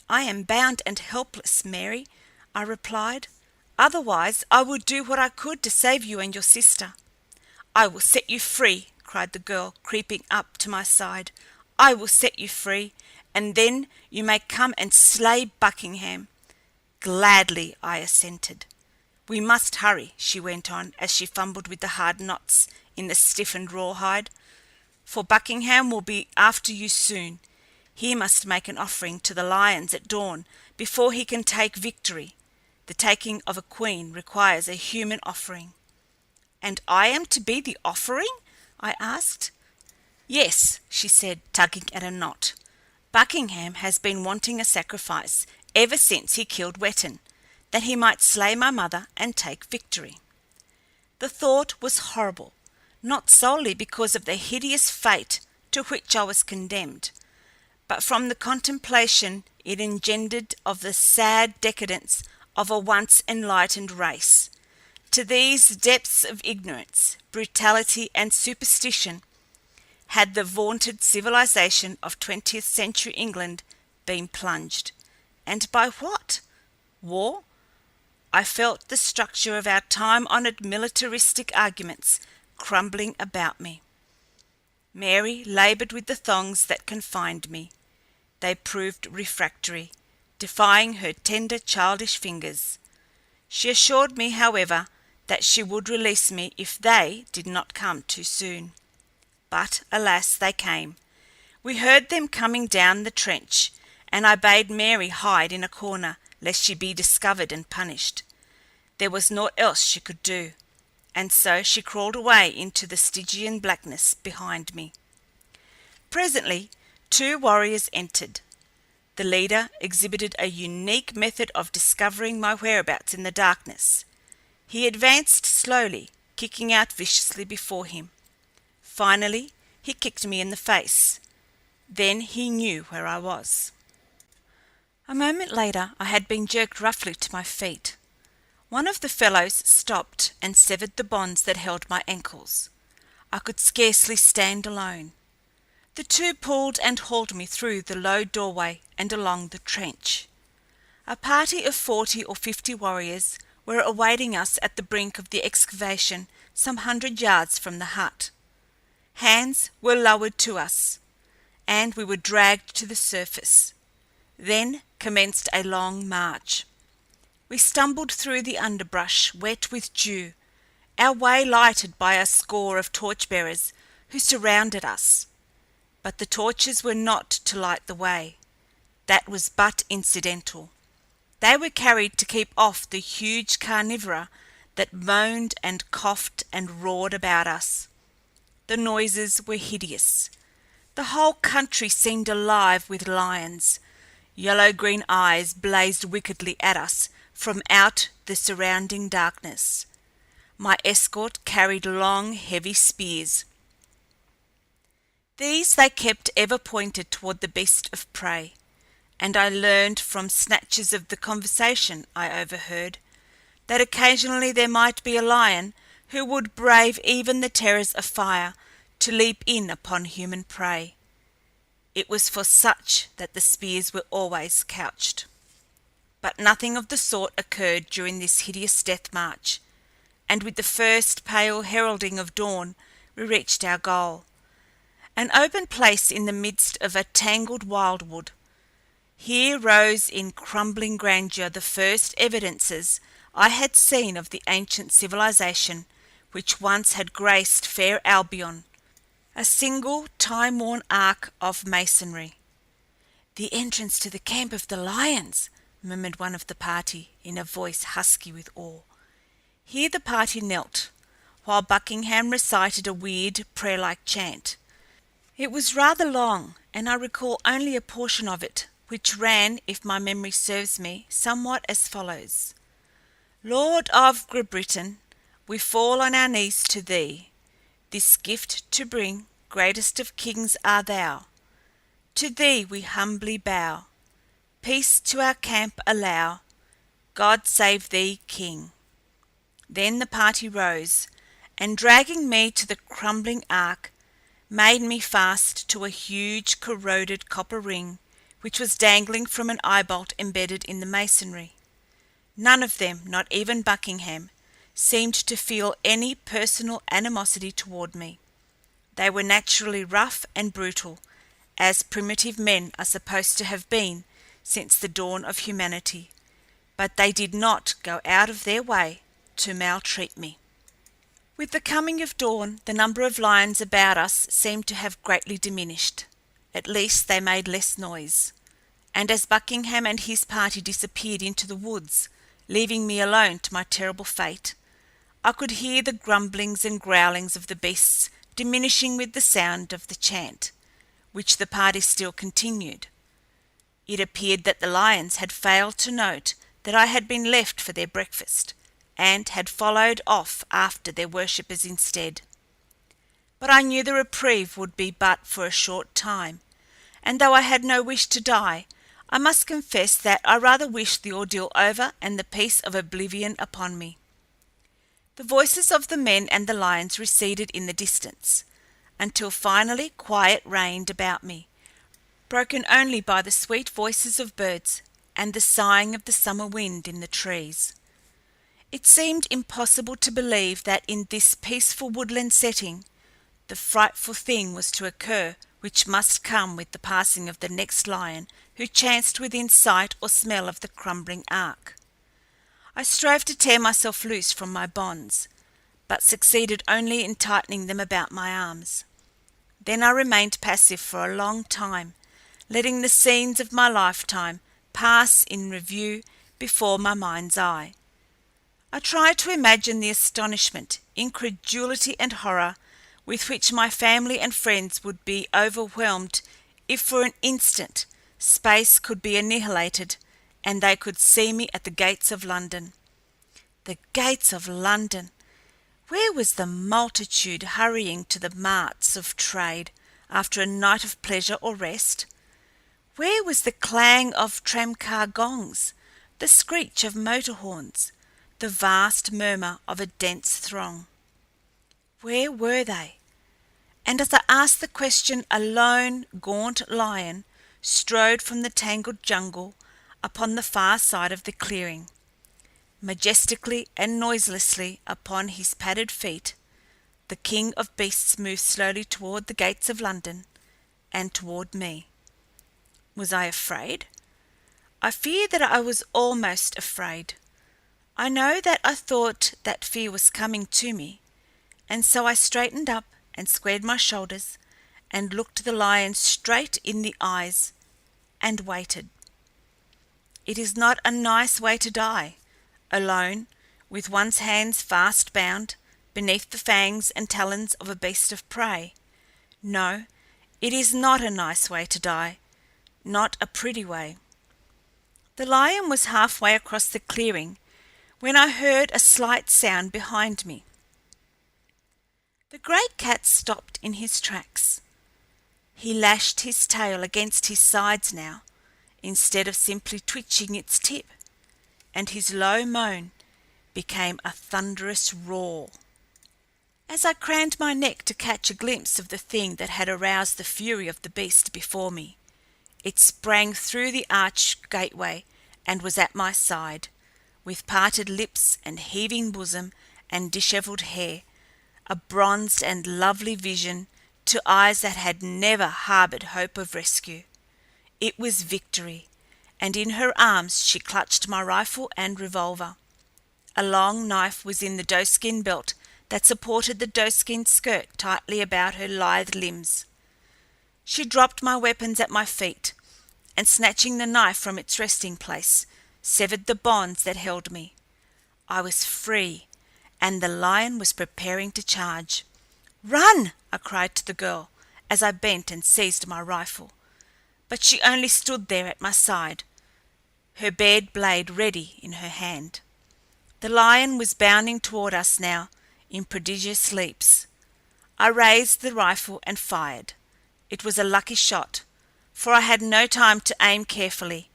"I am bound and helpless, Mary," I replied. "Otherwise I would do what I could to save you and your sister." "I will set you free," cried the girl, creeping up to my side. "I will set you free, and then you may come and slay Buckingham." "Gladly," I assented. "We must hurry," she went on as she fumbled with the hard knots in the stiffened rawhide, "for Buckingham will be after you soon. He must make an offering to the lions at dawn before he can take Victory. The taking of a queen requires a human offering." "And I am to be the offering?" I asked. "Yes," she said, tugging at a knot. "Buckingham has been wanting a sacrifice ever since he killed Wetton, that he might slay my mother and take Victory." The thought was horrible, not solely because of the hideous fate to which I was condemned, but from the contemplation it engendered of the sad decadence of a once enlightened race. To these depths of ignorance, brutality, and superstition had the vaunted civilization of 20th-century England been plunged. And by what? War? I felt the structure of our time-honored militaristic arguments crumbling about me. Mary labored with the thongs that confined me. They proved refractory, defying her tender childish fingers. She assured me, however, that she would release me if they did not come too soon. But, alas, they came. We heard them coming down the trench, and I bade Mary hide in a corner, lest she be discovered and punished. There was naught else she could do, and so she crawled away into the Stygian blackness behind me. Presently, 2 warriors entered. The leader exhibited a unique method of discovering my whereabouts in the darkness. He advanced slowly, kicking out viciously before him. Finally, he kicked me in the face. Then he knew where I was. A moment later I had been jerked roughly to my feet. One of the fellows stopped and severed the bonds that held my ankles. I could scarcely stand alone. The two pulled and hauled me through the low doorway and along the trench. A party of 40 or 50 warriors were awaiting us at the brink of the excavation some 100 yards from the hut. Hands were lowered to us, and we were dragged to the surface. Then commenced a long march. We stumbled through the underbrush, wet with dew, our way lighted by a score of torch-bearers who surrounded us. But the torches were not to light the way. That was but incidental. They were carried to keep off the huge carnivora that moaned and coughed and roared about us. The noises were hideous. The whole country seemed alive with lions. Yellow-green eyes blazed wickedly at us from out the surrounding darkness. My escort carried long, heavy spears. These they kept ever pointed toward the beast of prey, and I learned from snatches of the conversation I overheard that occasionally there might be a lion who would brave even the terrors of fire to leap in upon human prey. It was for such that the spears were always couched. But nothing of the sort occurred during this hideous death march, and with the first pale heralding of dawn we reached our goal, an open place in the midst of a tangled wildwood. Here rose in crumbling grandeur the first evidences I had seen of the ancient civilization which once had graced fair Albion, a single time-worn arc of masonry. "The entrance to the camp of the lions," murmured one of the party in a voice husky with awe. Here the party knelt, while Buckingham recited a weird, prayer-like chant. It was rather long, and I recall only a portion of it, which ran, if my memory serves me, somewhat as follows: "Lord of Great-Britain, we fall on our knees to thee. This gift to bring, greatest of kings art thou. To thee we humbly bow. Peace to our camp allow. God save thee, King." Then the party rose, and dragging me to the crumbling ark, made me fast to a huge corroded copper ring which was dangling from an eye-bolt embedded in the masonry. None of them, not even Buckingham, seemed to feel any personal animosity toward me. They were naturally rough and brutal, as primitive men are supposed to have been since the dawn of humanity, but they did not go out of their way to maltreat me. With the coming of dawn, the number of lions about us seemed to have greatly diminished. At least they made less noise, and as Buckingham and his party disappeared into the woods, leaving me alone to my terrible fate, I could hear the grumblings and growlings of the beasts diminishing with the sound of the chant, which the party still continued. It appeared that the lions had failed to note that I had been left for their breakfast, and had followed off after their worshippers instead. But I knew the reprieve would be but for a short time, and though I had no wish to die, I must confess that I rather wished the ordeal over and the peace of oblivion upon me. The voices of the men and the lions receded in the distance, until finally quiet reigned about me, broken only by the sweet voices of birds and the sighing of the summer wind in the trees. It seemed impossible to believe that in this peaceful woodland setting the frightful thing was to occur which must come with the passing of the next lion who chanced within sight or smell of the crumbling ark. I strove to tear myself loose from my bonds, but succeeded only in tightening them about my arms. Then I remained passive for a long time, letting the scenes of my lifetime pass in review before my mind's eye. I tried to imagine the astonishment, incredulity, and horror with which my family and friends would be overwhelmed if for an instant space could be annihilated and they could see me at the gates of London. The gates of London! Where was the multitude hurrying to the marts of trade after a night of pleasure or rest? Where was the clang of tramcar gongs, the screech of motor horns, the vast murmur of a dense throng? Where were they? And as I asked the question, a lone, gaunt lion strode from the tangled jungle upon the far side of the clearing. Majestically and noiselessly upon his padded feet, the king of beasts moved slowly toward the gates of London and toward me. Was I afraid? I fear that I was almost afraid. I know that I thought that fear was coming to me, and so I straightened up and squared my shoulders and looked the lion straight in the eyes and waited. It is not a nice way to die, alone, with one's hands fast bound beneath the fangs and talons of a beast of prey. No, it is not a nice way to die, not a pretty way. The lion was halfway across the clearing when I heard a slight sound behind me. The great cat stopped in his tracks. He lashed his tail against his sides now, instead of simply twitching its tip, and his low moan became a thunderous roar. As I craned my neck to catch a glimpse of the thing that had aroused the fury of the beast before me, it sprang through the arched gateway and was at my side, with parted lips and heaving bosom and dishevelled hair, a bronzed and lovely vision to eyes that had never harboured hope of rescue. It was Victory, and in her arms she clutched my rifle and revolver. A long knife was in the doeskin belt that supported the doeskin skirt tightly about her lithe limbs. She dropped my weapons at my feet, and snatching the knife from its resting place, severed the bonds that held me. I was free, and the lion was preparing to charge. "Run!" I cried to the girl as I bent and seized my rifle. But she only stood there at my side, her bared blade ready in her hand. The lion was bounding toward us now in prodigious leaps. I raised the rifle and fired. It was a lucky shot, for I had no time to aim carefully,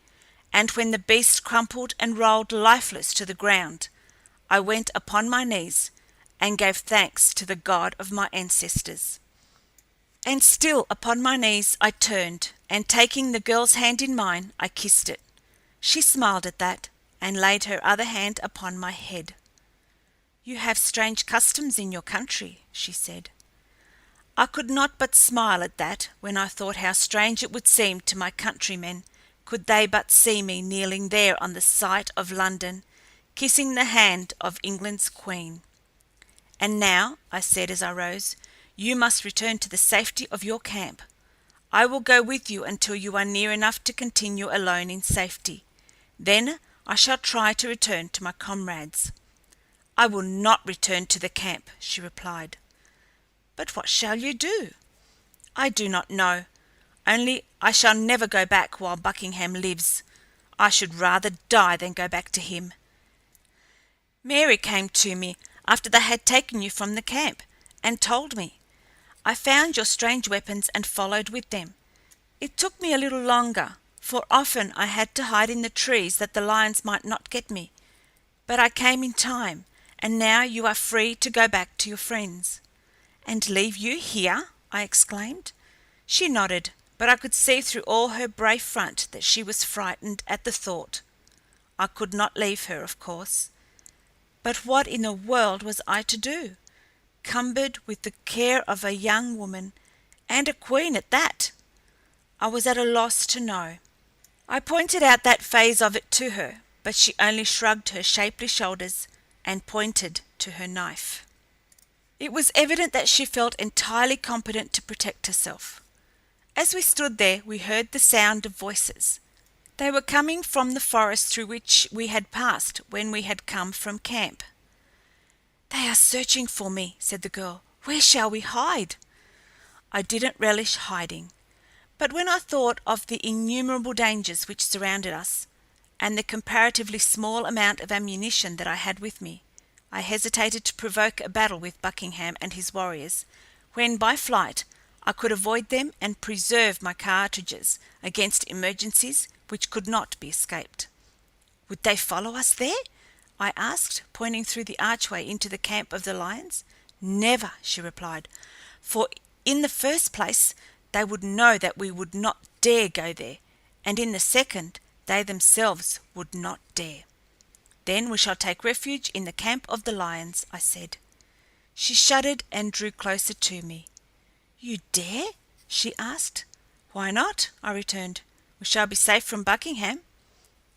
and when the beast crumpled and rolled lifeless to the ground, I went upon my knees and gave thanks to the God of my ancestors. And still upon my knees I turned, and taking the girl's hand in mine, I kissed it. She smiled at that, and laid her other hand upon my head. "You have strange customs in your country," she said. I could not but smile at that when I thought how strange it would seem to my countrymen could they but see me kneeling there on the site of London, kissing the hand of England's queen. "And now," I said as I rose, "you must return to the safety of your camp. I will go with you until you are near enough to continue alone in safety. Then I shall try to return to my comrades." "I will not return to the camp," she replied. "But what shall you do?" "I do not know. Only I shall never go back while Buckingham lives. I should rather die than go back to him. Mary came to me after they had taken you from the camp, and told me. I found your strange weapons and followed with them. It took me a little longer, for often I had to hide in the trees that the lions might not get me. But I came in time, and now you are free to go back to your friends." "And leave you here?" I exclaimed. She nodded, but I could see through all her brave front that she was frightened at the thought. I could not leave her, of course. But what in the world was I to do, cumbered with the care of a young woman, and a queen at that? I was at a loss to know. I pointed out that phase of it to her, but she only shrugged her shapely shoulders and pointed to her knife. It was evident that she felt entirely competent to protect herself. As we stood there, we heard the sound of voices. They were coming from the forest through which we had passed when we had come from camp. "They are searching for me," said the girl. "Where shall we hide?" I didn't relish hiding, but when I thought of the innumerable dangers which surrounded us, and the comparatively small amount of ammunition that I had with me, I hesitated to provoke a battle with Buckingham and his warriors, when by flight I could avoid them and preserve my cartridges against emergencies which could not be escaped. "Would they follow us there?" I asked, pointing through the archway into the camp of the lions. "Never," she replied, "for In the first place, they would know that we would not dare go there, and in the second, they themselves would not dare. Then we shall take refuge in the camp of the lions, I said. She shuddered and drew closer to me. You dare? She asked. Why not? I returned. We shall be safe from Buckingham.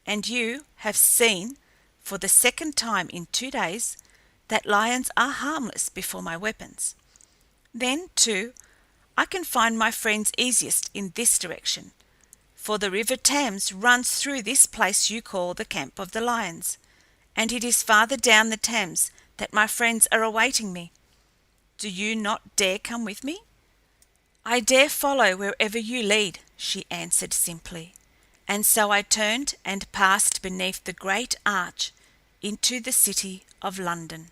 And you have seen, for the second time in 2 days, that lions are harmless before my weapons. Then, too, I can find my friends easiest in this direction, for the river Thames runs through this place you call the camp of the lions, and it is farther down the Thames that my friends are awaiting me. Do you not dare come with me? I dare follow wherever you lead, she answered simply, and so I turned and passed beneath the great arch into the city of London.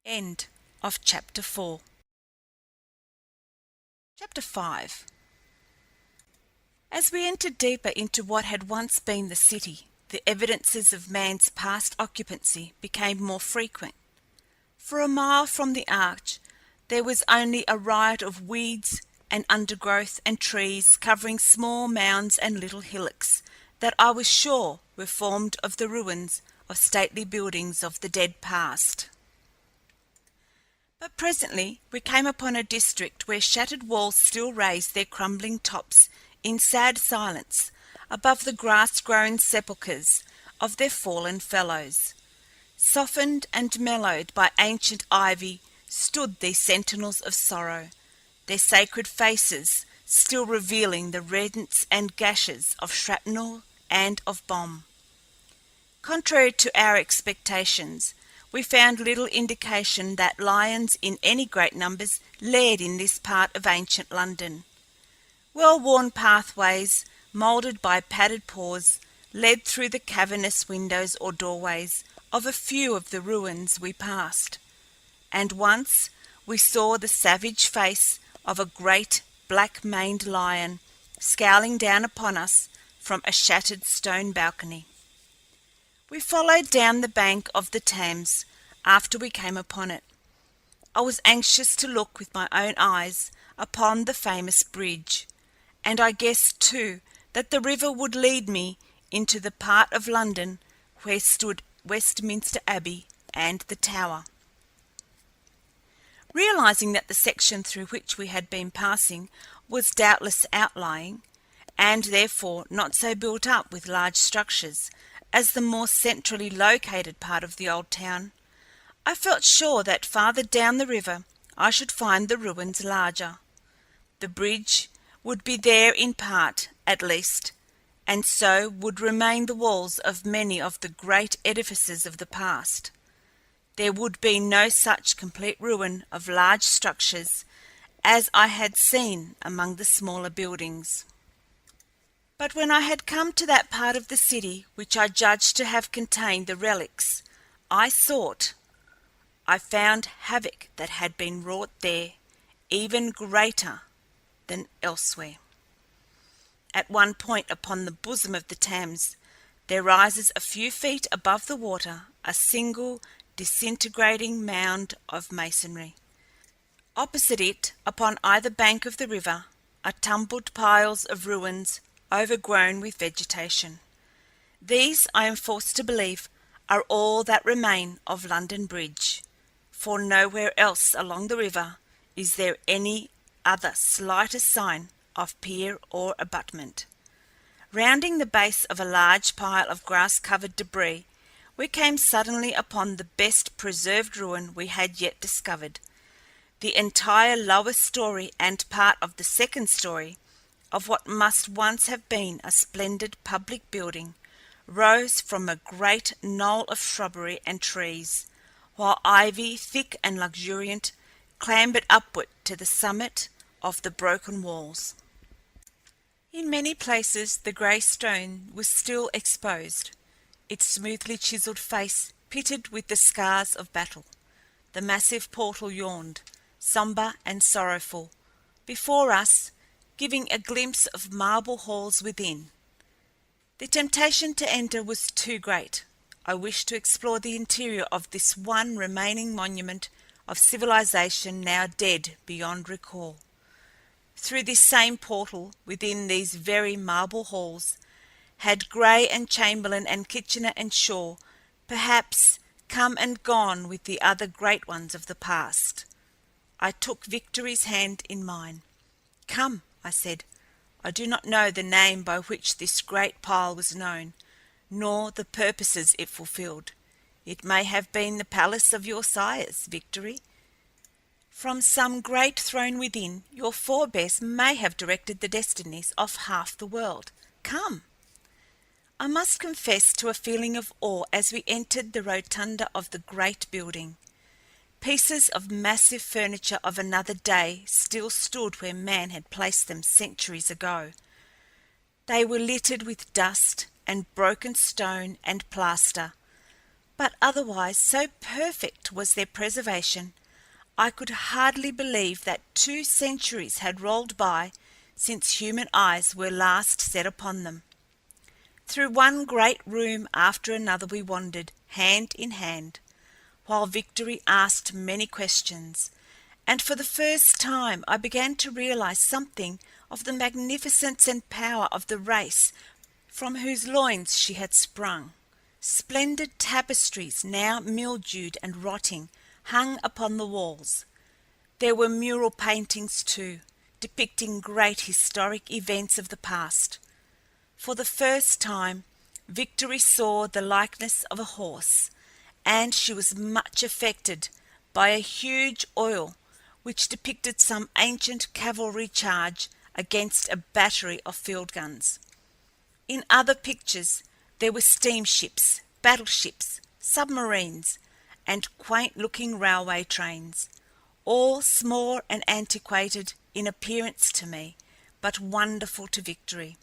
End of Chapter 4. Chapter 5. As we entered deeper into what had once been the city, the evidences of man's past occupancy became more frequent. For a mile from the arch there was only a riot of weeds and undergrowth and trees covering small mounds and little hillocks that I was sure were formed of the ruins of stately buildings of the dead past. But presently we came upon a district where shattered walls still raised their crumbling tops in sad silence above the grass-grown sepulchres of their fallen fellows. Softened and mellowed by ancient ivy stood these sentinels of sorrow, their sacred faces still revealing the rents and gashes of shrapnel and of bomb. Contrary to our expectations, we found little indication that lions in any great numbers laired in this part of ancient London. Well-worn pathways, moulded by padded paws, led through the cavernous windows or doorways of a few of the ruins we passed, and once we saw the savage face of a great black-maned lion scowling down upon us from a shattered stone balcony. We followed down the bank of the Thames after we came upon it. I was anxious to look with my own eyes upon the famous bridge, and I guessed, too, that the river would lead me into the part of London where stood Westminster Abbey and the Tower. Realizing that the section through which we had been passing was doubtless outlying, and therefore not so built up with large structures as the more centrally located part of the old town, I felt sure that farther down the river I should find the ruins larger. The bridge would be there in part, at least, and so would remain the walls of many of the great edifices of the past. There would be no such complete ruin of large structures as I had seen among the smaller buildings. But when I had come to that part of the city which I judged to have contained the relics I sought, I found havoc that had been wrought there even greater than elsewhere. At one point upon the bosom of the Thames there rises a few feet above the water a single disintegrating mound of masonry. Opposite it, upon either bank of the river, are tumbled piles of ruins overgrown with vegetation. These, I am forced to believe, are all that remain of London Bridge, for nowhere else along the river is there any other slightest sign of pier or abutment. Rounding the base of a large pile of grass-covered debris, we came suddenly upon the best preserved ruin we had yet discovered. The entire lower story and part of the second story of what must once have been a splendid public building rose from a great knoll of shrubbery and trees, while ivy, thick and luxuriant, clambered upward to the summit of the broken walls. In many places the grey stone was still exposed, its smoothly chiselled face pitted with the scars of battle. The massive portal yawned, sombre and sorrowful, before us, giving a glimpse of marble halls within. The temptation to enter was too great. I wished to explore the interior of this one remaining monument of civilization now dead beyond recall. Through this same portal, within these very marble halls, had Gray and Chamberlain and Kitchener and Shaw perhaps come and gone with the other great ones of the past. I took Victoryl's hand in mine. "Come," I said. "I do not know the name by which this great pile was known, nor the purposes it fulfilled. It may have been the palace of your sires, Victory. From some great throne within, your forebears may have directed the destinies of half the world. Come!" I must confess to a feeling of awe as we entered the rotunda of the great building. Pieces of massive furniture of another day still stood where man had placed them centuries ago. They were littered with dust and broken stone and plaster, but otherwise so perfect was their preservation, I could hardly believe that 2 centuries had rolled by since human eyes were last set upon them. Through one great room after another we wandered, hand in hand, while Victory asked many questions, and for the first time I began to realize something of the magnificence and power of the race from whose loins she had sprung. Splendid tapestries, now mildewed and rotting, hung upon the walls. There were mural paintings, too, depicting great historic events of the past. For the first time, Victory saw the likeness of a horse, and she was much affected by a huge oil which depicted some ancient cavalry charge against a battery of field guns. In other pictures there were steamships, battleships, submarines, and quaint-looking railway trains, all small and antiquated in appearance to me, but wonderful to Victory.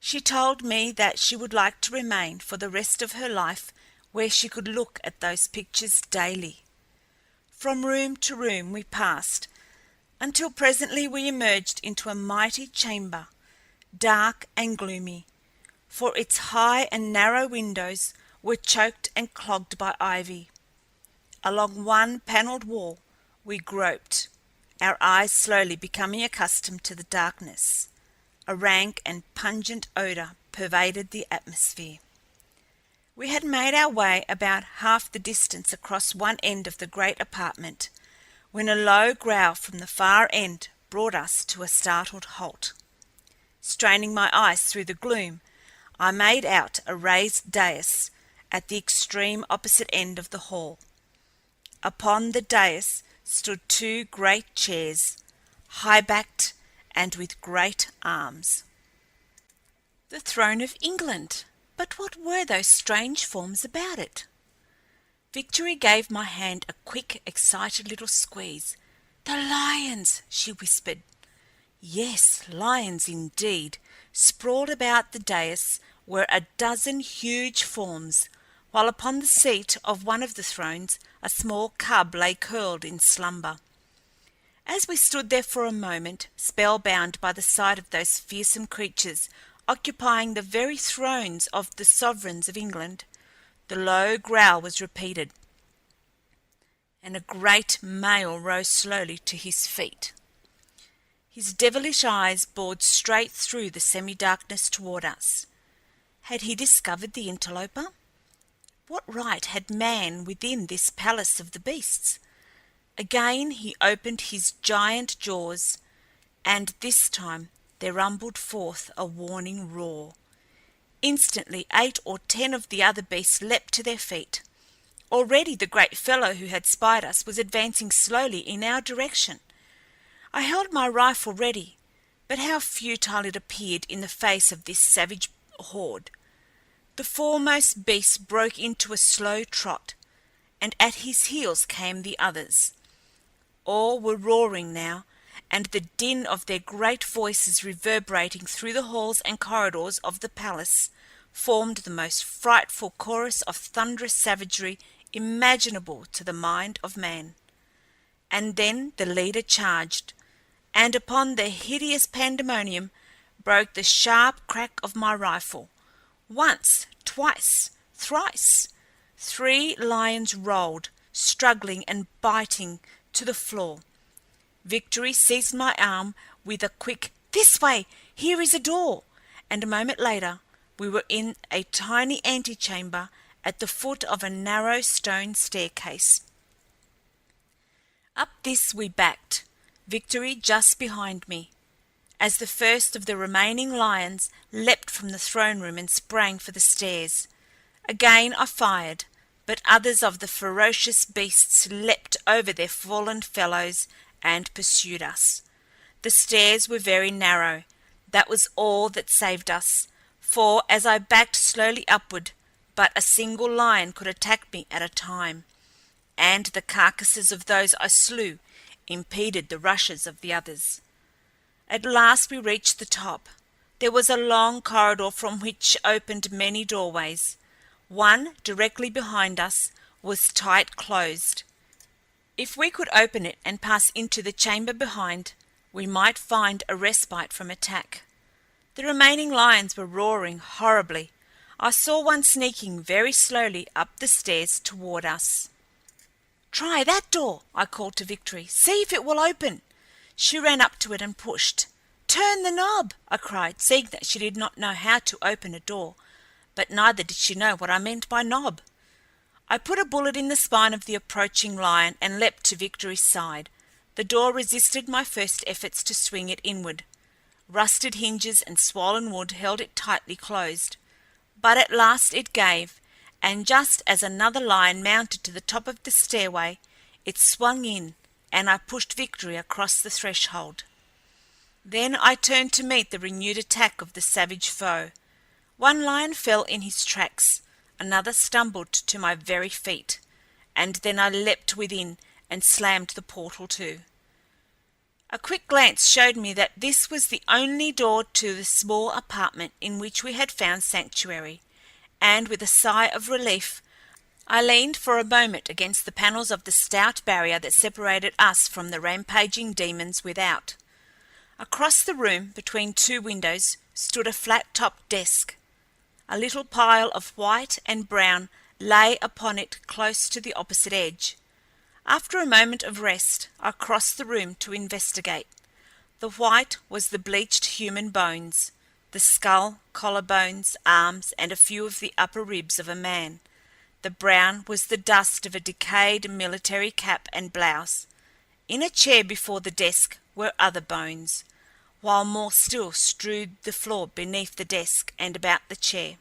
She told me that she would like to remain for the rest of her life where she could look at those pictures daily. From room to room we passed, until presently we emerged into a mighty chamber, dark and gloomy, for its high and narrow windows were choked and clogged by ivy. Along one panelled wall we groped, our eyes slowly becoming accustomed to the darkness. A rank and pungent odour pervaded the atmosphere. We had made our way about half the distance across one end of the great apartment, when a low growl from the far end brought us to a startled halt. Straining my eyes through the gloom, I made out a raised dais at the extreme opposite end of the hall. Upon the dais stood 2 great chairs, high-backed and with great arms. The throne of England! But what were those strange forms about it? Victory gave my hand a quick, excited little squeeze. "The lions!" she whispered. Yes, lions indeed. Sprawled about the dais were a dozen huge forms, while upon the seat of one of the thrones a small cub lay curled in slumber. As we stood there for a moment, spellbound by the sight of those fearsome creatures occupying the very thrones of the sovereigns of England, the low growl was repeated, and a great male rose slowly to his feet. His devilish eyes bored straight through the semi-darkness toward us. Had he discovered the interloper? What right had man within this palace of the beasts? Again he opened his giant jaws, and this time there rumbled forth a warning roar. Instantly 8 or 10 of the other beasts leapt to their feet. Already the great fellow who had spied us was advancing slowly in our direction. I held my rifle ready, but how futile it appeared in the face of this savage horde. The foremost beast broke into a slow trot, and at his heels came the others. All were roaring now, and the din of their great voices reverberating through the halls and corridors of the palace formed the most frightful chorus of thunderous savagery imaginable to the mind of man. And then the leader charged, and upon the hideous pandemonium broke the sharp crack of my rifle. Once, twice, thrice, 3 lions rolled, struggling and biting, to the floor. Victory seized my arm with a quick, "This way! Here is a door!" and a moment later we were in a tiny antechamber at the foot of a narrow stone staircase. Up this we backed, Victory just behind me, as the first of the remaining lions leapt from the throne room and sprang for the stairs. Again I fired, but others of the ferocious beasts leapt over their fallen fellows and pursued us. The stairs were very narrow. That was all that saved us, for as I backed slowly upward, but a single lion could attack me at a time, and the carcasses of those I slew impeded the rushes of the others. At last we reached the top. There was a long corridor from which opened many doorways. One, directly behind us, was tight closed. If we could open it and pass into the chamber behind, we might find a respite from attack. The remaining lions were roaring horribly. I saw one sneaking very slowly up the stairs toward us. "Try that door," I called to Victory. "See if it will open." She ran up to it and pushed. "Turn the knob," I cried, seeing that she did not know how to open a door, but neither did she know what I meant by knob. I put a bullet in the spine of the approaching lion and leapt to Victory's side. The door resisted my first efforts to swing it inward. Rusted hinges and swollen wood held it tightly closed. But at last it gave, and just as another lion mounted to the top of the stairway, it swung in, and I pushed Victory across the threshold. Then I turned to meet the renewed attack of the savage foe. One lion fell in his tracks, another stumbled to my very feet, and then I leapt within and slammed the portal to. A quick glance showed me that this was the only door to the small apartment in which we had found sanctuary, and with a sigh of relief I leaned for a moment against the panels of the stout barrier that separated us from the rampaging demons without. Across the room, between two windows, stood a flat-topped desk. A little pile of white and brown lay upon it close to the opposite edge. After a moment of rest, I crossed the room to investigate. The white was the bleached human bones, the skull, collarbones, arms, and a few of the upper ribs of a man. The brown was the dust of a decayed military cap and blouse. In a chair before the desk were other bones, while more still strewed the floor beneath the desk and about the chair.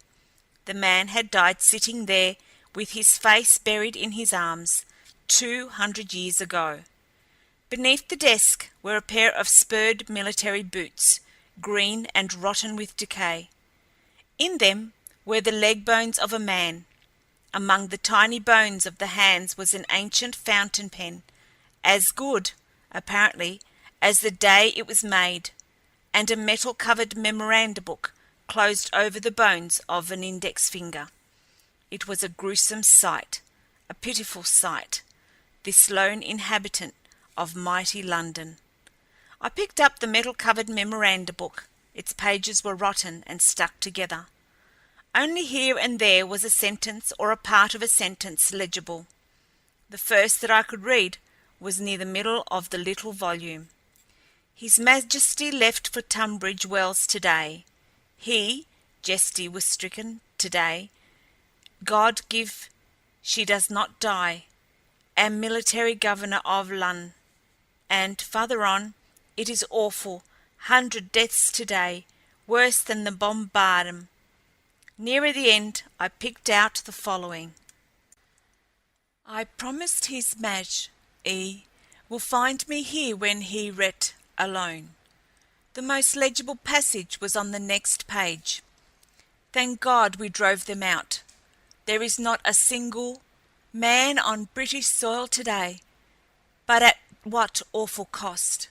The man had died sitting there with his face buried in his arms 200 years ago. Beneath the desk were a pair of spurred military boots, green and rotten with decay. In them were the leg bones of a man. Among the tiny bones of the hands was an ancient fountain pen, as good, apparently, as the day it was made, and a metal-covered memoranda book closed over the bones of an index finger. It was a gruesome sight, a pitiful sight, this lone inhabitant of mighty London. I picked up the metal-covered memoranda book. Its pages were rotten and stuck together. Only here and there was a sentence or a part of a sentence legible. The first that I could read was near the middle of the little volume. "His Majesty left for Tunbridge Wells today. He, Jesty, was stricken today. God give she does not die. Am military governor of Lon." And farther on, "It is awful. 100 deaths today, worse than the bombardment." Nearer the end, I picked out the following: "I promised his Maj. E. will find me here when he ret alone." The most legible passage was on the next page. "Thank God we drove them out. There is not a single man on British soil today, but at what awful cost.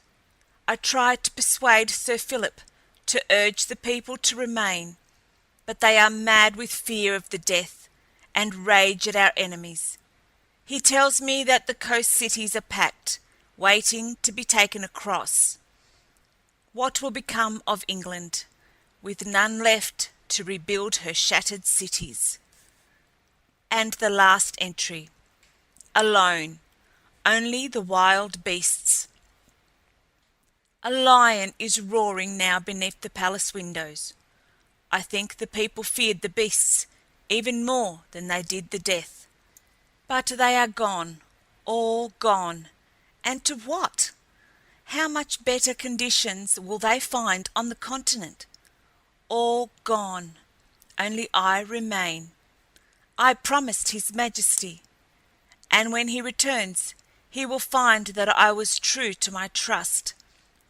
I tried to persuade Sir Philip to urge the people to remain, but they are mad with fear of the death and rage at our enemies. He tells me that the coast cities are packed, waiting to be taken across. What will become of England, with none left to rebuild her shattered cities?" And the last entry: alone, only the wild beasts. A lion is roaring now beneath the palace windows. I think the people feared the beasts even more than they did the death. But they are gone, all gone. And to what? How much better conditions will they find on the continent? All gone. Only I remain. I promised His Majesty, and when he returns, he will find that I was true to my trust,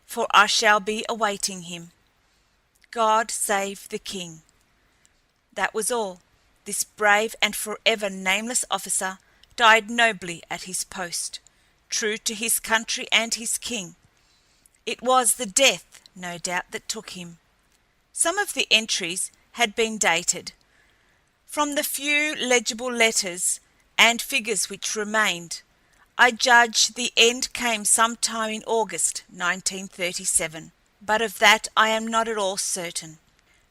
for I shall be awaiting him. God save the king. That was all. This brave and forever nameless officer died nobly at his post, true to his country and his king. It was the death, no doubt, that took him. Some of the entries had been dated. From the few legible letters and figures which remained, I judge the end came sometime in August 1937, but of that I am not at all certain.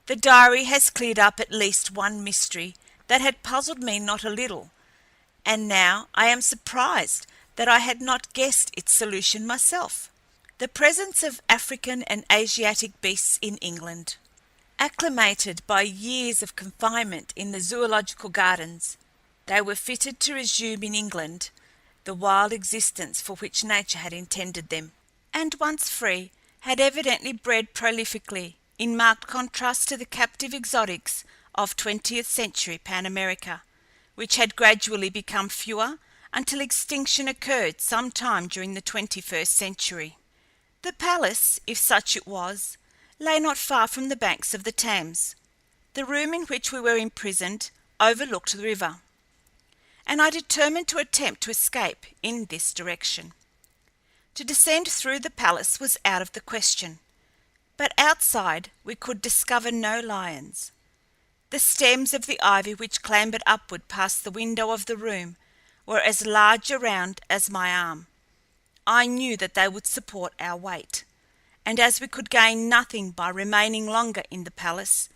The diary has cleared up at least one mystery that had puzzled me not a little, and now I am surprised that I had not guessed its solution myself. The presence of African and Asiatic beasts in England. Acclimated by years of confinement in the zoological gardens, they were fitted to resume in England the wild existence for which nature had intended them, and once free, had evidently bred prolifically, in marked contrast to the captive exotics of 20th-century Pan America, which had gradually become fewer until extinction occurred some time during the 21st century. The palace, if such it was, lay not far from the banks of the Thames. The room in which we were imprisoned overlooked the river, and I determined to attempt to escape in this direction. To descend through the palace was out of the question, but outside we could discover no lions. The stems of the ivy which clambered upward past the window of the room were as large around as my arm. I knew that they would support our weight, and as we could gain nothing by remaining longer in the palace,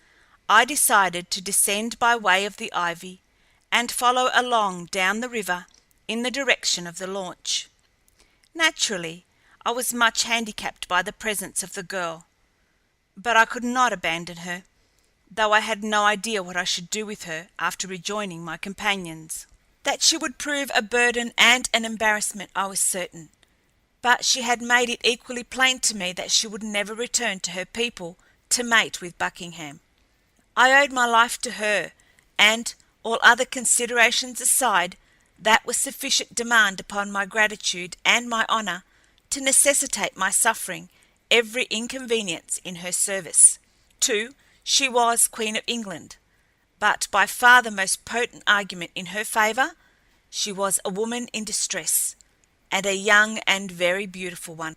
I decided to descend by way of the ivy and follow along down the river in the direction of the launch. Naturally, I was much handicapped by the presence of the girl, but I could not abandon her, though I had no idea what I should do with her after rejoining my companions. That she would prove a burden and an embarrassment I was certain, but she had made it equally plain to me that she would never return to her people to mate with Buckingham. I owed my life to her, and, all other considerations aside, that was sufficient demand upon my gratitude and my honour to necessitate my suffering every inconvenience in her service. 2. She was Queen of England, but by far the most potent argument in her favour, she was a woman in distress, and a young and very beautiful one.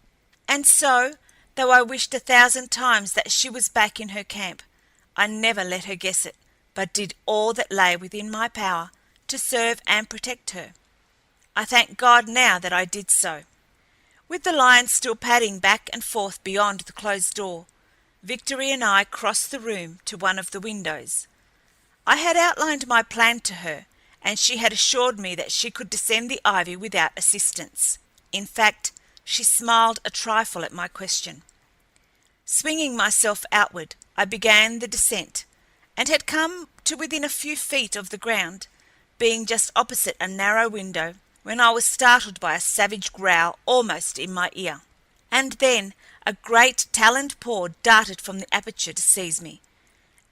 And so, though I wished 1,000 times that she was back in her camp, I never let her guess it, but did all that lay within my power to serve and protect her. I thank God now that I did so. With the lion still padding back and forth beyond the closed door, Victory and I crossed the room to one of the windows. I had outlined my plan to her, and she had assured me that she could descend the ivy without assistance. In fact, she smiled a trifle at my question. Swinging myself outward, I began the descent, and had come to within a few feet of the ground, being just opposite a narrow window, when I was startled by a savage growl almost in my ear, and then a great taloned paw darted from the aperture to seize me,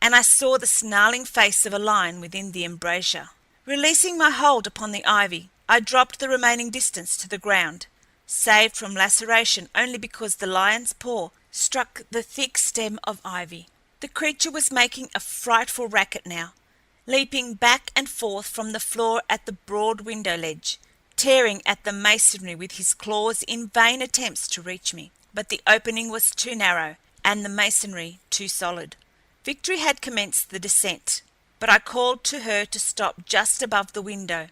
and I saw the snarling face of a lion within the embrasure. Releasing my hold upon the ivy, I dropped the remaining distance to the ground, saved from laceration only because the lion's paw struck the thick stem of ivy. The creature was making a frightful racket now, leaping back and forth from the floor at the broad window ledge, tearing at the masonry with his claws in vain attempts to reach me. But the opening was too narrow, and the masonry too solid. Victory had commenced the descent, but I called to her to stop just above the window,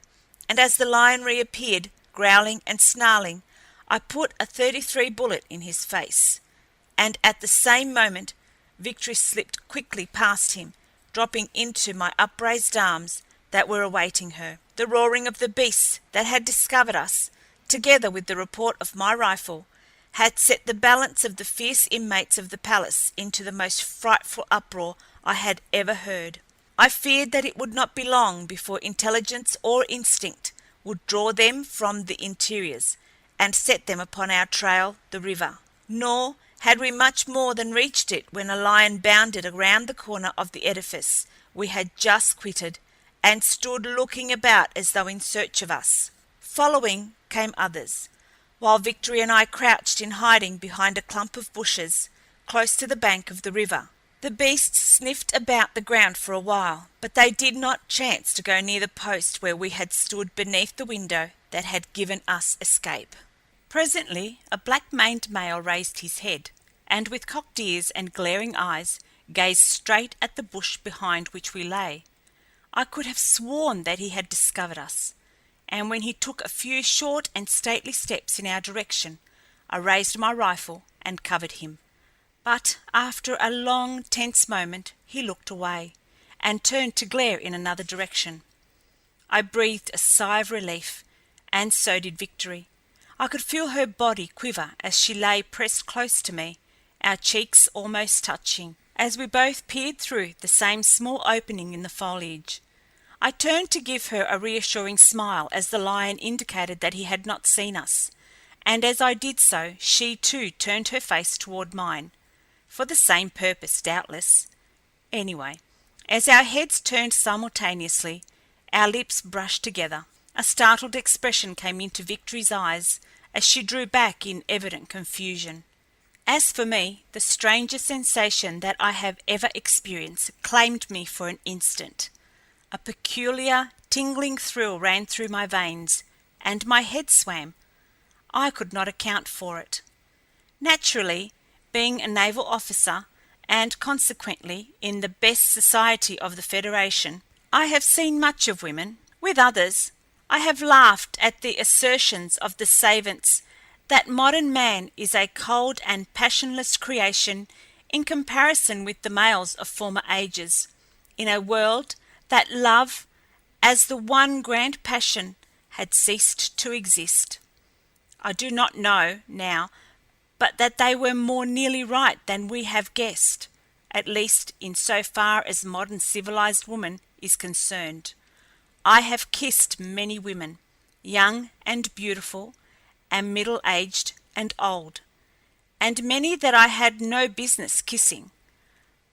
and as the lion reappeared, growling and snarling, I put a .33 bullet in his face, and at the same moment Victory slipped quickly past him, dropping into my upraised arms that were awaiting her. The roaring of the beasts that had discovered us, together with the report of my rifle, had set the balance of the fierce inmates of the palace into the most frightful uproar I had ever heard. I feared that it would not be long before intelligence or instinct would draw them from the interiors and set them upon our trail, the river. Nor had we much more than reached it when a lion bounded around the corner of the edifice we had just quitted and stood looking about as though in search of us. Following came others, while Victory and I crouched in hiding behind a clump of bushes close to the bank of the river. The beasts sniffed about the ground for a while, but they did not chance to go near the post where we had stood beneath the window that had given us escape. Presently a black-maned male raised his head, and with cocked ears and glaring eyes gazed straight at the bush behind which we lay. I could have sworn that he had discovered us, and when he took a few short and stately steps in our direction, I raised my rifle and covered him. But after a long, tense moment, he looked away, and turned to glare in another direction. I breathed a sigh of relief, and so did Victory. I could feel her body quiver as she lay pressed close to me, our cheeks almost touching, as we both peered through the same small opening in the foliage. I turned to give her a reassuring smile as the lion indicated that he had not seen us, and as I did so she too turned her face toward mine, for the same purpose doubtless. Anyway, as our heads turned simultaneously, our lips brushed together. A startled expression came into Victory's eyes as she drew back in evident confusion. As for me, the strangest sensation that I have ever experienced claimed me for an instant. A peculiar, tingling thrill ran through my veins, and my head swam. I could not account for it. Naturally, being a naval officer, and consequently in the best society of the Federation, I have seen much of women. With others, I have laughed at the assertions of the savants that modern man is a cold and passionless creation in comparison with the males of former ages, in a world that love, as the one grand passion, had ceased to exist. I do not know, now, but that they were more nearly right than we have guessed, at least in so far as modern civilized woman is concerned. I have kissed many women, young and beautiful, and middle-aged and old, and many that I had no business kissing,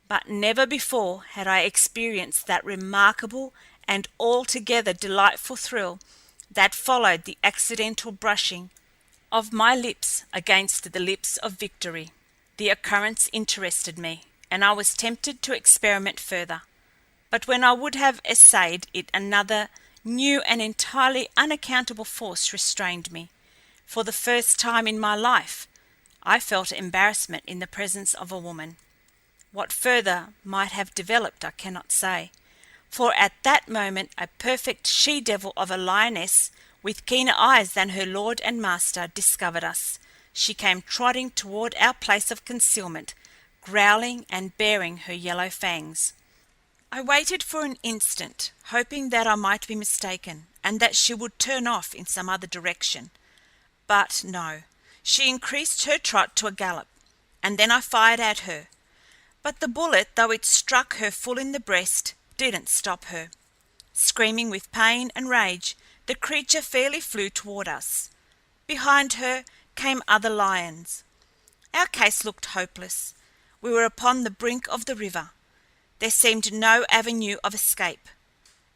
but never before had I experienced that remarkable and altogether delightful thrill that followed the accidental brushing of my lips against the lips of Victory. The occurrence interested me, and I was tempted to experiment further, but when I would have essayed it another new and entirely unaccountable force restrained me. For the first time in my life I felt embarrassment in the presence of a woman. What further might have developed I cannot say, for at that moment a perfect she-devil of a lioness, with keener eyes than her lord and master, discovered us. She came trotting toward our place of concealment, growling and baring her yellow fangs. I waited for an instant, hoping that I might be mistaken, and that she would turn off in some other direction. But no, she increased her trot to a gallop, and then I fired at her. But the bullet, though it struck her full in the breast, didn't stop her. Screaming with pain and rage, the creature fairly flew toward us. Behind her came other lions. Our case looked hopeless. We were upon the brink of the river. There seemed no avenue of escape,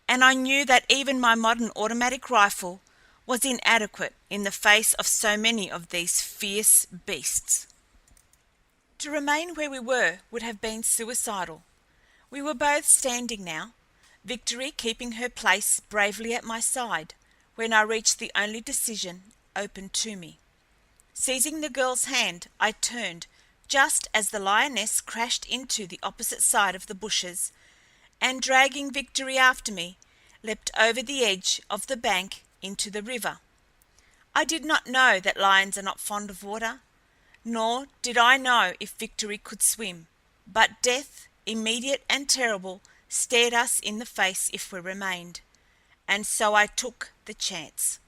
and I knew that even my modern automatic rifle was inadequate in the face of so many of these fierce beasts. To remain where we were would have been suicidal. We were both standing now, Victory keeping her place bravely at my side, when I reached the only decision open to me. Seizing the girl's hand, I turned, just as the lioness crashed into the opposite side of the bushes, and dragging Victory after me, leapt over the edge of the bank into the river. I did not know that lions are not fond of water, nor did I know if Victory could swim, but death, immediate and terrible, stared us in the face if we remained. and so I took the chance.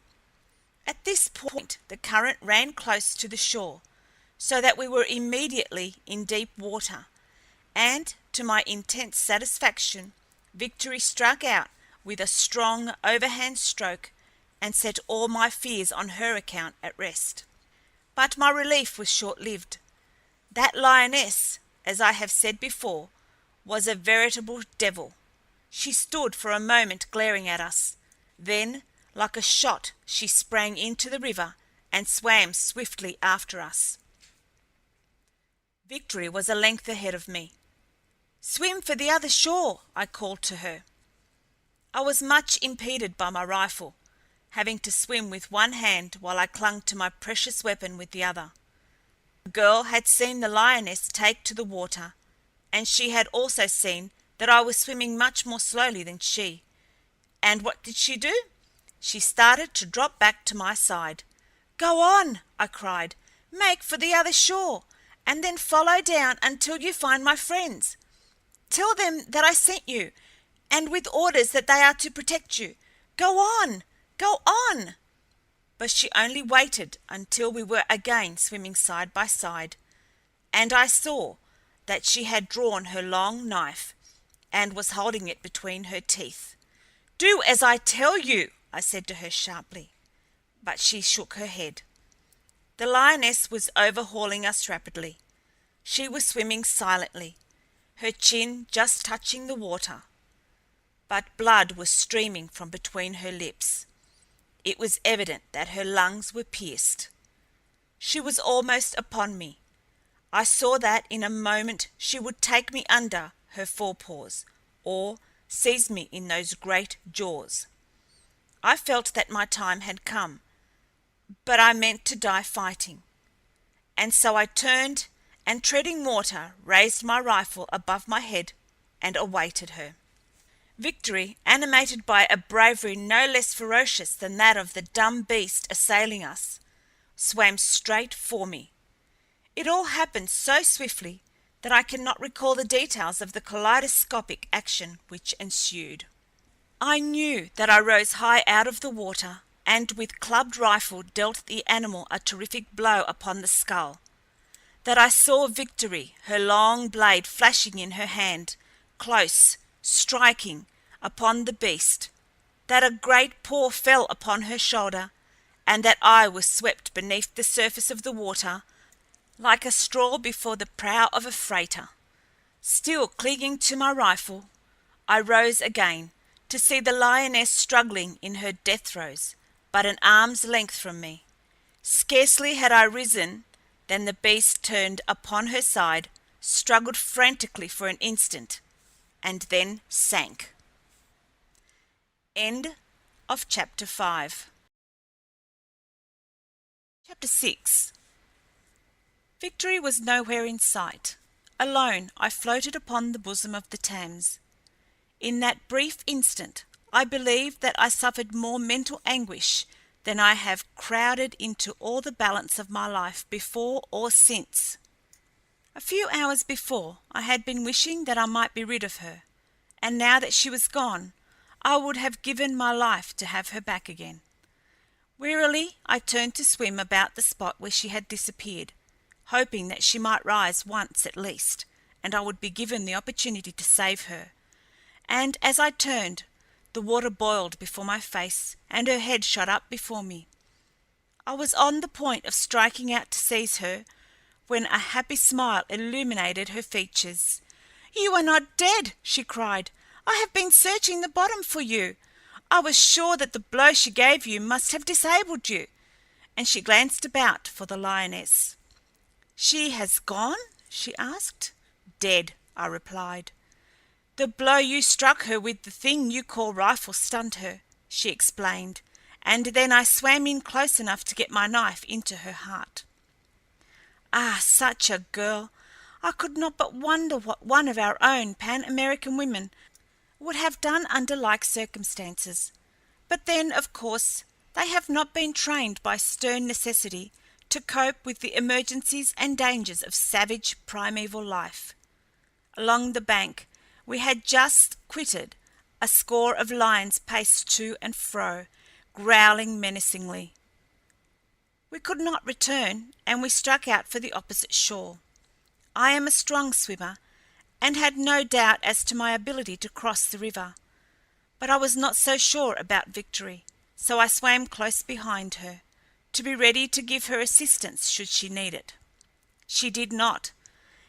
At this point the current ran close to the shore, so that we were immediately in deep water, and to my intense satisfaction Victory struck out with a strong overhand stroke and set all my fears on her account at rest. But my relief was short-lived. That lioness, as I have said before, was a veritable devil. She stood for a moment glaring at us. Then, like a shot, she sprang into the river and swam swiftly after us. Victory was a length ahead of me. "Swim for the other shore," I called to her. I was much impeded by my rifle, having to swim with one hand while I clung to my precious weapon with the other. The girl had seen the lioness take to the water, and she had also seen that I was swimming much more slowly than she. And what did she do? She started to drop back to my side. "Go on," I cried. "Make for the other shore, and then follow down until you find my friends. Tell them that I sent you, and with orders that they are to protect you. Go on! Go on!" But she only waited until we were again swimming side by side, and I saw that she had drawn her long knife and was holding it between her teeth. "Do as I tell you," I said to her sharply, but she shook her head. The lioness was overhauling us rapidly. She was swimming silently, her chin just touching the water, but blood was streaming from between her lips. It was evident that her lungs were pierced. She was almost upon me. I saw that in a moment she would take me under her forepaws, or seize me in those great jaws. I felt that my time had come, but I meant to die fighting, and so I turned and, treading water, raised my rifle above my head and awaited her. Victory, animated by a bravery no less ferocious than that of the dumb beast assailing us, swam straight for me. It all happened so swiftly that I cannot recall the details of the kaleidoscopic action which ensued. I knew that I rose high out of the water, and with clubbed rifle dealt the animal a terrific blow upon the skull, that I saw Victory, her long blade flashing in her hand, close, striking upon the beast, that a great paw fell upon her shoulder, and that I was swept beneath the surface of the water like a straw before the prow of a freighter. Still clinging to my rifle, I rose again to see the lioness struggling in her death throes, but an arm's length from me. Scarcely had I risen than the beast turned upon her side, struggled frantically for an instant, and then sank. End of Chapter 5. Chapter 6. Victory was nowhere in sight. Alone I floated upon the bosom of the Thames. In that brief instant I believe that I suffered more mental anguish than I have crowded into all the balance of my life before or since. A few hours before I had been wishing that I might be rid of her, and now that she was gone, I would have given my life to have her back again. Wearily I turned to swim about the spot where she had disappeared, hoping that she might rise once at least, and I would be given the opportunity to save her. And as I turned, the water boiled before my face, and her head shot up before me. I was on the point of striking out to seize her, when a happy smile illuminated her features. "You are not dead," she cried. "I have been searching the bottom for you. I was sure that the blow she gave you must have disabled you." And she glanced about for the lioness. "She has gone?" she asked. "Dead," I replied. "The blow you struck her with the thing you call rifle stunned her," she explained, and then I swam in close enough to get my knife into her heart. Ah, such a girl! I could not but wonder what one of our own Pan-American women would have done under like circumstances. But then, of course, they have not been trained by stern necessity to cope with the emergencies and dangers of savage primeval life. Along the bank we had just quitted a score of lions paced to and fro, growling menacingly. We could not return, and we struck out for the opposite shore. I am a strong swimmer, and had no doubt as to my ability to cross the river, but I was not so sure about Victory, so I swam close behind her, to be ready to give her assistance should she need it. She did not,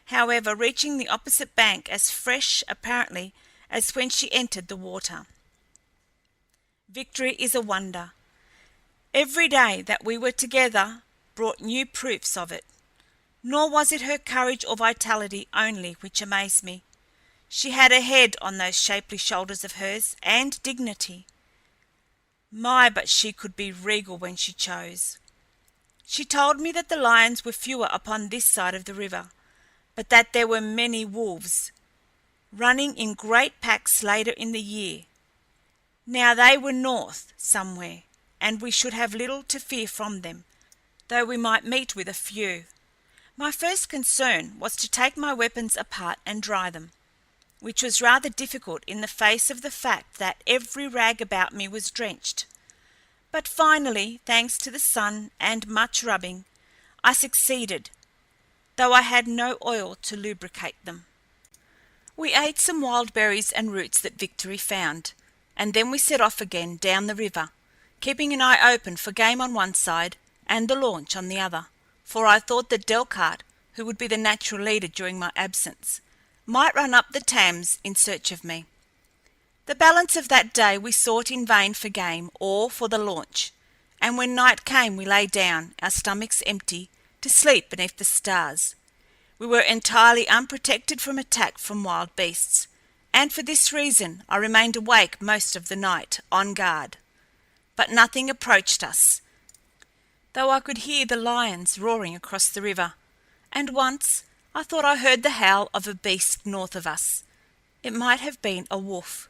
however, reaching the opposite bank as fresh, apparently, as when she entered the water. Victory is a wonder. Every day that we were together brought new proofs of it. Nor was it her courage or vitality only which amazed me. She had a head on those shapely shoulders of hers, and dignity. My, but she could be regal when she chose. She told me that the lions were fewer upon this side of the river, but that there were many wolves, running in great packs later in the year. Now they were north somewhere, and we should have little to fear from them, though we might meet with a few. My first concern was to take my weapons apart and dry them, which was rather difficult in the face of the fact that every rag about me was drenched. But finally, thanks to the sun and much rubbing, I succeeded, though I had no oil to lubricate them. We ate some wild berries and roots that Victory found, and then we set off again down the river, keeping an eye open for game on one side and the launch on the other, for I thought that Delcarte, who would be the natural leader during my absence, might run up the Thames in search of me. The balance of that day we sought in vain for game or for the launch, and when night came we lay down, our stomachs empty, to sleep beneath the stars. We were entirely unprotected from attack from wild beasts, and for this reason I remained awake most of the night, on guard. But nothing approached us, though I could hear the lions roaring across the river, and once I thought I heard the howl of a beast north of us. It might have been a wolf.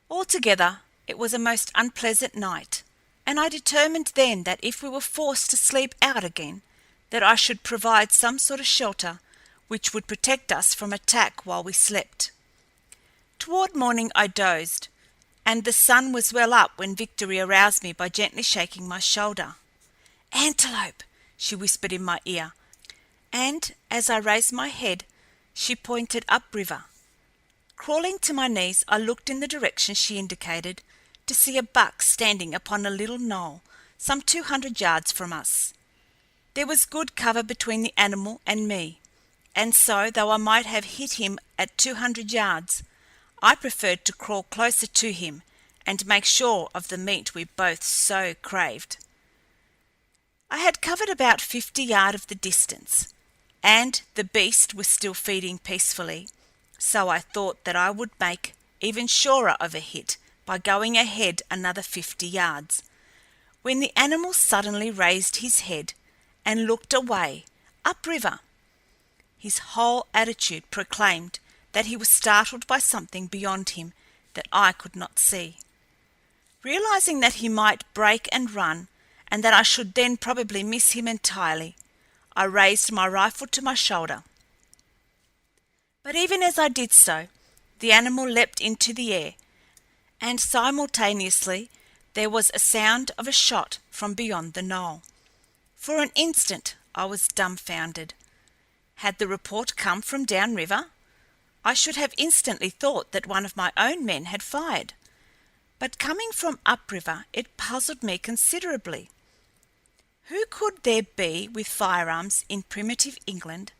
Altogether, it was a most unpleasant night, and I determined then that if we were forced to sleep out again, that I should provide some sort of shelter which would protect us from attack while we slept. Toward morning I dozed, and the sun was well up when Victory aroused me by gently shaking my shoulder. "Antelope," she whispered in my ear, and as I raised my head, she pointed upriver. Crawling to my knees, I looked in the direction she indicated, to see a buck standing upon a little knoll some 200 yards from us. There was good cover between the animal and me, and so, though I might have hit him at 200 yards, I preferred to crawl closer to him and make sure of the meat we both so craved. I had covered about 50 yards of the distance, and the beast was still feeding peacefully, so I thought that I would make even surer of a hit by going ahead another 50 yards, when the animal suddenly raised his head and looked away, upriver. His whole attitude proclaimed that he was startled by something beyond him that I could not see. Realizing that he might break and run, and that I should then probably miss him entirely, I raised my rifle to my shoulder. But even as I did so, the animal leapt into the air, and simultaneously there was a sound of a shot from beyond the knoll. For an instant I was dumbfounded. Had the report come from downriver? I should have instantly thought that one of my own men had fired, but coming from upriver it puzzled me considerably. Who could there be with firearms in primitive England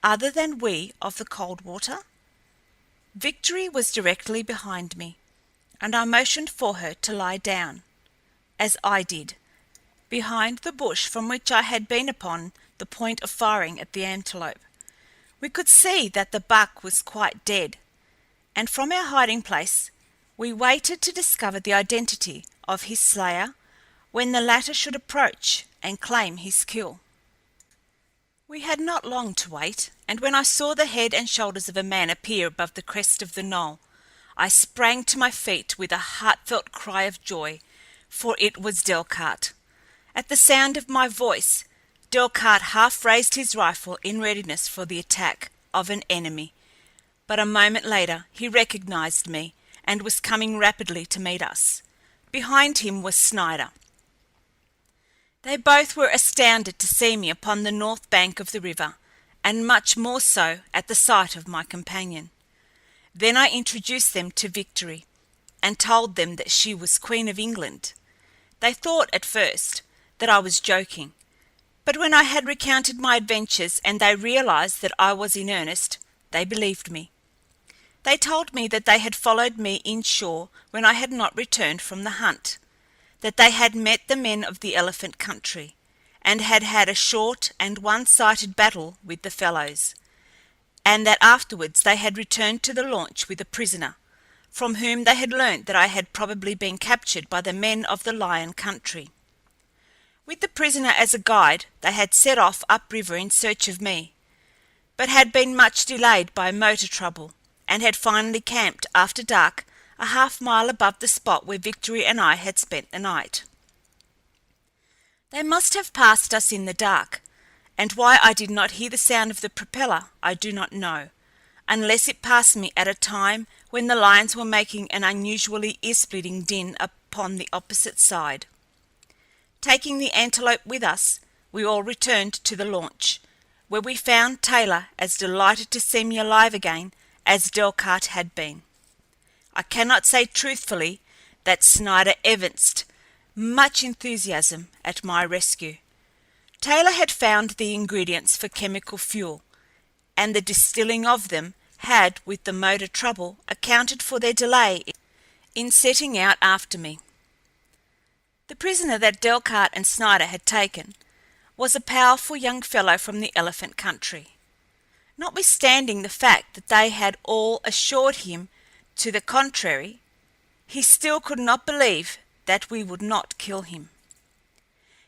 other than we of the Coldwater? Victory was directly behind me, and I motioned for her to lie down, as I did, behind the bush from which I had been upon the point of firing at the antelope. We could see that the buck was quite dead, and from our hiding place we waited to discover the identity of his slayer when the latter should approach and claim his kill. We had not long to wait, and when I saw the head and shoulders of a man appear above the crest of the knoll, I sprang to my feet with a heartfelt cry of joy, for it was Delcarte. At the sound of my voice, Delcarte half raised his rifle in readiness for the attack of an enemy, but a moment later he recognized me and was coming rapidly to meet us. Behind him was Snider. They both were astounded to see me upon the north bank of the river, and much more so at the sight of my companion. Then I introduced them to Victory, and told them that she was Queen of England. They thought at first that I was joking, but when I had recounted my adventures and they realized that I was in earnest, they believed me. They told me that they had followed me inshore when I had not returned from the hunt, that they had met the men of the Elephant Country, and had had a short and one-sided battle with the fellows, and that afterwards they had returned to the launch with a prisoner, from whom they had learnt that I had probably been captured by the men of the Lion Country. With the prisoner as a guide, they had set off upriver in search of me, but had been much delayed by motor trouble, and had finally camped after dark a half-mile above the spot where Victory and I had spent the night. They must have passed us in the dark, and why I did not hear the sound of the propeller I do not know, unless it passed me at a time when the lions were making an unusually ear-splitting din upon the opposite side. Taking the Antelope with us, we all returned to the launch, where we found Taylor as delighted to see me alive again as Delcarte had been. I cannot say truthfully that Snider evinced much enthusiasm at my rescue. Taylor had found the ingredients for chemical fuel, and the distilling of them had, with the motor trouble, accounted for their delay in setting out after me. The prisoner that Delcarte and Snider had taken was a powerful young fellow from the Elephant Country. Notwithstanding the fact that they had all assured him to the contrary, he still could not believe that we would not kill him.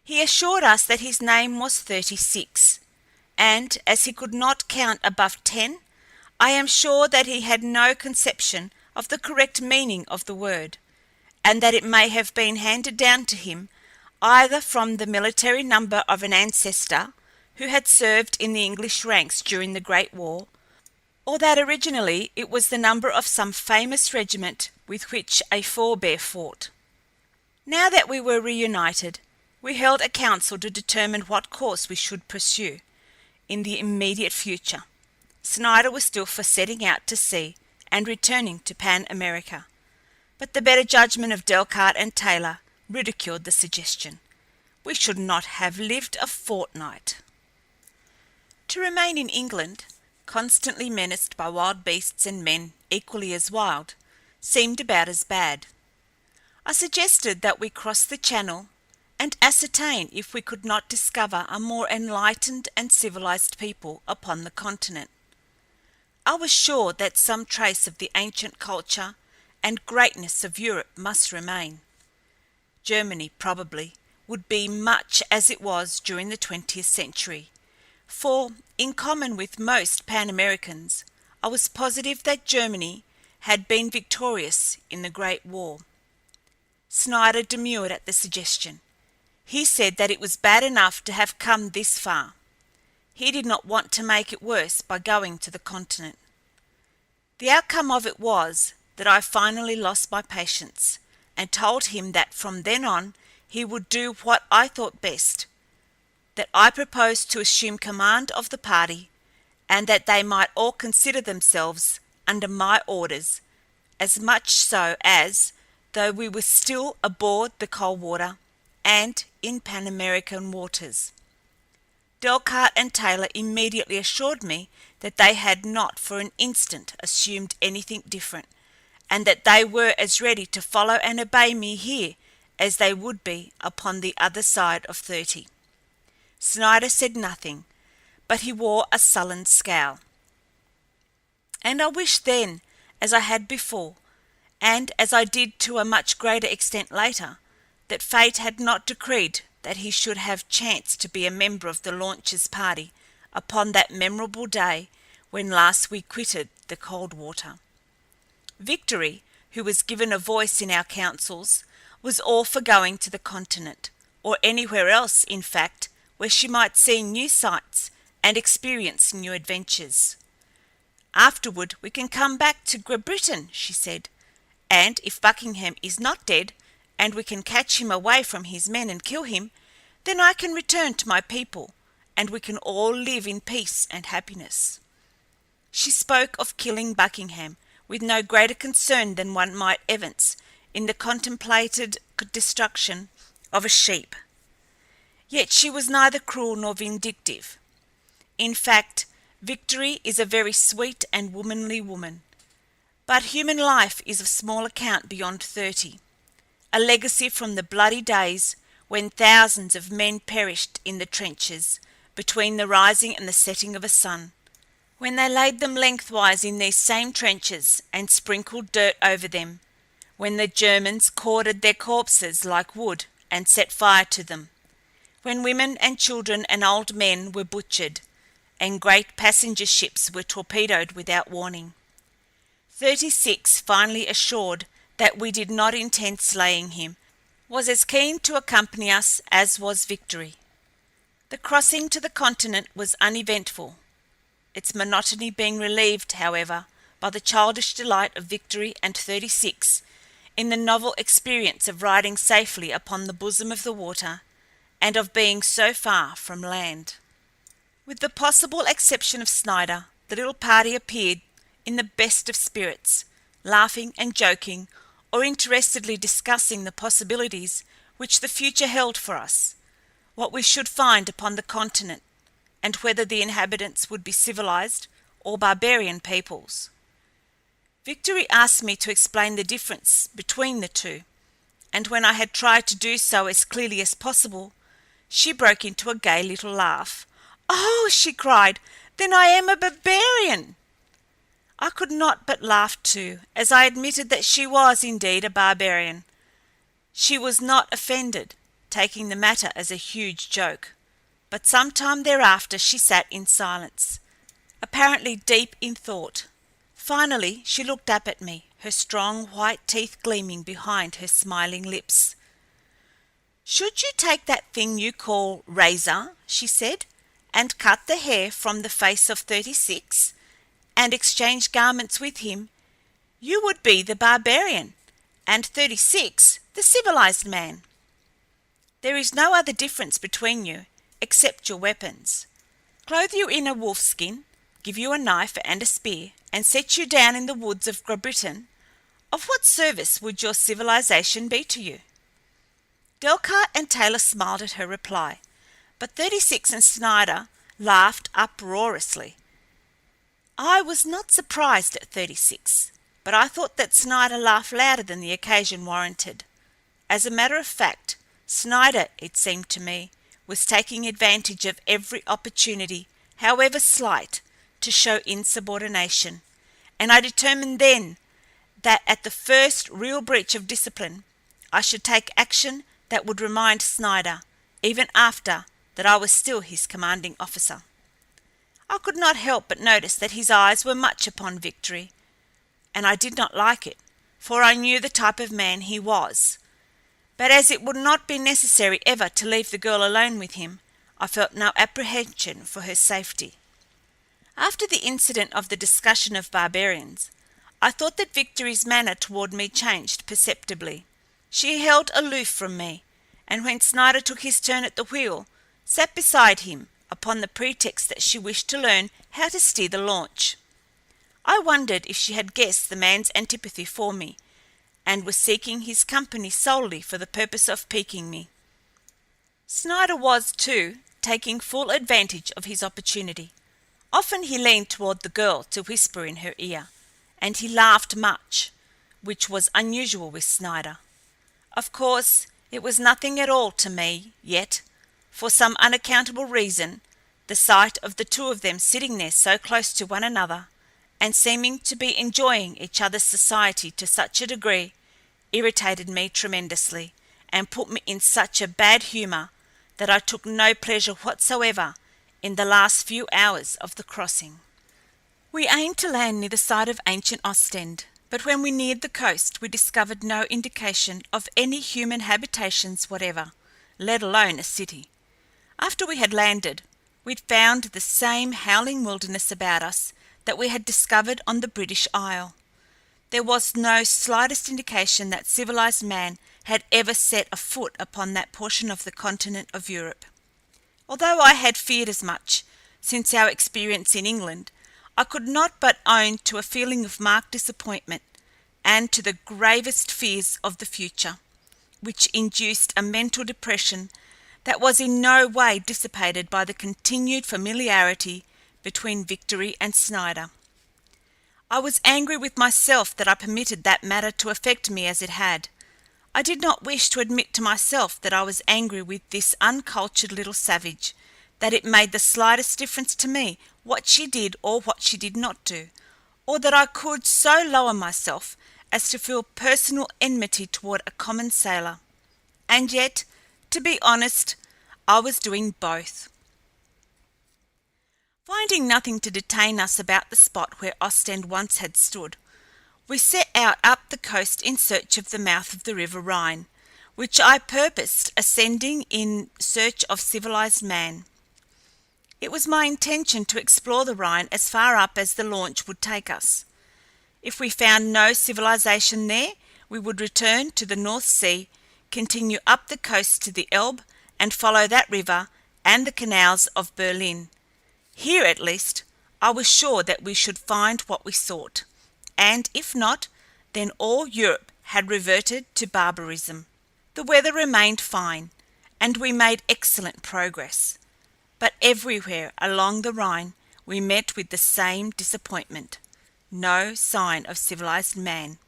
He assured us that his name was 36, and as he could not count above 10, I am sure that he had no conception of the correct meaning of the word, and that it may have been handed down to him either from the military number of an ancestor who had served in the English ranks during the Great War, or that originally it was the number of some famous regiment with which a forebear fought. Now that we were reunited, we held a council to determine what course we should pursue in the immediate future. Snider was still for setting out to sea and returning to Pan America, but the better judgment of Delcarte and Taylor ridiculed the suggestion. We should not have lived a fortnight. To remain in England, constantly menaced by wild beasts and men equally as wild, seemed about as bad. I suggested that we cross the Channel and ascertain if we could not discover a more enlightened and civilized people upon the continent. I was sure that some trace of the ancient culture and greatness of Europe must remain. Germany, probably, would be much as it was during the 20th century, for, in common with most Pan-Americans, I was positive that Germany had been victorious in the Great War. Snider demurred at the suggestion. He said that it was bad enough to have come this far. He did not want to make it worse by going to the continent. The outcome of it was that I finally lost my patience, and told him that from then on he would do what I thought best, that I proposed to assume command of the party, and that they might all consider themselves under my orders, as much so as though we were still aboard the Coldwater and in Pan American waters. Delcarte and Taylor immediately assured me that they had not for an instant assumed anything different, and that they were as ready to follow and obey me here as they would be upon the other side of 30. Snider said nothing, but he wore a sullen scowl. And I wished then, as I had before, and as I did to a much greater extent later, that fate had not decreed that he should have chanced to be a member of the launch's party upon that memorable day when last we quitted the Coldwater. Victory, who was given a voice in our councils, was all for going to the continent, or anywhere else, in fact, where she might see new sights and experience new adventures. "Afterward we can come back to Great Britain," she said, and if Buckingham is not dead, and we can catch him away from his men and kill him, then I can return to my people, and we can all live in peace and happiness." She spoke of killing Buckingham with no greater concern than one might evince in the contemplated destruction of a sheep. Yet she was neither cruel nor vindictive. In fact, Victory is a very sweet and womanly woman. But human life is of small account beyond 30, a legacy from the bloody days when thousands of men perished in the trenches between the rising and the setting of a sun, when they laid them lengthwise in these same trenches and sprinkled dirt over them, when the Germans corded their corpses like wood and set fire to them, when women and children and old men were butchered, and great passenger ships were torpedoed without warning. 36, finally assured that we did not intend slaying him, was as keen to accompany us as was Victory. The crossing to the continent was uneventful, its monotony being relieved, however, by the childish delight of Victory and 36 in the novel experience of riding safely upon the bosom of the water and of being so far from land. With the possible exception of Snider, the little party appeared in the best of spirits, laughing and joking, or interestedly discussing the possibilities which the future held for us, what we should find upon the continent, and whether the inhabitants would be civilized or barbarian peoples. Victory asked me to explain the difference between the two, and when I had tried to do so as clearly as possible, she broke into a gay little laugh. "Oh," she cried, "then I am a barbarian!" I could not but laugh too, as I admitted that she was indeed a barbarian. She was not offended, taking the matter as a huge joke, but some time thereafter she sat in silence, apparently deep in thought. Finally she looked up at me, her strong white teeth gleaming behind her smiling lips. "Should you take that thing you call razor," she said, "and cut the hair from the face of 36, and exchange garments with him, you would be the barbarian, and 36 the civilized man. There is no other difference between you, except your weapons. Clothe you in a wolf-skin, give you a knife and a spear, and set you down in the woods of Britain, of what service would your civilization be to you?" Delcarte and Taylor smiled at her reply, but 36 and Snider laughed uproariously. I was not surprised at 36, but I thought that Snider laughed louder than the occasion warranted. As a matter of fact, Snider, it seemed to me, was taking advantage of every opportunity, however slight, to show insubordination, and I determined then that at the first real breach of discipline I should take action that would remind Snider, even after that I was still his commanding officer. I could not help but notice that his eyes were much upon Victory, and I did not like it, for I knew the type of man he was. But as it would not be necessary ever to leave the girl alone with him, I felt no apprehension for her safety. After the incident of the discussion of barbarians, I thought that Victory's manner toward me changed perceptibly. She held aloof from me, and when Snider took his turn at the wheel, sat beside him upon the pretext that she wished to learn how to steer the launch. I wondered if she had guessed the man's antipathy for me, and was seeking his company solely for the purpose of piquing me. Snider was, too, taking full advantage of his opportunity. Often he leaned toward the girl to whisper in her ear, and he laughed much, which was unusual with Snider. Of course, it was nothing at all to me, yet, for some unaccountable reason, the sight of the two of them sitting there so close to one another, and seeming to be enjoying each other's society to such a degree, irritated me tremendously, and put me in such a bad humour that I took no pleasure whatsoever in the last few hours of the crossing. We aimed to land near the site of ancient Ostend, but when we neared the coast we discovered no indication of any human habitations whatever, let alone a city. After we had landed, we found the same howling wilderness about us that we had discovered on the British Isle. There was no slightest indication that civilized man had ever set a foot upon that portion of the continent of Europe. Although I had feared as much since our experience in England, I could not but own to a feeling of marked disappointment and to the gravest fears of the future, which induced a mental depression that was in no way dissipated by the continued familiarity between Victory and Snider. I was angry with myself that I permitted that matter to affect me as it had. I did not wish to admit to myself that I was angry with this uncultured little savage, that it made the slightest difference to me what she did or what she did not do, or that I could so lower myself as to feel personal enmity toward a common sailor. And yet, to be honest, I was doing both. Finding nothing to detain us about the spot where Ostend once had stood, we set out up the coast in search of the mouth of the river Rhine, which I purposed ascending in search of civilized man. It was my intention to explore the Rhine as far up as the launch would take us. If we found no civilization there, we would return to the North Sea, continue up the coast to the Elbe, and follow that river and the canals of Berlin. Here, at least, I was sure that we should find what we sought, and if not, then all Europe had reverted to barbarism. The weather remained fine, and we made excellent progress, but everywhere along the Rhine we met with the same disappointment. No sign of civilized man.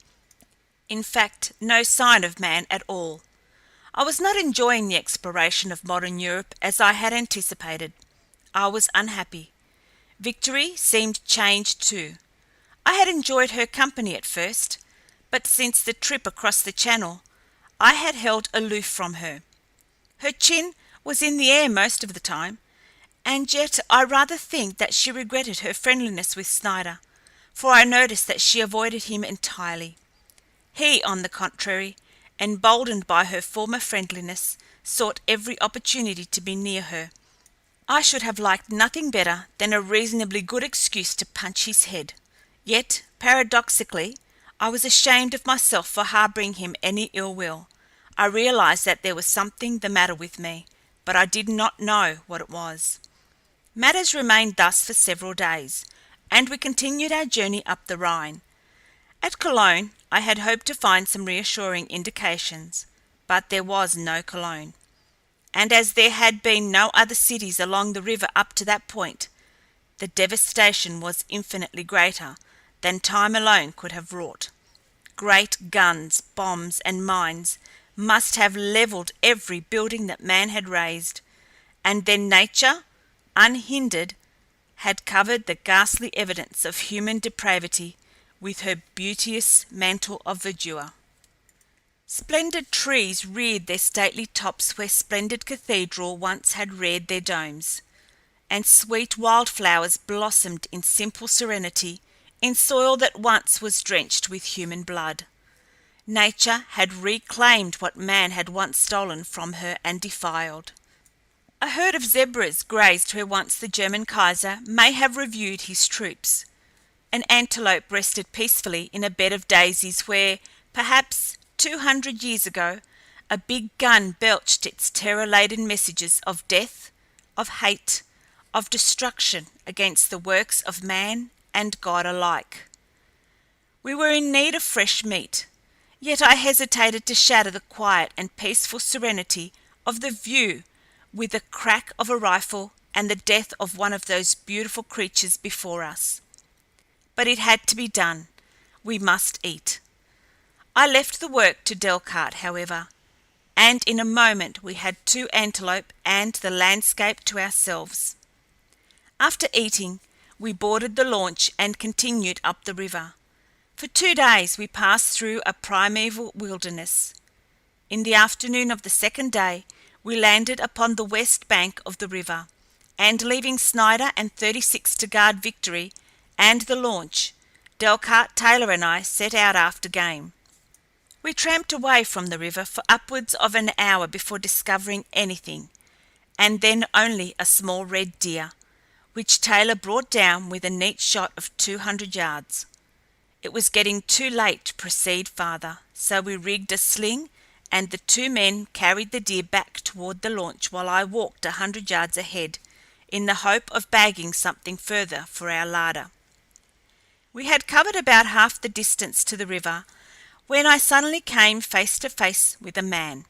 In fact, no sign of man at all. I was not enjoying the exploration of modern Europe as I had anticipated. I was unhappy. Victory seemed changed too. I had enjoyed her company at first, but since the trip across the Channel, I had held aloof from her. Her chin was in the air most of the time, and yet I rather think that she regretted her friendliness with Snider, for I noticed that she avoided him entirely. He, on the contrary, emboldened by her former friendliness, sought every opportunity to be near her. I should have liked nothing better than a reasonably good excuse to punch his head. Yet, paradoxically, I was ashamed of myself for harboring him any ill will. I realized that there was something the matter with me, but I did not know what it was. Matters remained thus for several days, and we continued our journey up the Rhine. At Cologne, I had hoped to find some reassuring indications, but there was no Cologne. And as there had been no other cities along the river up to that point, the devastation was infinitely greater than time alone could have wrought. Great guns, bombs, and mines must have levelled every building that man had raised, and then nature, unhindered, had covered the ghastly evidence of human depravity with her beauteous mantle of verdure. Splendid trees reared their stately tops where splendid cathedrals once had reared their domes, and sweet wildflowers blossomed in simple serenity in soil that once was drenched with human blood. Nature had reclaimed what man had once stolen from her and defiled. A herd of zebras grazed where once the German Kaiser may have reviewed his troops. An antelope rested peacefully in a bed of daisies where, perhaps 200 years ago, a big gun belched its terror-laden messages of death, of hate, of destruction against the works of man and God alike. We were in need of fresh meat, yet I hesitated to shatter the quiet and peaceful serenity of the view with the crack of a rifle and the death of one of those beautiful creatures before us. But it had to be done. We must eat. I left the work to Delcarte, however, and in a moment we had 2 antelope and the landscape to ourselves. After eating, we boarded the launch and continued up the river. For 2 days we passed through a primeval wilderness. In the afternoon of the second day, we landed upon the west bank of the river, and leaving Snider and 36 to guard Victory and the launch, Delcarte, Taylor, and I set out after game. We tramped away from the river for upwards of an hour before discovering anything, and then only a small red deer, which Taylor brought down with a neat shot of 200 yards. It was getting too late to proceed farther, so we rigged a sling, and the two men carried the deer back toward the launch while I walked 100 yards ahead in the hope of bagging something further for our larder. We had covered about half the distance to the river when I suddenly came face to face with a man.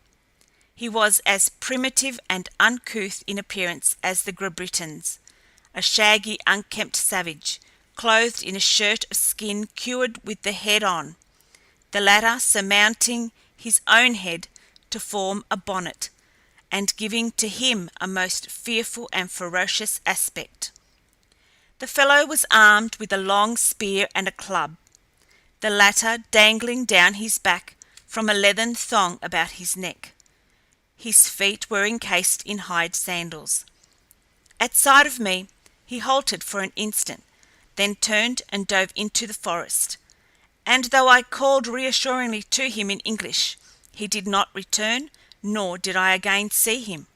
He was as primitive and uncouth in appearance as the Britons, a shaggy, unkempt savage, clothed in a shirt of skin cured with the head on, the latter surmounting his own head to form a bonnet, and giving to him a most fearful and ferocious aspect. The fellow was armed with a long spear and a club, the latter dangling down his back from a leathern thong about his neck. His feet were encased in hide sandals. At sight of me, he halted for an instant, then turned and dove into the forest, and though I called reassuringly to him in English, he did not return, nor did I again see him.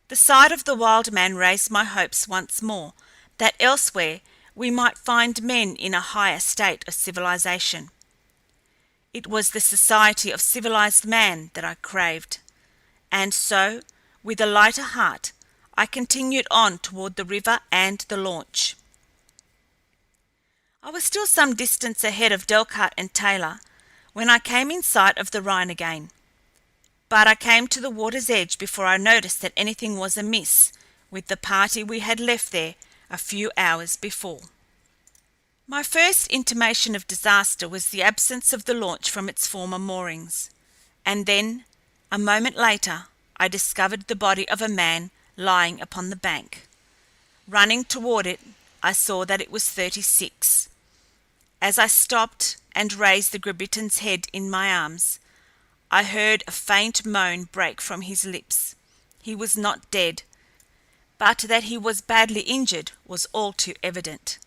The sight of the wild man raised my hopes once more that elsewhere we might find men in a higher state of civilization. It was the society of civilized man that I craved, and so, with a lighter heart, I continued on toward the river and the launch. I was still some distance ahead of Delcarte and Taylor when I came in sight of the Rhine again, but I came to the water's edge before I noticed that anything was amiss with the party we had left there a few hours before. My first intimation of disaster was the absence of the launch from its former moorings, and then, a moment later, I discovered the body of a man lying upon the bank. Running toward it, I saw that it was 36. As I stopped and raised the Briton's head in my arms, I heard a faint moan break from his lips. He was not dead, but that he was badly injured was all too evident.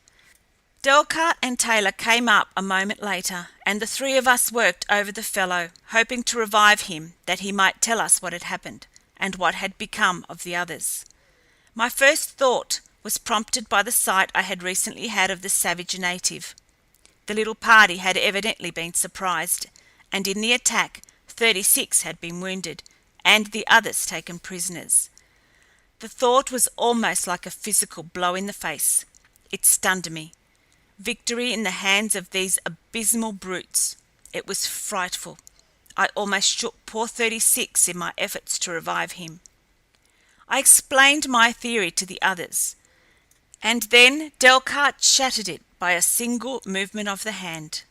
Delcarte and Taylor came up a moment later, and the three of us worked over the fellow, hoping to revive him that he might tell us what had happened and what had become of the others. My first thought was prompted by the sight I had recently had of the savage native. The little party had evidently been surprised, and in the attack 36 had been wounded and the others taken prisoners. The thought was almost like a physical blow in the face. It stunned me. Victory in the hands of these abysmal brutes. It was frightful. I almost shook poor 36 in my efforts to revive him. I explained my theory to the others, and then Delcarte shattered it by a single movement of the hand.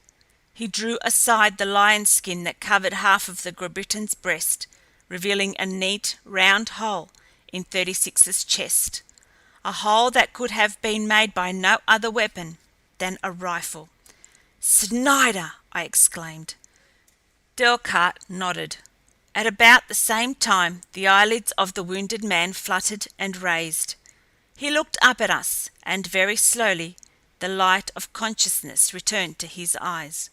He drew aside the lion skin that covered half of the Briton's breast, revealing a neat, round hole in 36's chest, a hole that could have been made by no other weapon than a rifle. "Snider!" I exclaimed. Delcarte nodded. At about the same time, the eyelids of the wounded man fluttered and raised. He looked up at us, and very slowly the light of consciousness returned to his eyes.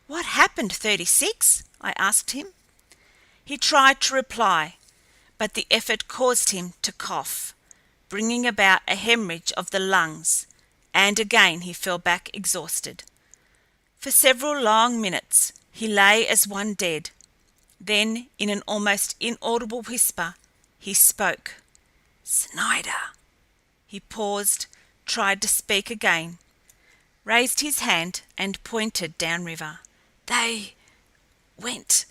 "What happened, 36?" I asked him. He tried to reply, but the effort caused him to cough, bringing about a hemorrhage of the lungs, and again he fell back exhausted. For several long minutes he lay as one dead. Then, in an almost inaudible whisper, he spoke. "Snider." He paused, tried to speak again, raised his hand, and pointed downriver. "They went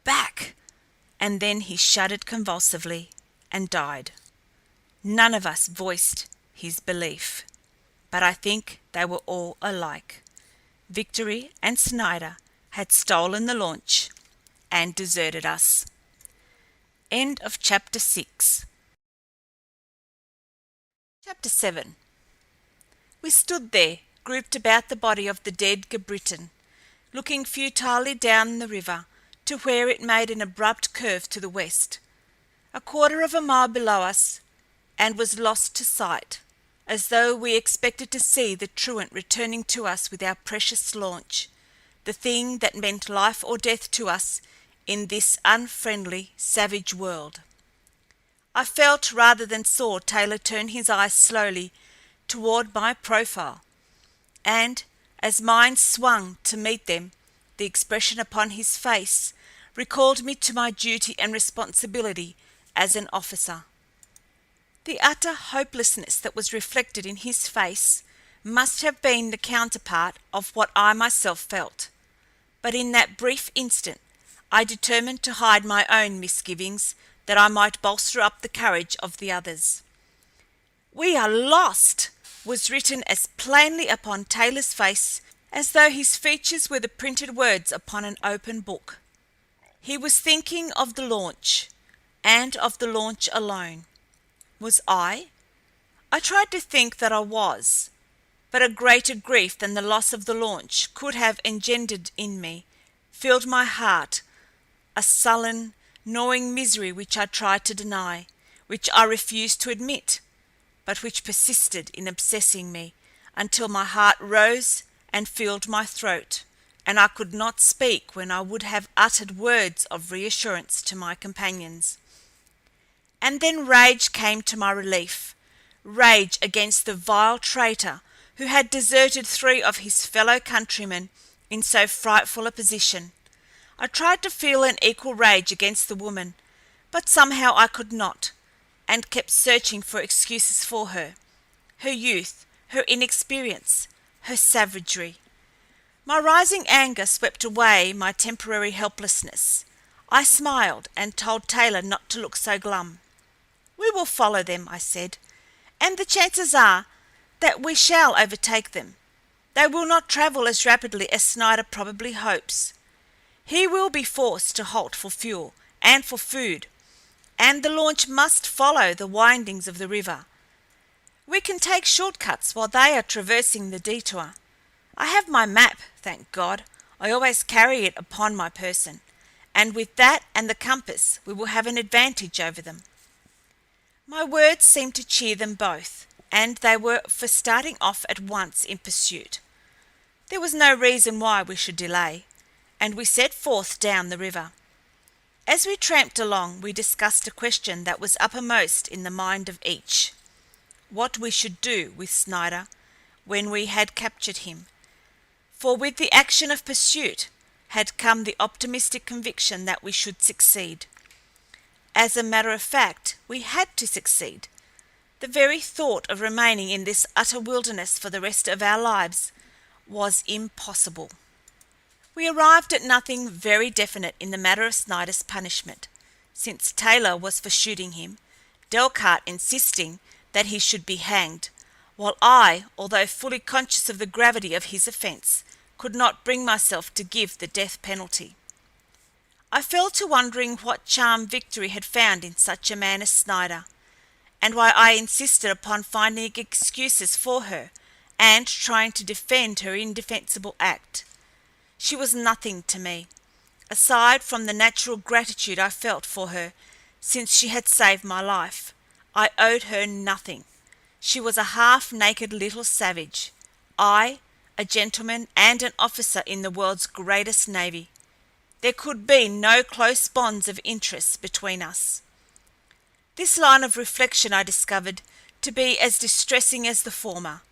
back," and then he shuddered convulsively and died. None of us voiced his belief, but I think they were all alike. Victory and Snider had stolen the launch and deserted us. End of chapter 6. Chapter 7. We stood there, grouped about the body of the dead Briton, looking futilely down the river to where it made an abrupt curve to the west, a quarter of a mile below us, and was lost to sight, as though we expected to see the truant returning to us with our precious launch, the thing that meant life or death to us in this unfriendly, savage world. I felt rather than saw Taylor turn his eyes slowly toward my profile, and As mine swung to meet them, the expression upon his face recalled me to my duty and responsibility as an officer. The utter hopelessness that was reflected in his face must have been the counterpart of what I myself felt, but in that brief instant I determined to hide my own misgivings that I might bolster up the courage of the others. "We are lost!" was written as plainly upon Taylor's face as though his features were the printed words upon an open book. He was thinking of the launch, and of the launch alone. Was I? I tried to think that I was, but a greater grief than the loss of the launch could have engendered in me filled my heart, a sullen, gnawing misery which I tried to deny, which I refused to admit, but which persisted in obsessing me until my heart rose and filled my throat, and I could not speak when I would have uttered words of reassurance to my companions. And then rage came to my relief, rage against the vile traitor who had deserted 3 of his fellow countrymen in so frightful a position. I tried to feel an equal rage against the woman, but somehow I could not, and kept searching for excuses for her youth, her inexperience, her savagery. My rising anger swept away my temporary helplessness. I smiled and told Taylor not to look so glum. "We will follow them," I said, "and the chances are that we shall overtake them. They will not travel as rapidly as Snider probably hopes. He will be forced to halt for fuel and for food, and the launch must follow the windings of the river. We can take short cuts while they are traversing the detour. I have my map, thank God. I always carry it upon my person, and with that and the compass we will have an advantage over them." My words seemed to cheer them both, and they were for starting off at once in pursuit. There was no reason why we should delay, and we set forth down the river. As we tramped along, we discussed a question that was uppermost in the mind of each: what we should do with Snider when we had captured him, for with the action of pursuit had come the optimistic conviction that we should succeed. As a matter of fact, we had to succeed. The very thought of remaining in this utter wilderness for the rest of our lives was impossible. We arrived at nothing very definite in the matter of Snider's punishment, since Taylor was for shooting him, Delcarte insisting that he should be hanged, while I, although fully conscious of the gravity of his offense, could not bring myself to give the death penalty. I fell to wondering what charm Victory had found in such a man as Snider, and why I insisted upon finding excuses for her and trying to defend her indefensible act. She was nothing to me. Aside from the natural gratitude I felt for her since she had saved my life, I owed her nothing. She was a half-naked little savage, I, a gentleman and an officer in the world's greatest navy. There could be no close bonds of interest between us. This line of reflection I discovered to be as distressing as the former,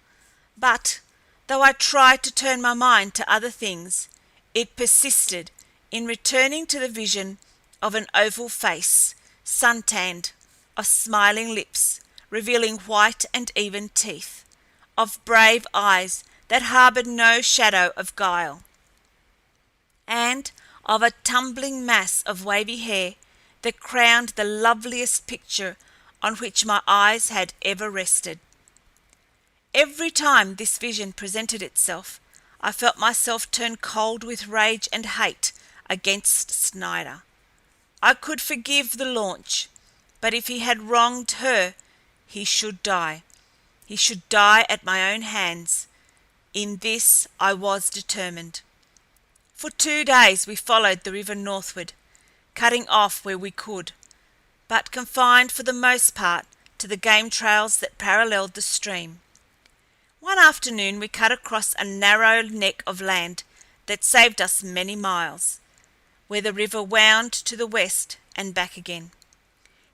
but, though I tried to turn my mind to other things, it persisted in returning to the vision of an oval face, sun-tanned, of smiling lips, revealing white and even teeth, of brave eyes that harbored no shadow of guile, and of a tumbling mass of wavy hair that crowned the loveliest picture on which my eyes had ever rested. Every time this vision presented itself, I felt myself turn cold with rage and hate against Snider. I could forgive the launch, but if he had wronged her, he should die. He should die at my own hands. In this I was determined. For 2 days we followed the river northward, cutting off where we could, but confined for the most part to the game trails that paralleled the stream. One afternoon we cut across a narrow neck of land that saved us many miles, where the river wound to the west and back again.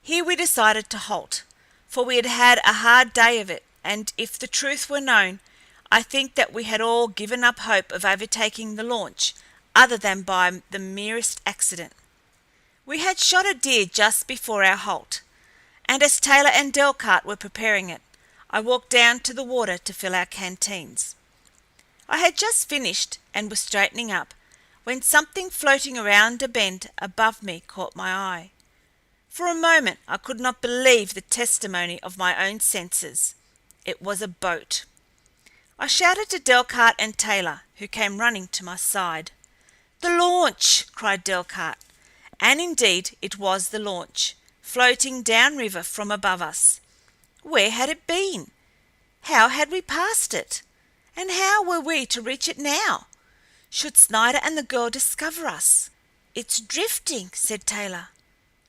Here we decided to halt, for we had had a hard day of it, and if the truth were known, I think that we had all given up hope of overtaking the launch other than by the merest accident. We had shot a deer just before our halt, and as Taylor and Delcarte were preparing it, I walked down to the water to fill our canteens. I had just finished and was straightening up when something floating around a bend above me caught my eye. For a moment I could not believe the testimony of my own senses. It was a boat. I shouted to Delcarte and Taylor, who came running to my side. "The launch!" cried Delcarte, and indeed it was the launch, floating downriver from above us. Where had it been? How had we passed it? And how were we to reach it now? Should Snider and the girl discover us? "It's drifting," said Taylor.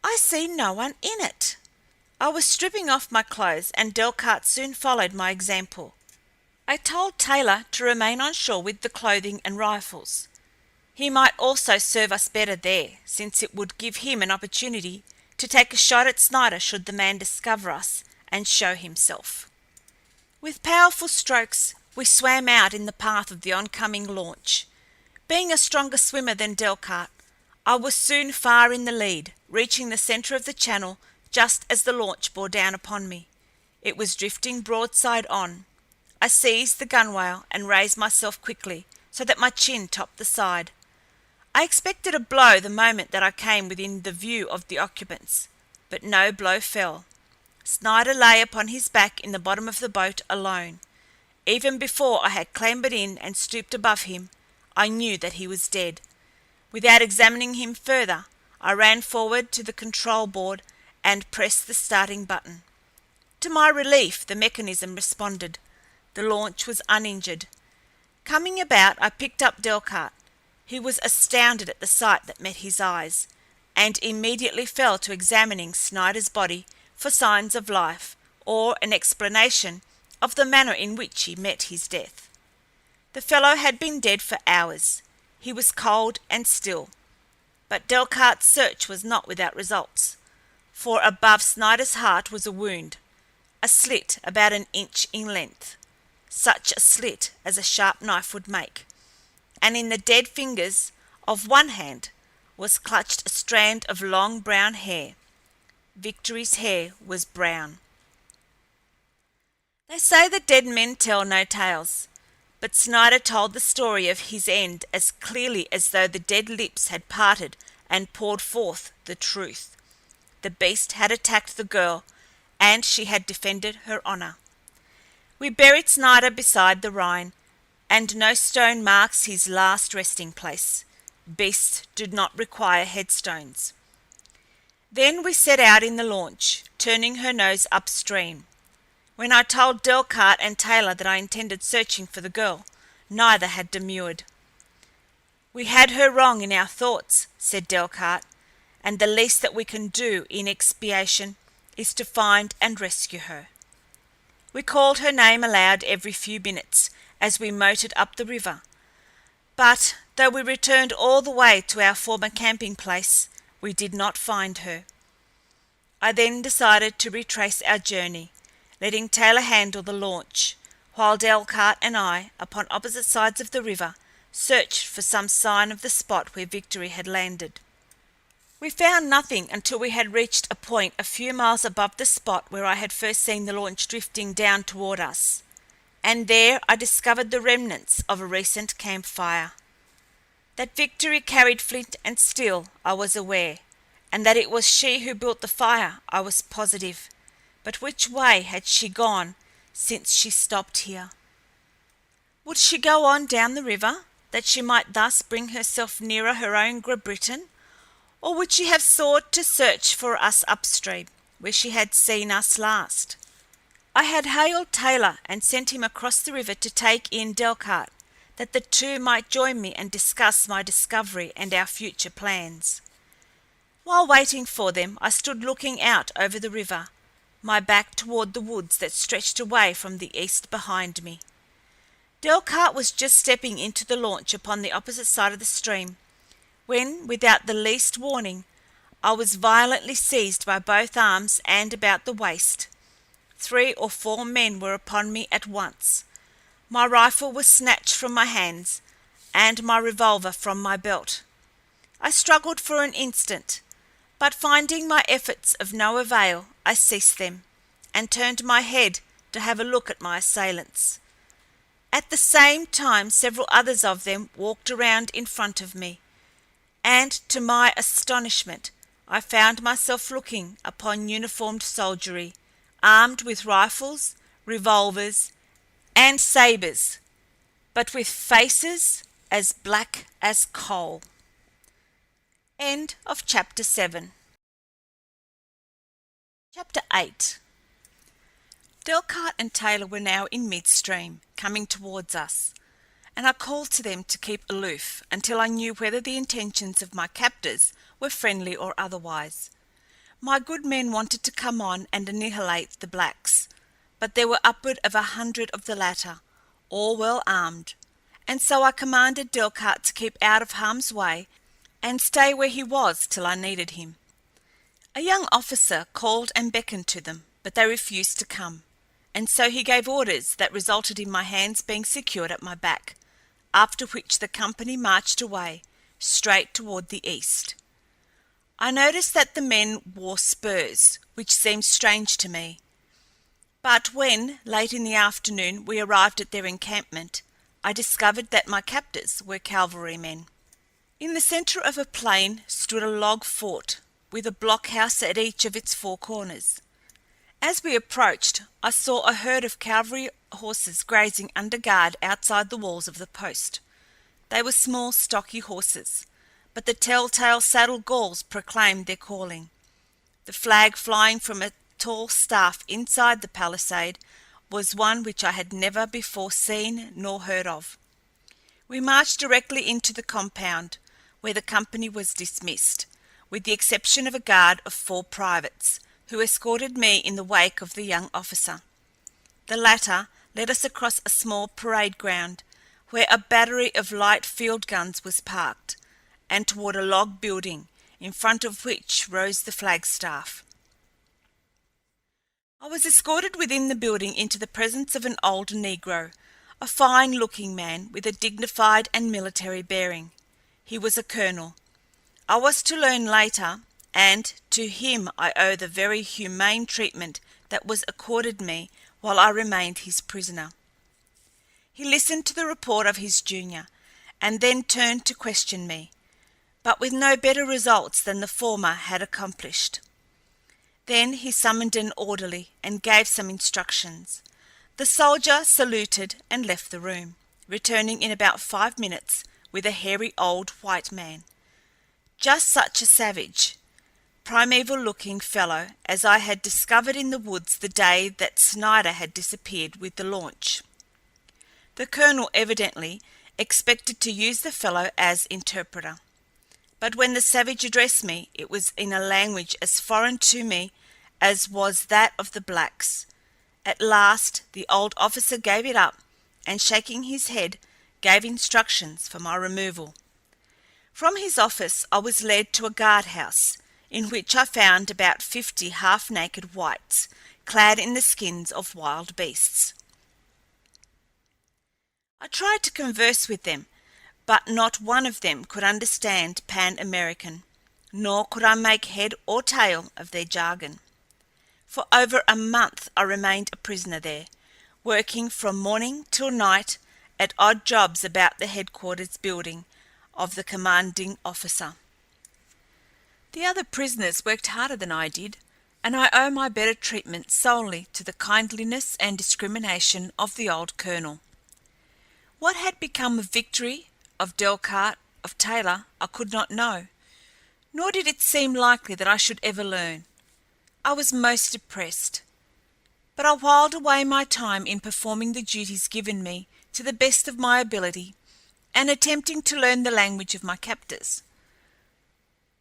"I see no one in it." I was stripping off my clothes, and Delcarte soon followed my example. I told Taylor to remain on shore with the clothing and rifles. He might also serve us better there, since it would give him an opportunity to take a shot at Snider should the man discover us and show himself. With powerful strokes, we swam out in the path of the oncoming launch. Being a stronger swimmer than Delcarte, I was soon far in the lead, reaching the center of the channel just as the launch bore down upon me. It was drifting broadside on. I seized the gunwale and raised myself quickly so that my chin topped the side. I expected a blow the moment that I came within the view of the occupants, but no blow fell. Snider lay upon his back in the bottom of the boat alone. Even before I had clambered in and stooped above him, I knew that he was dead. Without examining him further, I ran forward to the control board and pressed the starting button. To my relief, the mechanism responded. The launch was uninjured. Coming about, I picked up Delcarte. He was astounded at the sight that met his eyes, and immediately fell to examining Snider's body for signs of life or an explanation of the manner in which he met his death. The fellow had been dead for hours. He was cold and still. But Delcarte's search was not without results, for above Snider's heart was a wound, a slit about an inch in length, such a slit as a sharp knife would make, and in the dead fingers of one hand was clutched a strand of long brown hair. Victory's hair was brown. They say that dead men tell no tales, but Snider told the story of his end as clearly as though the dead lips had parted and poured forth the truth. The beast had attacked the girl, and she had defended her honor. We buried Snider beside the Rhine, and no stone marks his last resting place. Beasts did not require headstones. Then we set out in the launch, turning her nose upstream. When I told Delcarte and Taylor that I intended searching for the girl, neither had demurred. "We had her wrong in our thoughts," said Delcarte, "and the least that we can do in expiation is to find and rescue her." We called her name aloud every few minutes as we motored up the river, but though we returned all the way to our former camping place, we did not find her. I then decided to retrace our journey, letting Taylor handle the launch, while Delcarte and I, upon opposite sides of the river, searched for some sign of the spot where Victory had landed. We found nothing until we had reached a point a few miles above the spot where I had first seen the launch drifting down toward us, and there I discovered the remnants of a recent campfire. That Victory carried flint and steel I was aware, and that it was she who built the fire I was positive, but which way had she gone since she stopped here? Would she go on down the river, that she might thus bring herself nearer her own Britain? Or would she have sought to search for us upstream, where she had seen us last? I had hailed Taylor and sent him across the river to take in Delcarte, that the two might join me and discuss my discovery and our future plans. While waiting for them, I stood looking out over the river, my back toward the woods that stretched away from the east behind me. Delcarte was just stepping into the launch upon the opposite side of the stream, when, without the least warning, I was violently seized by both arms and about the waist. 3 or 4 men were upon me at once. My rifle was snatched from my hands, and my revolver from my belt. I struggled for an instant, but finding my efforts of no avail, I ceased them, and turned my head to have a look at my assailants. At the same time several others of them walked around in front of me, and to my astonishment I found myself looking upon uniformed soldiery, armed with rifles, revolvers, and sabers, but with faces as black as coal. End of Chapter 7. Chapter 8. Delcarte and Taylor were now in midstream, coming towards us, and I called to them to keep aloof until I knew whether the intentions of my captors were friendly or otherwise. My good men wanted to come on and annihilate the blacks, but there were upward of 100 of the latter, all well armed, and so I commanded Delcarte to keep out of harm's way and stay where he was till I needed him. A young officer called and beckoned to them, but they refused to come, and so he gave orders that resulted in my hands being secured at my back, after which the company marched away, straight toward the east. I noticed that the men wore spurs, which seemed strange to me, but when, late in the afternoon, we arrived at their encampment, I discovered that my captors were cavalrymen. In the center of a plain stood a log fort, with a blockhouse at each of its four corners. As we approached, I saw a herd of cavalry horses grazing under guard outside the walls of the post. They were small, stocky horses, but the telltale saddle galls proclaimed their calling. The flag flying from a tall staff inside the palisade was one which I had never before seen nor heard of. We marched directly into the compound, where the company was dismissed, with the exception of a guard of 4 privates, who escorted me in the wake of the young officer. The latter led us across a small parade ground, where a battery of light field guns was parked, and toward a log building, in front of which rose the flagstaff. I was escorted within the building into the presence of an old negro, a fine-looking man with a dignified and military bearing. He was a colonel. I was to learn later, and to him I owe the very humane treatment that was accorded me while I remained his prisoner. He listened to the report of his junior, and then turned to question me, but with no better results than the former had accomplished. Then he summoned an orderly and gave some instructions. The soldier saluted and left the room, returning in about 5 minutes with a hairy old white man. Just such a savage, primeval-looking fellow as I had discovered in the woods the day that Snider had disappeared with the launch. The colonel evidently expected to use the fellow as interpreter, but when the savage addressed me, it was in a language as foreign to me as was that of the blacks. At last the old officer gave it up, and shaking his head, gave instructions for my removal. From his office I was led to a guardhouse, in which I found about 50 half-naked whites, clad in the skins of wild beasts. I tried to converse with them, but not one of them could understand Pan-American, nor could I make head or tail of their jargon. For over a month I remained a prisoner there, working from morning till night at odd jobs about the headquarters building of the commanding officer. The other prisoners worked harder than I did, and I owe my better treatment solely to the kindliness and discrimination of the old colonel. What had become of Victory, of Delcarte, of Taylor, I could not know, nor did it seem likely that I should ever learn. I was most depressed, but I whiled away my time in performing the duties given me to the best of my ability, and attempting to learn the language of my captors.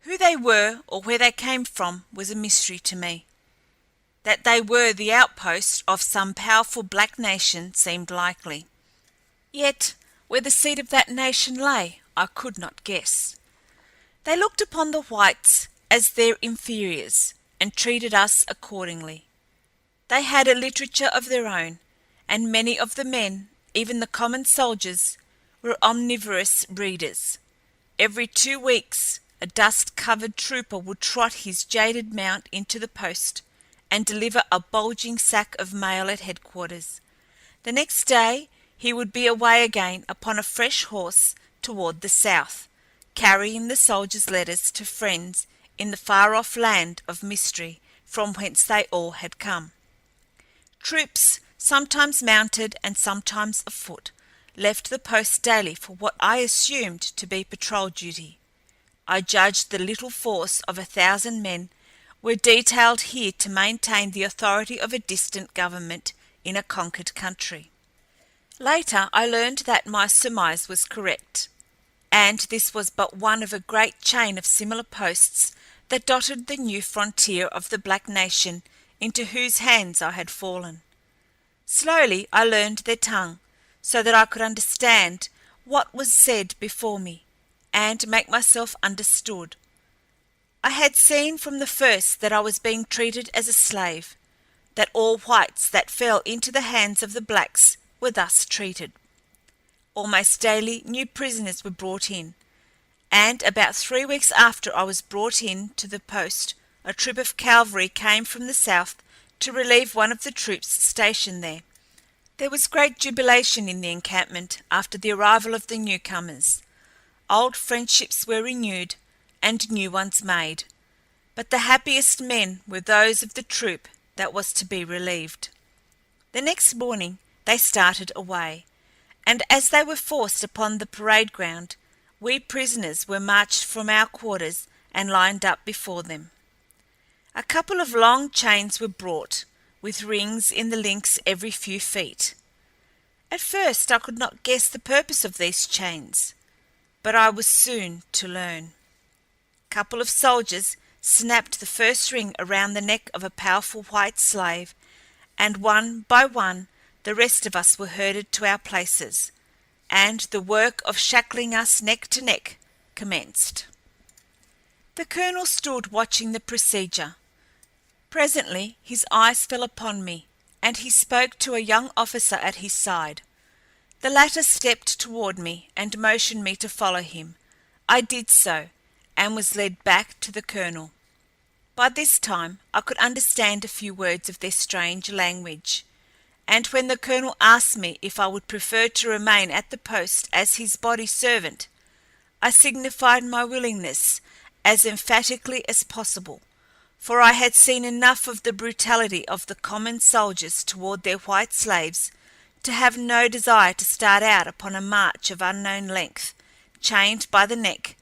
Who they were or where they came from was a mystery to me. That they were the outpost of some powerful black nation seemed likely. Yet where the seat of that nation lay I could not guess. They looked upon the whites as their inferiors, and treated us accordingly. They had a literature of their own, and many of the men even the common soldiers, were omnivorous readers. Every 2 weeks a dust-covered trooper would trot his jaded mount into the post and deliver a bulging sack of mail at headquarters. The next day he would be away again upon a fresh horse toward the south, carrying the soldiers' letters to friends in the far-off land of mystery from whence they all had come. Troops, sometimes mounted and sometimes afoot, left the post daily for what I assumed to be patrol duty. I judged the little force of 1,000 men were detailed here to maintain the authority of a distant government in a conquered country. Later I learned that my surmise was correct, and this was but one of a great chain of similar posts that dotted the new frontier of the black nation into whose hands I had fallen. Slowly I learned their tongue, so that I could understand what was said before me, and make myself understood. I had seen from the first that I was being treated as a slave, that all whites that fell into the hands of the blacks were thus treated. Almost daily new prisoners were brought in, and about 3 weeks after I was brought in to the post, a troop of cavalry came from the south to relieve one of the troops stationed there. There was great jubilation in the encampment after the arrival of the newcomers. Old friendships were renewed and new ones made, but the happiest men were those of the troop that was to be relieved. The next morning they started away, and as they were forced upon the parade ground, we prisoners were marched from our quarters and lined up before them. A couple of long chains were brought, with rings in the links every few feet. At first I could not guess the purpose of these chains, but I was soon to learn. A couple of soldiers snapped the first ring around the neck of a powerful white slave, and one by one the rest of us were herded to our places, and the work of shackling us neck to neck commenced. The colonel stood watching the procedure. Presently his eyes fell upon me, and he spoke to a young officer at his side. The latter stepped toward me and motioned me to follow him. I did so, and was led back to the colonel. By this time I could understand a few words of their strange language, and when the colonel asked me if I would prefer to remain at the post as his body servant, I signified my willingness as emphatically as possible, for I had seen enough of the brutality of the common soldiers toward their white slaves to have no desire to start out upon a march of unknown length, chained by the neck,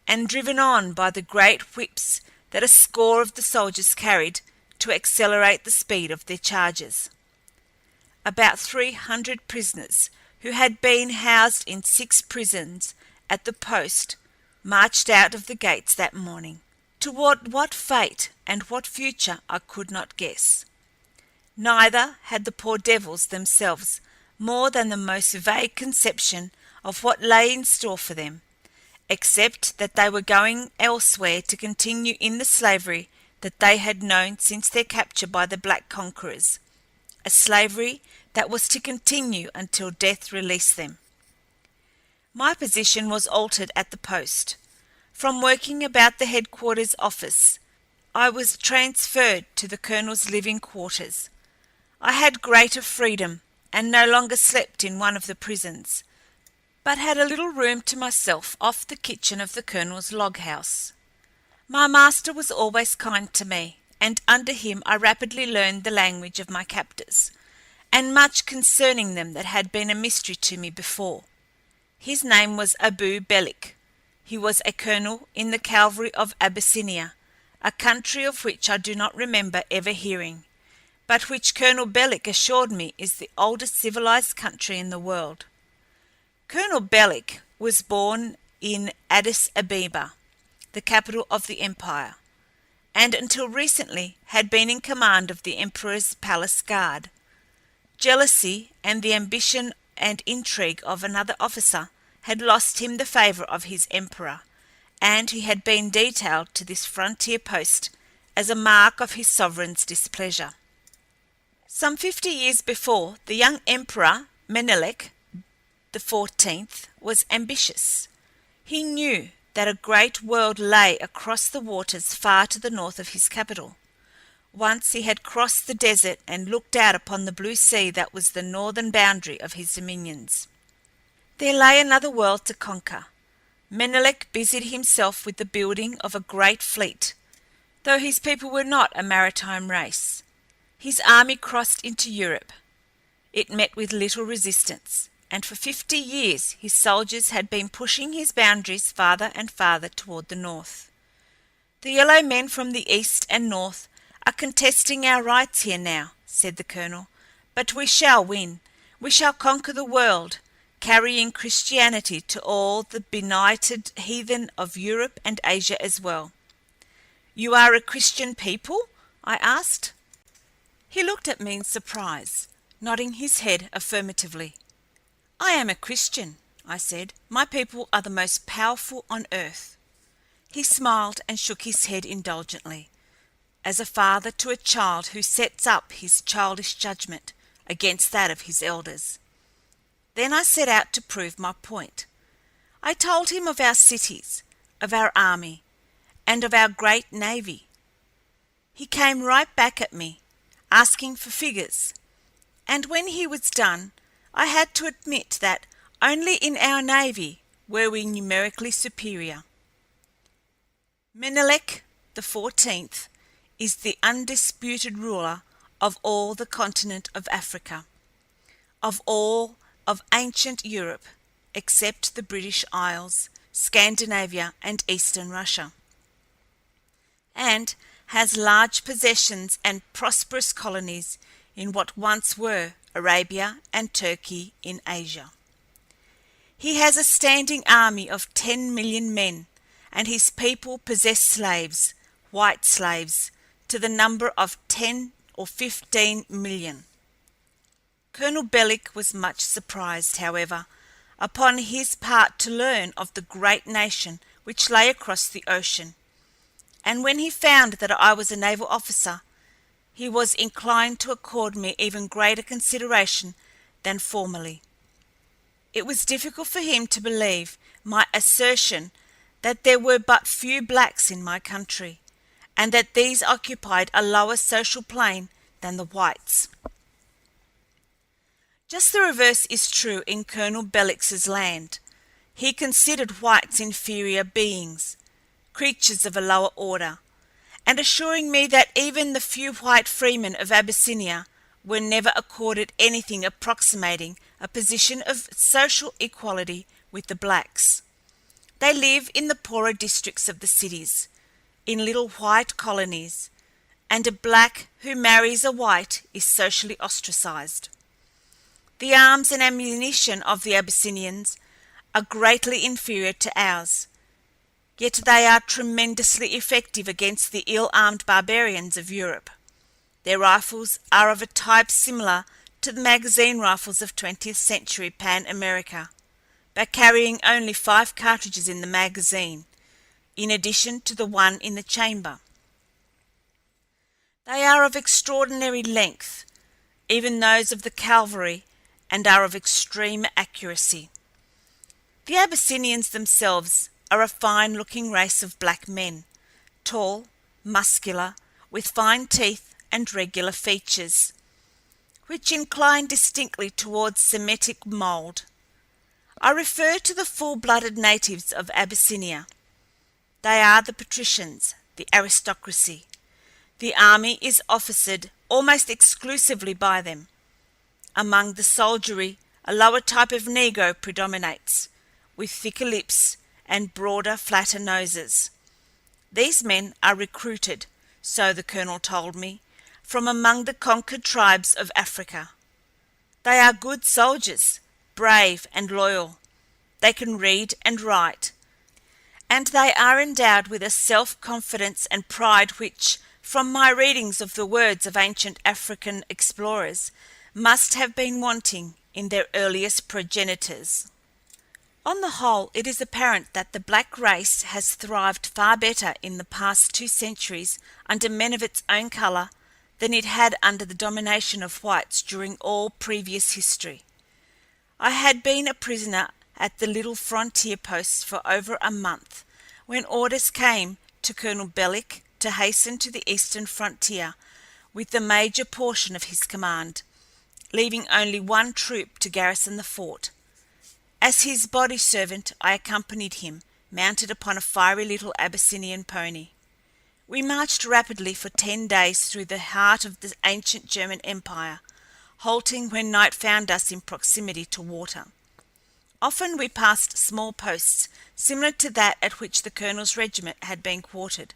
and driven on by the great whips that a score of the soldiers carried to accelerate the speed of their charges. About 300 prisoners, who had been housed in 6 prisons at the post, marched out of the gates that morning. Toward what fate and what future I could not guess. Neither had the poor devils themselves more than the most vague conception of what lay in store for them, except that they were going elsewhere to continue in the slavery that they had known since their capture by the black conquerors, a slavery that was to continue until death released them. My position was altered at the post. From working about the headquarters office, I was transferred to the colonel's living quarters. I had greater freedom, and no longer slept in one of the prisons, but had a little room to myself off the kitchen of the colonel's log house. My master was always kind to me, and under him I rapidly learned the language of my captors, and much concerning them that had been a mystery to me before. His name was Abu Belik. He was a colonel in the cavalry of Abyssinia, a country of which I do not remember ever hearing, but which Colonel Belik assured me is the oldest civilized country in the world. Colonel Belik was born in Addis Abeba, the capital of the empire, and until recently had been in command of the emperor's palace guard. Jealousy and the ambition and intrigue of another officer had lost him the favor of his emperor, and he had been detailed to this frontier post as a mark of his sovereign's displeasure. Some 50 years before, the young emperor Menelik XIV was ambitious. He knew that a great world lay across the waters far to the north of his capital. Once he had crossed the desert and looked out upon the blue sea that was the northern boundary of his dominions. There lay another world to conquer. Menelik busied himself with the building of a great fleet, though his people were not a maritime race. His army crossed into Europe. It met with little resistance, and for 50 years his soldiers had been pushing his boundaries farther and farther toward the north. "The yellow men from the east and north are contesting our rights here now," said the colonel, "but we shall win. We shall conquer the world, carrying Christianity to all the benighted heathen of Europe and Asia as well." "You are a Christian people?" I asked. He looked at me in surprise, nodding his head affirmatively. "I am a Christian," I said. "My people are the most powerful on earth." He smiled and shook his head indulgently, as a father to a child who sets up his childish judgment against that of his elders. Then I set out to prove my point. I told him of our cities, of our army, and of our great navy. He came right back at me, asking for figures, and when he was done, I had to admit that only in our navy were we numerically superior. Menelik XIV is the undisputed ruler of all the continent of Africa, of all of ancient Europe, except the British Isles, Scandinavia, and eastern Russia, and has large possessions and prosperous colonies in what once were Arabia and Turkey in Asia. He has a standing army of 10 million men, and his people possess slaves, white slaves, to the number of 10 or 15 million. Colonel Bellick was much surprised, however, upon his part to learn of the great nation which lay across the ocean, and when he found that I was a naval officer, he was inclined to accord me even greater consideration than formerly. It was difficult for him to believe my assertion that there were but few blacks in my country, and that these occupied a lower social plane than the whites. Just the reverse is true in Colonel Bellick's land. He considered whites inferior beings, creatures of a lower order, and assuring me that even the few white freemen of Abyssinia were never accorded anything approximating a position of social equality with the blacks. They live in the poorer districts of the cities, in little white colonies, and a black who marries a white is socially ostracized. The arms and ammunition of the Abyssinians are greatly inferior to ours, yet they are tremendously effective against the ill-armed barbarians of Europe. Their rifles are of a type similar to the magazine rifles of 20th-century Pan America, by carrying only 5 cartridges in the magazine, in addition to the one in the chamber. They are of extraordinary length, even those of the cavalry, and are of extreme accuracy. The Abyssinians themselves are a fine-looking race of black men, tall, muscular, with fine teeth and regular features, which incline distinctly towards Semitic mould. I refer to the full-blooded natives of Abyssinia. They are the patricians, the aristocracy. The army is officered almost exclusively by them. Among the soldiery, a lower type of negro predominates, with thicker lips and broader, flatter noses. These men are recruited, so the colonel told me, from among the conquered tribes of Africa. They are good soldiers, brave and loyal. They can read and write, and they are endowed with a self-confidence and pride which, from my readings of the words of ancient African explorers, must have been wanting in their earliest progenitors. On the whole, it is apparent that the black race has thrived far better in the past 2 centuries under men of its own color than it had under the domination of whites during all previous history. I had been a prisoner at the little frontier post for over a month when orders came to Colonel Bellick to hasten to the eastern frontier with the major portion of his command, leaving only one troop to garrison the fort. As his body servant, I accompanied him, mounted upon a fiery little Abyssinian pony. We marched rapidly for 10 days through the heart of the ancient German Empire, halting when night found us in proximity to water. Often we passed small posts similar to that at which the colonel's regiment had been quartered,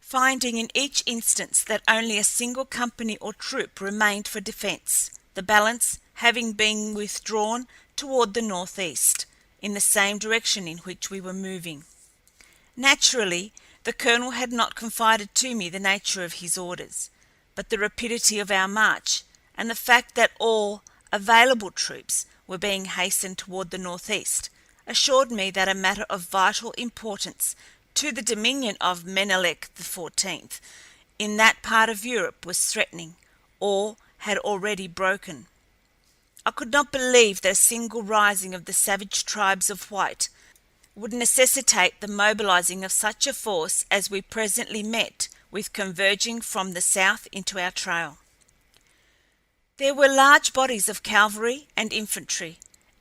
finding in each instance that only a single company or troop remained for defense, the balance having been withdrawn toward the northeast, in the same direction in which we were moving. Naturally, the colonel had not confided to me the nature of his orders, but the rapidity of our march, and the fact that all available troops were being hastened toward the northeast, assured me that a matter of vital importance to the dominion of Menelik XIV in that part of Europe was threatening, or had already broken. I could not believe that a single rising of the savage tribes of white would necessitate the mobilizing of such a force as we presently met with converging from the south into our trail. There were large bodies of cavalry and infantry,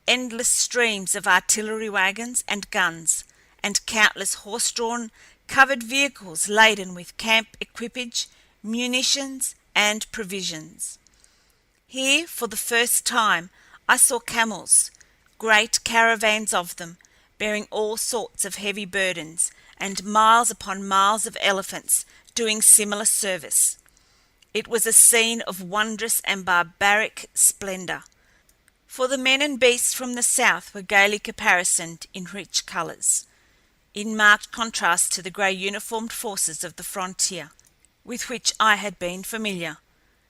endless streams of artillery wagons and guns, and countless horse-drawn, covered vehicles laden with camp equipage, munitions, and provisions. Here, for the first time, I saw camels, great caravans of them, bearing all sorts of heavy burdens, and miles upon miles of elephants doing similar service. It was a scene of wondrous and barbaric splendor, for the men and beasts from the south were gaily caparisoned in rich colors, in marked contrast to the gray uniformed forces of the frontier, with which I had been familiar.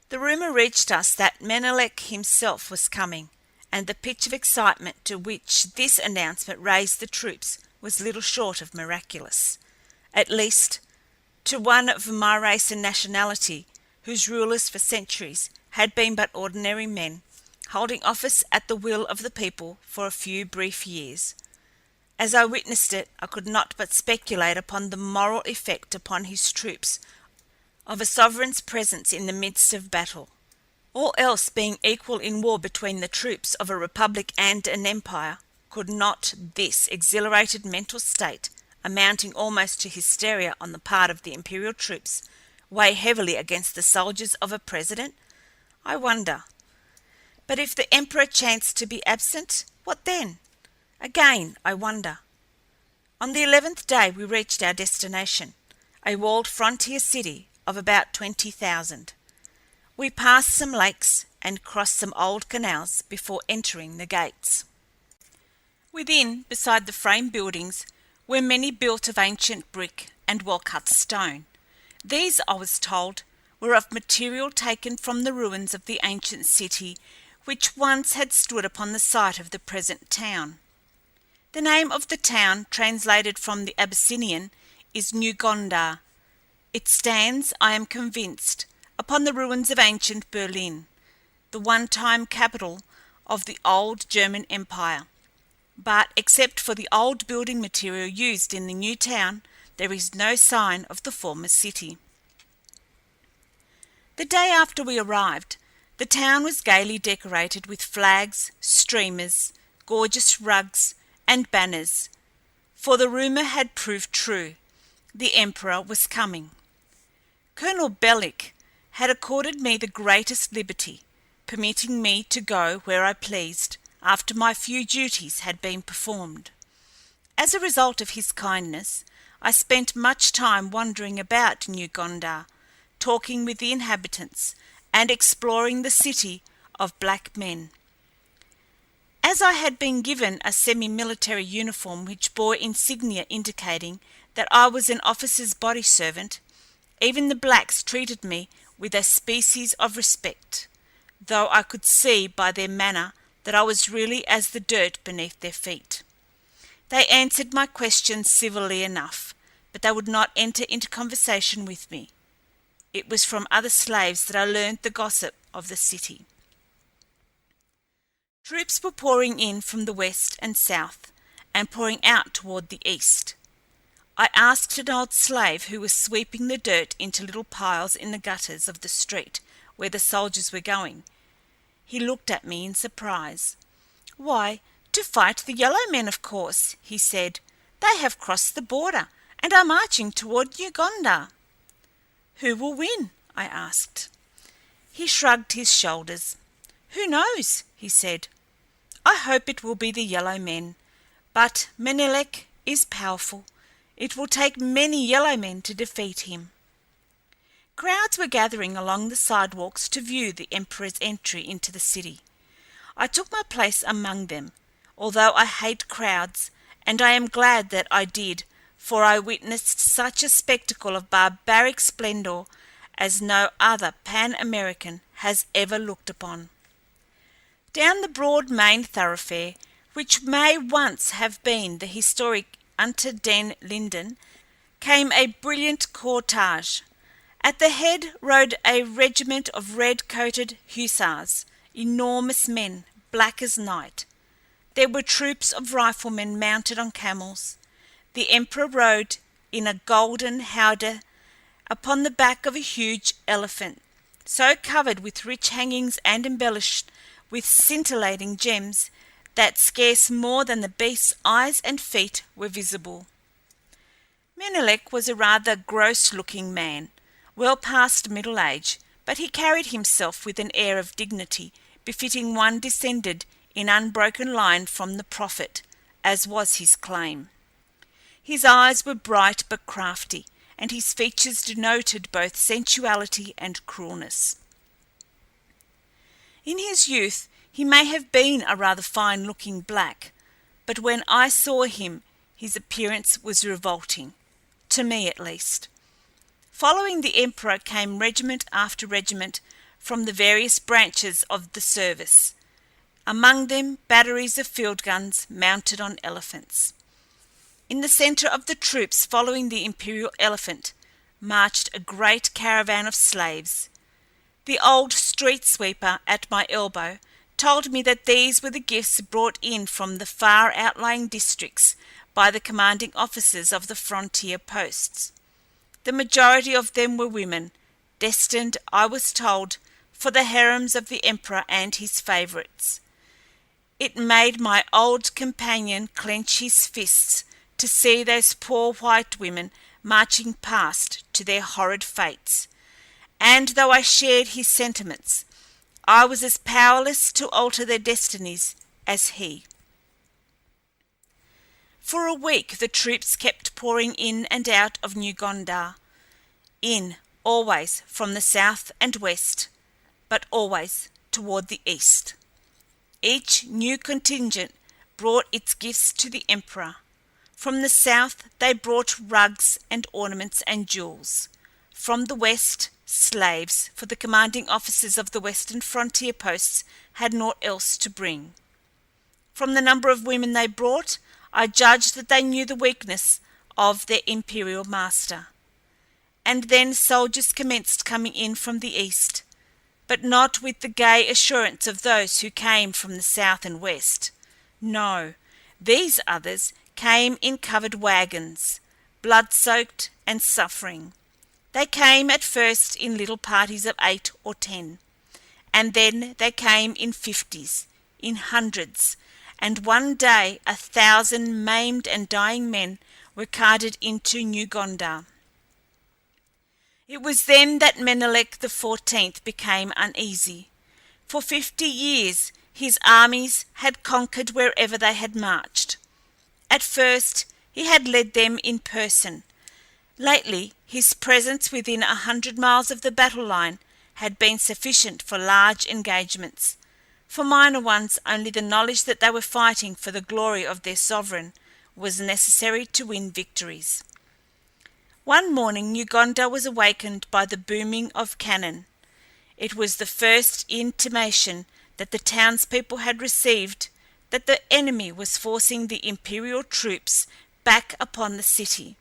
The rumor reached us that Menelik himself was coming, and the pitch of excitement to which this announcement raised the troops was little short of miraculous, at least to one of my race and nationality, whose rulers for centuries had been but ordinary men, holding office at the will of the people for a few brief years. As I witnessed it, I could not but speculate upon the moral effect upon his troops of a sovereign's presence in the midst of battle. All else being equal in war between the troops of a republic and an empire, could not this exhilarated mental state, amounting almost to hysteria on the part of the imperial troops, weigh heavily against the soldiers of a president? I wonder. But if the emperor chanced to be absent, what then? Again, I wonder. On the 11th day we reached our destination, a walled frontier city of about 20,000. We passed some lakes and crossed some old canals before entering the gates. Within, beside the frame buildings, were many built of ancient brick and well-cut stone. These, I was told, were of material taken from the ruins of the ancient city which once had stood upon the site of the present town. The name of the town, translated from the Abyssinian, is New Gondar. It stands, I am convinced, upon the ruins of ancient Berlin, the one-time capital of the old German Empire. But except for the old building material used in the new town, there is no sign of the former city. The day after we arrived, the town was gaily decorated with flags, streamers, gorgeous rugs, and banners, for the rumor had proved true. The emperor was coming. Colonel Bellick had accorded me the greatest liberty, permitting me to go where I pleased after my few duties had been performed. As a result of his kindness, I spent much time wandering about New Gondar, talking with the inhabitants, and exploring the city of black men. As I had been given a semi-military uniform which bore insignia indicating that I was an officer's body servant, even the blacks treated me with a species of respect, though I could see by their manner that I was really as the dirt beneath their feet. They answered my questions civilly enough, but they would not enter into conversation with me. It was from other slaves that I learned the gossip of the city. Troops were pouring in from the west and south, and pouring out toward the east. I asked an old slave who was sweeping the dirt into little piles in the gutters of the street where the soldiers were going. He looked at me in surprise. "Why, to fight the yellow men, of course," he said. "They have crossed the border and are marching toward Uganda." "Who will win?" I asked. He shrugged his shoulders. "Who knows?" he said. "I hope it will be the yellow men, but Menelek is powerful. It will take many yellow men to defeat him." Crowds were gathering along the sidewalks to view the emperor's entry into the city. I took my place among them, although I hate crowds, and I am glad that I did, for I witnessed such a spectacle of barbaric splendor as no other Pan-American has ever looked upon. Down the broad main thoroughfare, which may once have been the historic Unter den Linden, came a brilliant cortege. At the head rode a regiment of red-coated hussars, enormous men, black as night. There were troops of riflemen mounted on camels. The emperor rode in a golden howdah upon the back of a huge elephant, so covered with rich hangings and embellished with scintillating gems that scarce more than the beast's eyes and feet were visible. Menelek was a rather gross-looking man, well past middle age, but he carried himself with an air of dignity befitting one descended in unbroken line from the prophet, as was his claim. His eyes were bright but crafty, and his features denoted both sensuality and cruelness. In his youth he may have been a rather fine-looking black, but when I saw him his appearance was revolting, to me at least. Following the emperor came regiment after regiment from the various branches of the service, among them batteries of field guns mounted on elephants. In the center of the troops following the imperial elephant marched a great caravan of slaves. The old street sweeper at my elbow told me that these were the gifts brought in from the far outlying districts by the commanding officers of the frontier posts. The majority of them were women, destined, I was told, for the harems of the emperor and his favorites. It made my old companion clench his fists to see those poor white women marching past to their horrid fates, and though I shared his sentiments, I was as powerless to alter their destinies as he. For a week the troops kept pouring in and out of New Gondar, in, always, from the south and west, but always toward the east. Each new contingent brought its gifts to the emperor. From the south they brought rugs and ornaments and jewels. From the west, slaves, for the commanding officers of the western frontier posts had naught else to bring. From the number of women they brought, I judged that they knew the weakness of their imperial master. And then soldiers commenced coming in from the east, but not with the gay assurance of those who came from the south and west. No, these others came in covered wagons, blood-soaked and suffering. They came at first in little parties of 8 or 10, and then they came in 50s, in hundreds, and one day 1,000 maimed and dying men were carted into New Gondar. It was then that Menelek XIV became uneasy. For 50 years his armies had conquered wherever they had marched. At first he had led them in person. Lately his presence within 100 miles of the battle line had been sufficient for large engagements. For minor ones only the knowledge that they were fighting for the glory of their sovereign was necessary to win victories. One morning New Gondar was awakened by the booming of cannon. It was the first intimation that the townspeople had received that the enemy was forcing the imperial troops back upon the city.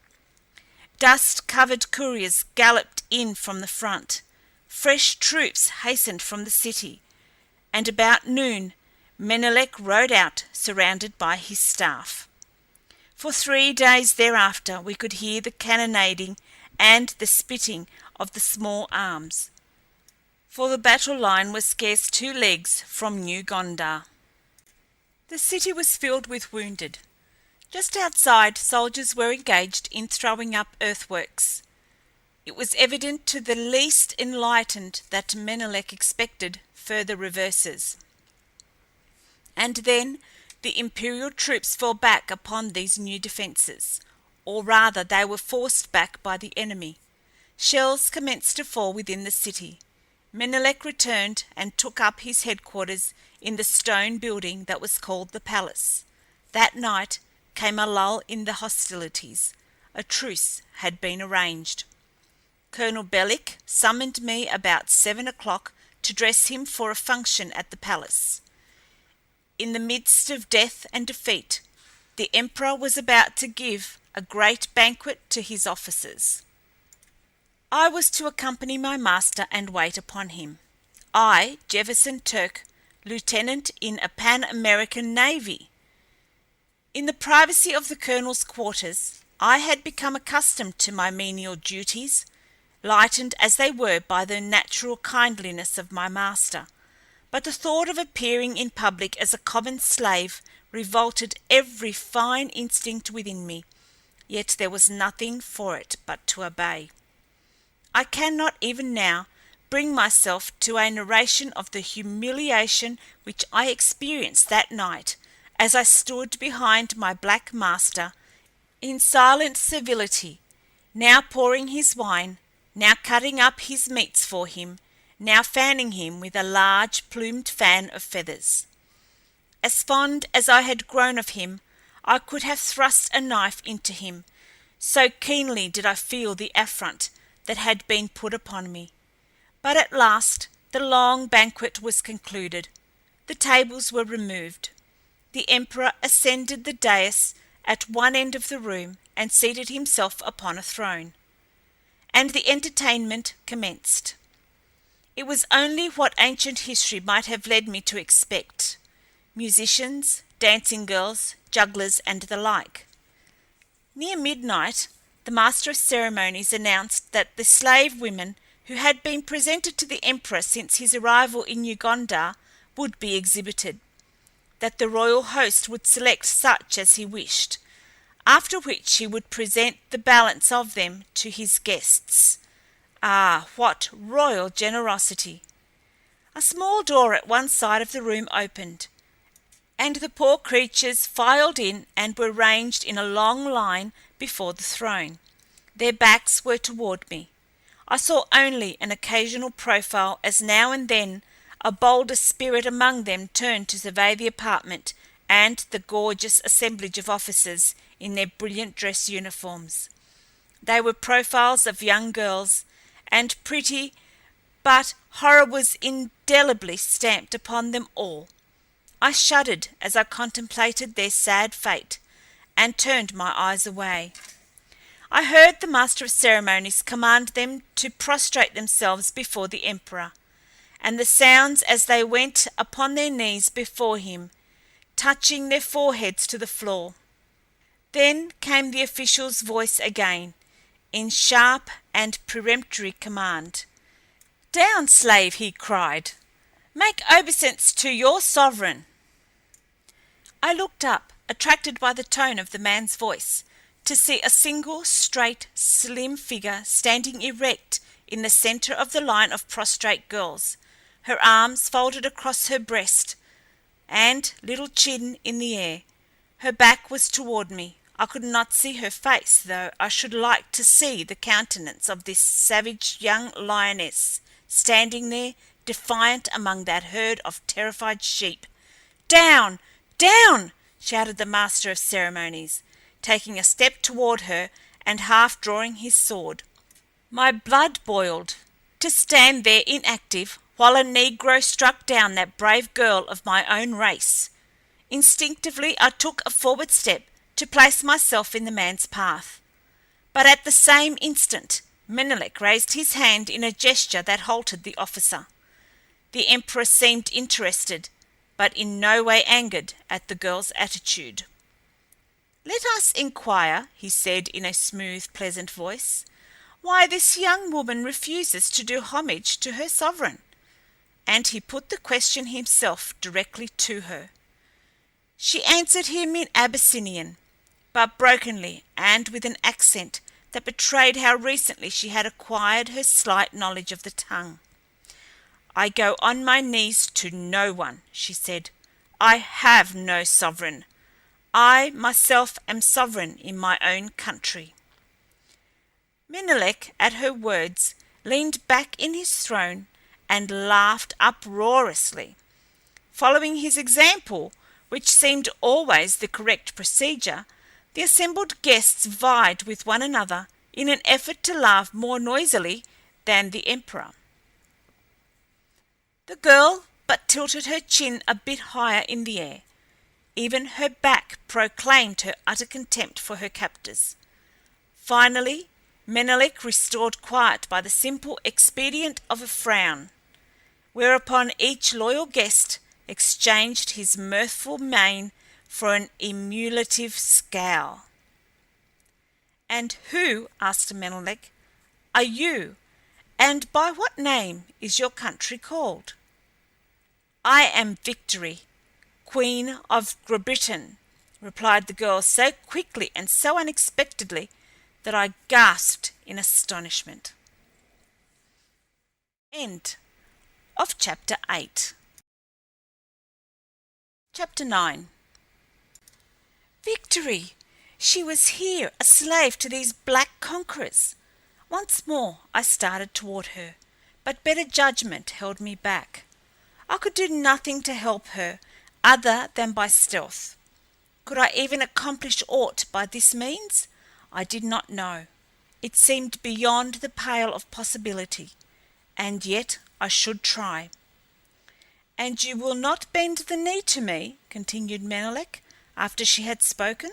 Dust-covered couriers galloped in from the front. Fresh troops hastened from the city, and about noon Menelek rode out, surrounded by his staff. For 3 days thereafter we could hear the cannonading and the spitting of the small arms, for the battle line was scarce 2 leagues from New Gondar. The city was filled with wounded. Just outside, soldiers were engaged in throwing up earthworks. It was evident to the least enlightened that Menelek expected further reverses. And then the imperial troops fell back upon these new defenses, or rather they were forced back by the enemy. Shells commenced to fall within the city. Menelek returned and took up his headquarters in the stone building that was called the palace. That night came a lull in the hostilities. A truce had been arranged. Colonel Bellick summoned me about 7 o'clock to dress him for a function at the palace. In the midst of death and defeat, the emperor was about to give a great banquet to his officers. I was to accompany my master and wait upon him. I, Jefferson Turck, lieutenant in a Pan-American navy. In the privacy of the colonel's quarters, I had become accustomed to my menial duties, lightened as they were by the natural kindliness of my master, but the thought of appearing in public as a common slave revolted every fine instinct within me, yet there was nothing for it but to obey. I cannot even now bring myself to a narration of the humiliation which I experienced that night as I stood behind my black master in silent servility, now pouring his wine, now cutting up his meats for him, now fanning him with a large plumed fan of feathers. As fond as I had grown of him, I could have thrust a knife into him, so keenly did I feel the affront that had been put upon me. But at last the long banquet was concluded. The tables were removed. The emperor ascended the dais at one end of the room and seated himself upon a throne, and the entertainment commenced. It was only what ancient history might have led me to expect: musicians, dancing girls, jugglers, and the like. Near midnight, the master of ceremonies announced that the slave women who had been presented to the emperor since his arrival in New Gondar would be exhibited, that the royal host would select such as he wished, after which he would present the balance of them to his guests. Ah, what royal generosity! A small door at one side of the room opened, and the poor creatures filed in and were ranged in a long line before the throne. Their backs were toward me. I saw only an occasional profile, as now and then a bolder spirit among them turned to survey the apartment and the gorgeous assemblage of officers in their brilliant dress uniforms. They were profiles of young girls, and pretty, but horror was indelibly stamped upon them all. I shuddered as I contemplated their sad fate, and turned my eyes away. I heard the master of ceremonies command them to prostrate themselves before the emperor, and the sounds as they went upon their knees before him, touching their foreheads to the floor. Then came the official's voice again, in sharp and peremptory command. "Down, slave!" he cried. "Make obeisance to your sovereign!" I looked up, attracted by the tone of the man's voice, to see a single, straight, slim figure standing erect in the center of the line of prostrate girls, her arms folded across her breast, and little chin in the air. Her back was toward me. I could not see her face, though I should like to see the countenance of this savage young lioness, standing there, defiant among that herd of terrified sheep. "Down! Down!" shouted the master of ceremonies, taking a step toward her and half drawing his sword. My blood boiled. To stand there inactive while a negro struck down that brave girl of my own race. Instinctively I took a forward step to place myself in the man's path. But at the same instant Menelek raised his hand in a gesture that halted the officer. The emperor seemed interested, but in no way angered at the girl's attitude. "Let us inquire," he said in a smooth, pleasant voice, "why this young woman refuses to do homage to her sovereign." And he put the question himself directly to her. She answered him in Abyssinian, but brokenly and with an accent that betrayed how recently she had acquired her slight knowledge of the tongue. "I go on my knees to no one," she said. "I have no sovereign. I myself am sovereign in my own country." Menelek, at her words, leaned back in his throne and laughed uproariously. Following his example, which seemed always the correct procedure, the assembled guests vied with one another in an effort to laugh more noisily than the emperor. The girl but tilted her chin a bit higher in the air. Even her back proclaimed her utter contempt for her captors. Finally, Menelek restored quiet by the simple expedient of a frown, whereupon each loyal guest exchanged his mirthful mien for an emulative scowl. "And who," asked Menelek, "are you, and by what name is your country called?" "I am Victory, Queen of Britain," replied the girl so quickly and so unexpectedly that I gasped in astonishment. End of Chapter 8. Chapter 9. Victory! She was here, a slave to these black conquerors. Once more I started toward her, but better judgment held me back. I could do nothing to help her other than by stealth. Could I even accomplish aught by this means? I did not know. It seemed beyond the pale of possibility, and yet I should try. "And you will not bend the knee to me?" continued Menelek, after she had spoken.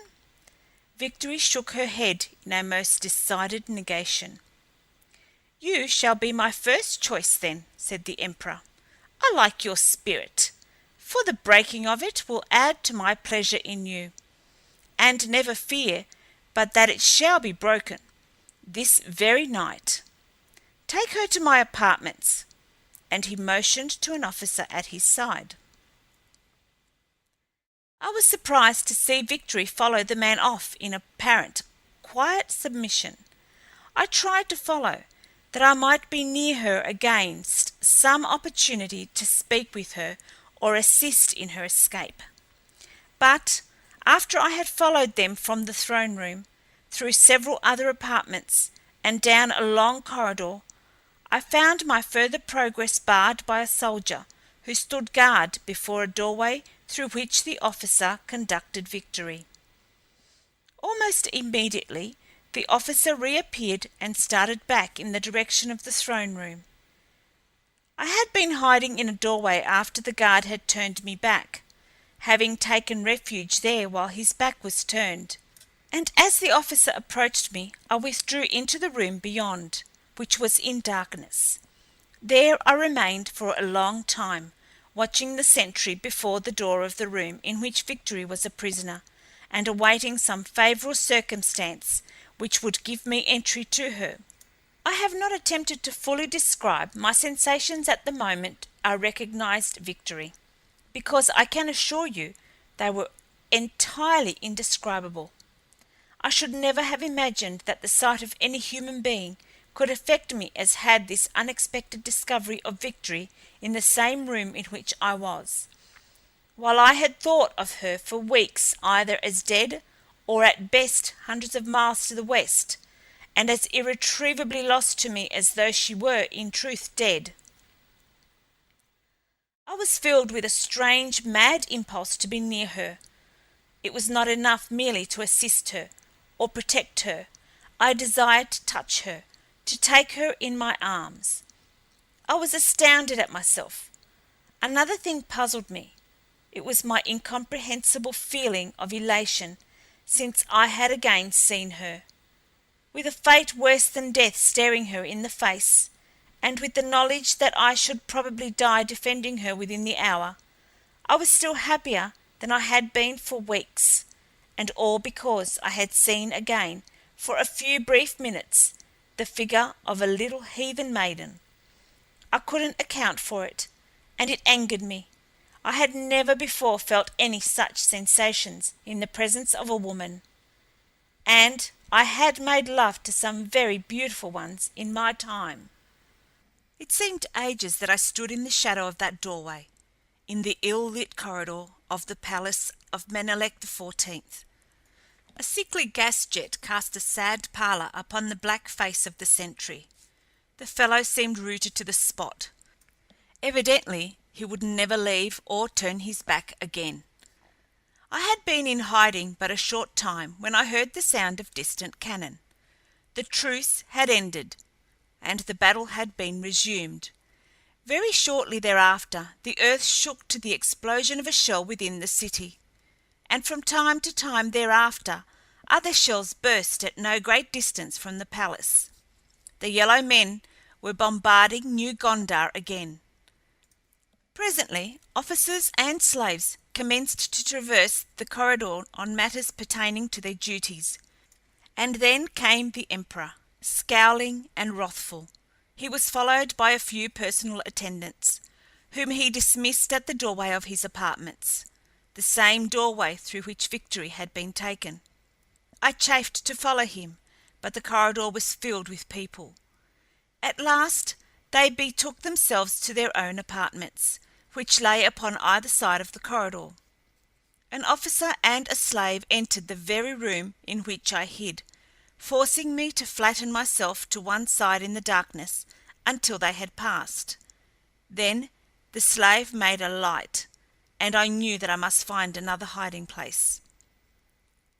Victory shook her head in a most decided negation. "You shall be my first choice, then," said the emperor. "I like your spirit, for the breaking of it will add to my pleasure in you. And never fear but that it shall be broken, this very night. Take her to my apartments," and he motioned to an officer at his side. I was surprised to see Victory follow the man off in apparent quiet submission. I tried to follow, that I might be near her against some opportunity to speak with her or assist in her escape. But after I had followed them from the throne room, through several other apartments, and down a long corridor, I found my further progress barred by a soldier who stood guard before a doorway through which the officer conducted Victory. Almost immediately the officer reappeared and started back in the direction of the throne room. I had been hiding in a doorway after the guard had turned me back, having taken refuge there while his back was turned, and as the officer approached me, I withdrew into the room beyond, which was in darkness. There I remained for a long time, watching the sentry before the door of the room in which Victory was a prisoner, and awaiting some favourable circumstance which would give me entry to her. I have not attempted to fully describe my sensations at the moment I recognized Victory, because I can assure you they were entirely indescribable. I should never have imagined that the sight of any human being could affect me as had this unexpected discovery of Victory in the same room in which I was, while I had thought of her for weeks either as dead or at best hundreds of miles to the west, and as irretrievably lost to me as though she were in truth dead. I was filled with a strange, mad impulse to be near her. It was not enough merely to assist her or protect her. I desired to touch her, to take her in my arms. I was astounded at myself. Another thing puzzled me. It was my incomprehensible feeling of elation since I had again seen her. With a fate worse than death staring her in the face, and with the knowledge that I should probably die defending her within the hour, I was still happier than I had been for weeks, and all because I had seen again, for a few brief minutes, the figure of a little heathen maiden. I couldn't account for it, and it angered me. I had never before felt any such sensations in the presence of a woman, and I had made love to some very beautiful ones in my time. It seemed ages that I stood in the shadow of that doorway, in the ill-lit corridor of the palace of Menelik XIV. A sickly gas jet cast a sad pallor upon the black face of the sentry. The fellow seemed rooted to the spot. Evidently he would never leave or turn his back again. I had been in hiding but a short time when I heard the sound of distant cannon. The truce had ended, and the battle had been resumed. Very shortly thereafter the earth shook to the explosion of a shell within the city, and from time to time thereafter other shells burst at no great distance from the palace. The yellow men were bombarding New Gondar again. Presently officers and slaves commenced to traverse the corridor on matters pertaining to their duties, and then came the emperor, scowling and wrathful. He was followed by a few personal attendants, whom he dismissed at the doorway of his apartments, the same doorway through which Victory had been taken. I chafed to follow him, but the corridor was filled with people. At last they betook themselves to their own apartments, which lay upon either side of the corridor. An officer and a slave entered the very room in which I hid, forcing me to flatten myself to one side in the darkness until they had passed. Then the slave made a light, and I knew that I must find another hiding place.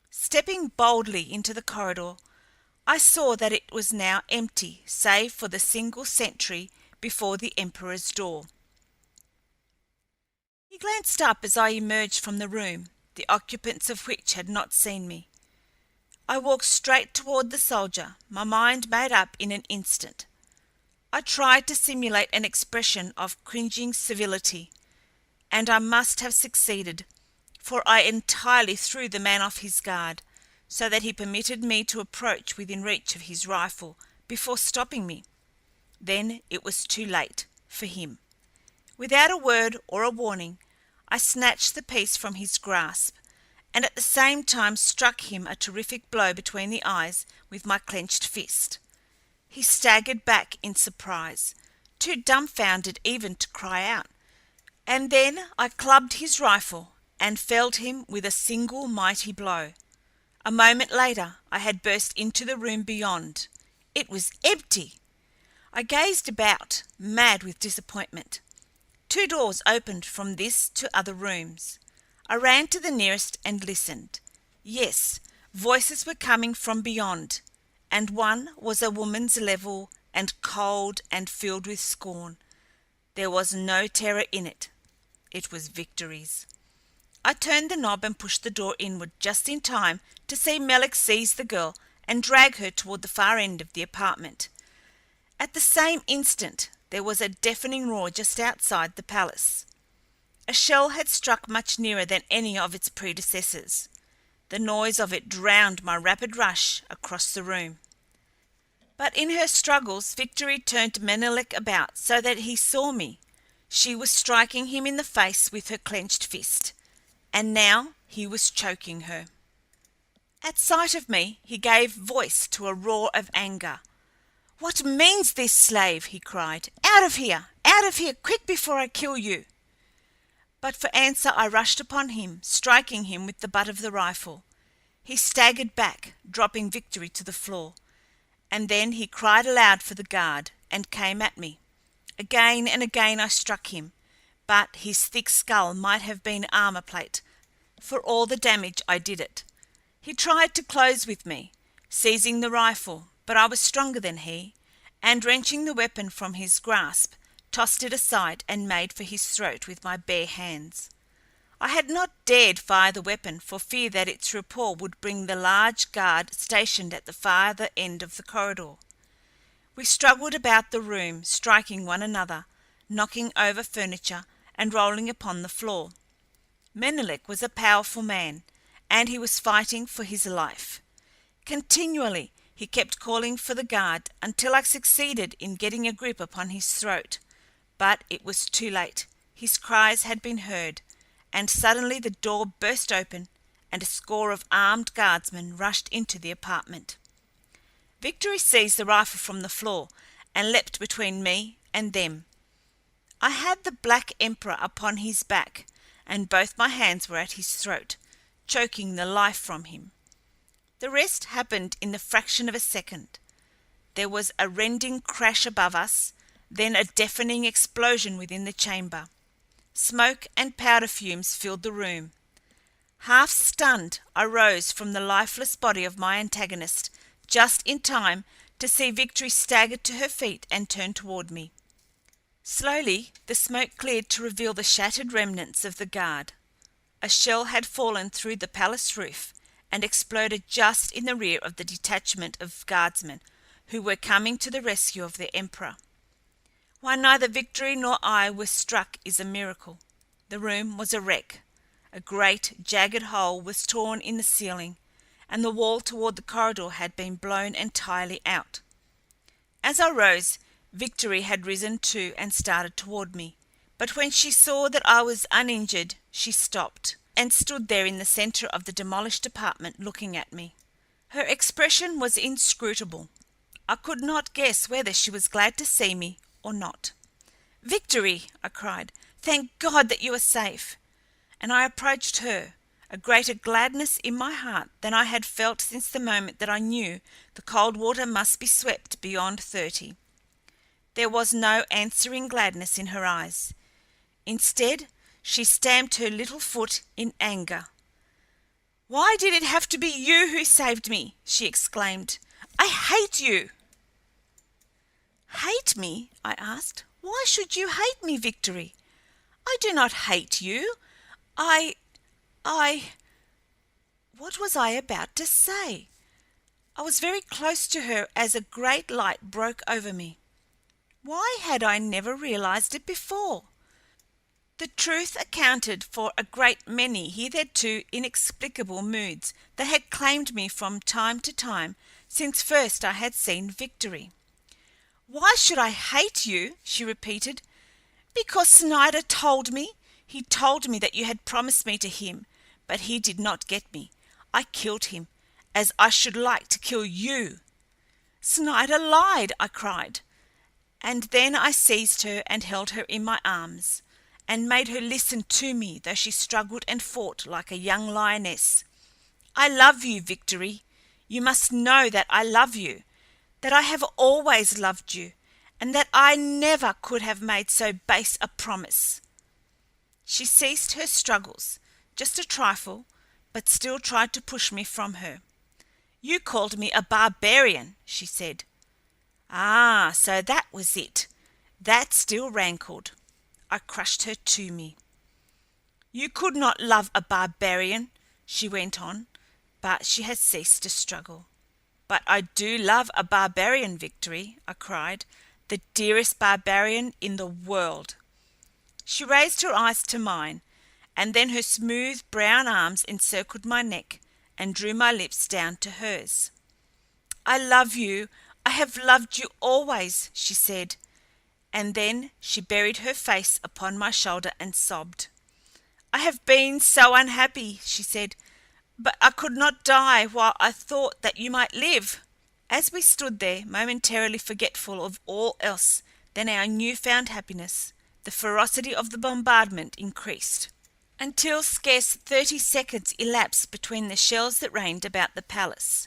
Stepping boldly into the corridor, I saw that it was now empty save for the single sentry before the emperor's door. He glanced up as I emerged from the room, the occupants of which had not seen me. I walked straight toward the soldier, my mind made up in an instant. I tried to simulate an expression of cringing civility, and I must have succeeded, for I entirely threw the man off his guard, so that he permitted me to approach within reach of his rifle before stopping me. Then it was too late for him. Without a word or a warning, I snatched the piece from his grasp, and at the same time struck him a terrific blow between the eyes with my clenched fist. He staggered back in surprise, too dumbfounded even to cry out, and then I clubbed his rifle and felled him with a single mighty blow. A moment later I had burst into the room beyond. It was empty! I gazed about, mad with disappointment. 2 doors opened from this to other rooms. I ran to the nearest and listened. Yes, voices were coming from beyond, and one was a woman's, level and cold and filled with scorn. There was no terror in it. It was Victory's. I turned the knob and pushed the door inward just in time to see Melik seize the girl and drag her toward the far end of the apartment. At the same instant there was a deafening roar just outside the palace. A shell had struck much nearer than any of its predecessors. The noise of it drowned my rapid rush across the room. But in her struggles Victory turned Menelik about so that he saw me. She was striking him in the face with her clenched fist, and now he was choking her. At sight of me he gave voice to a roar of anger. "What means this, slave?" he cried. "Out of here! Out of here, quick, before I kill you!" But for answer I rushed upon him, striking him with the butt of the rifle. He staggered back, dropping Victory to the floor, and then he cried aloud for the guard, and came at me. Again and again I struck him, but his thick skull might have been armor plate, for all the damage I did it. He tried to close with me, seizing the rifle, but I was stronger than he, and wrenching the weapon from his grasp, tossed it aside and made for his throat with my bare hands. I had not dared fire the weapon for fear that its report would bring the large guard stationed at the farther end of the corridor. We struggled about the room, striking one another, knocking over furniture, and rolling upon the floor. Menelik was a powerful man, and he was fighting for his life. Continually he kept calling for the guard until I succeeded in getting a grip upon his throat, but it was too late. His cries had been heard, and suddenly the door burst open and a score of armed guardsmen rushed into the apartment. Victory seized the rifle from the floor and leapt between me and them. I had the Black Emperor upon his back, and both my hands were at his throat, choking the life from him. The rest happened in the fraction of a second. There was a rending crash above us, then a deafening explosion within the chamber. Smoke and powder fumes filled the room. Half stunned, I rose from the lifeless body of my antagonist just in time to see Victory stagger to her feet and turn toward me. Slowly the smoke cleared to reveal the shattered remnants of the guard. A shell had fallen through the palace roof and exploded just in the rear of the detachment of guardsmen who were coming to the rescue of the emperor. Why neither Victory nor I were struck is a miracle. The room was a wreck. A great, jagged hole was torn in the ceiling, and the wall toward the corridor had been blown entirely out. As I rose, Victory had risen too and started toward me, but when she saw that I was uninjured, she stopped and stood there in the center of the demolished apartment looking at me. Her expression was inscrutable. I could not guess whether she was glad to see me or not. "Victory!" I cried. "Thank God that you are safe!" And I approached her, a greater gladness in my heart than I had felt since the moment that I knew the Coldwater must be swept beyond 30. There was no answering gladness in her eyes. Instead, she stamped her little foot in anger. "Why did it have to be you who saved me?" she exclaimed. "I hate you!" "Hate me?" I asked. "Why should you hate me, Victory? I do not hate you. I... What was I about to say? I was very close to her as a great light broke over me. Why had I never realized it before? The truth accounted for a great many hitherto inexplicable moods that had claimed me from time to time since first I had seen Victory. "Why should I hate you?" she repeated. "Because Snider told me. He told me that you had promised me to him, but he did not get me. I killed him, as I should like to kill you." "Snider lied!" I cried. And then I seized her and held her in my arms, and made her listen to me though she struggled and fought like a young lioness. "I love you, Victory. You must know that I love you, that I have always loved you, and that I never could have made so base a promise." She ceased her struggles, just a trifle, but still tried to push me from her. "You called me a barbarian," she said. Ah, so that was it. That still rankled. I crushed her to me. "You could not love a barbarian," she went on, but she had ceased to struggle. "But I do love a barbarian, Victory," I cried. "The dearest barbarian in the world." She raised her eyes to mine, and then her smooth brown arms encircled my neck and drew my lips down to hers. "I love you. I have loved you always," she said, and then she buried her face upon my shoulder and sobbed. "I have been so unhappy," she said, "but I could not die while I thought that you might live." As we stood there, momentarily forgetful of all else than our new-found happiness, the ferocity of the bombardment increased, until scarce 30 seconds elapsed between the shells that rained about the palace.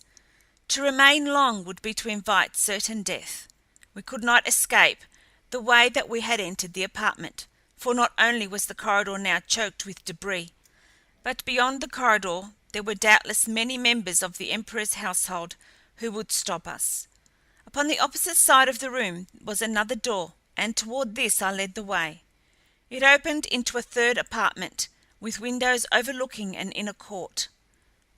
To remain long would be to invite certain death. We could not escape the way that we had entered the apartment, for not only was the corridor now choked with debris, but beyond the corridor there were doubtless many members of the Emperor's household who would stop us. Upon the opposite side of the room was another door, and toward this I led the way. It opened into a third apartment, with windows overlooking an inner court.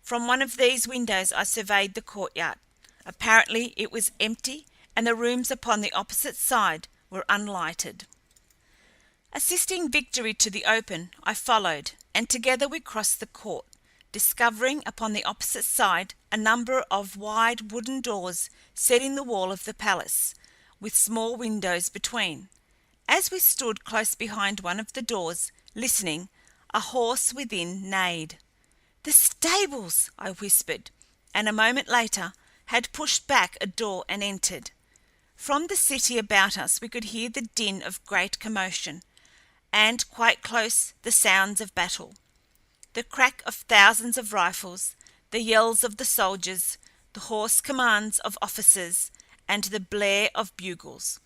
From one of these windows I surveyed the courtyard. Apparently it was empty, and the rooms upon the opposite side were unlighted. Assisting Victory to the open, I followed, and together we crossed the court, discovering upon the opposite side a number of wide wooden doors set in the wall of the palace, with small windows between. As we stood close behind one of the doors, listening, a horse within neighed. "The stables!" I whispered, and a moment later had pushed back a door and entered. From the city about us we could hear the din of great commotion, and quite close the sounds of battle. The crack of thousands of rifles, the yells of the soldiers, the hoarse commands of officers, and the blare of bugles.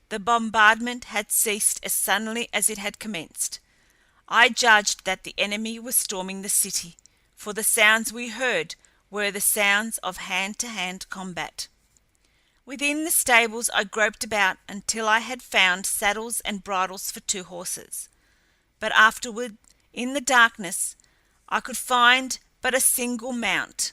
The bombardment had ceased as suddenly as it had commenced. I judged that the enemy was storming the city, for the sounds we heard were the sounds of hand-to-hand combat. Within the stables I groped about until I had found saddles and bridles for 2 horses, but afterward, in the darkness, I could find but a single mount.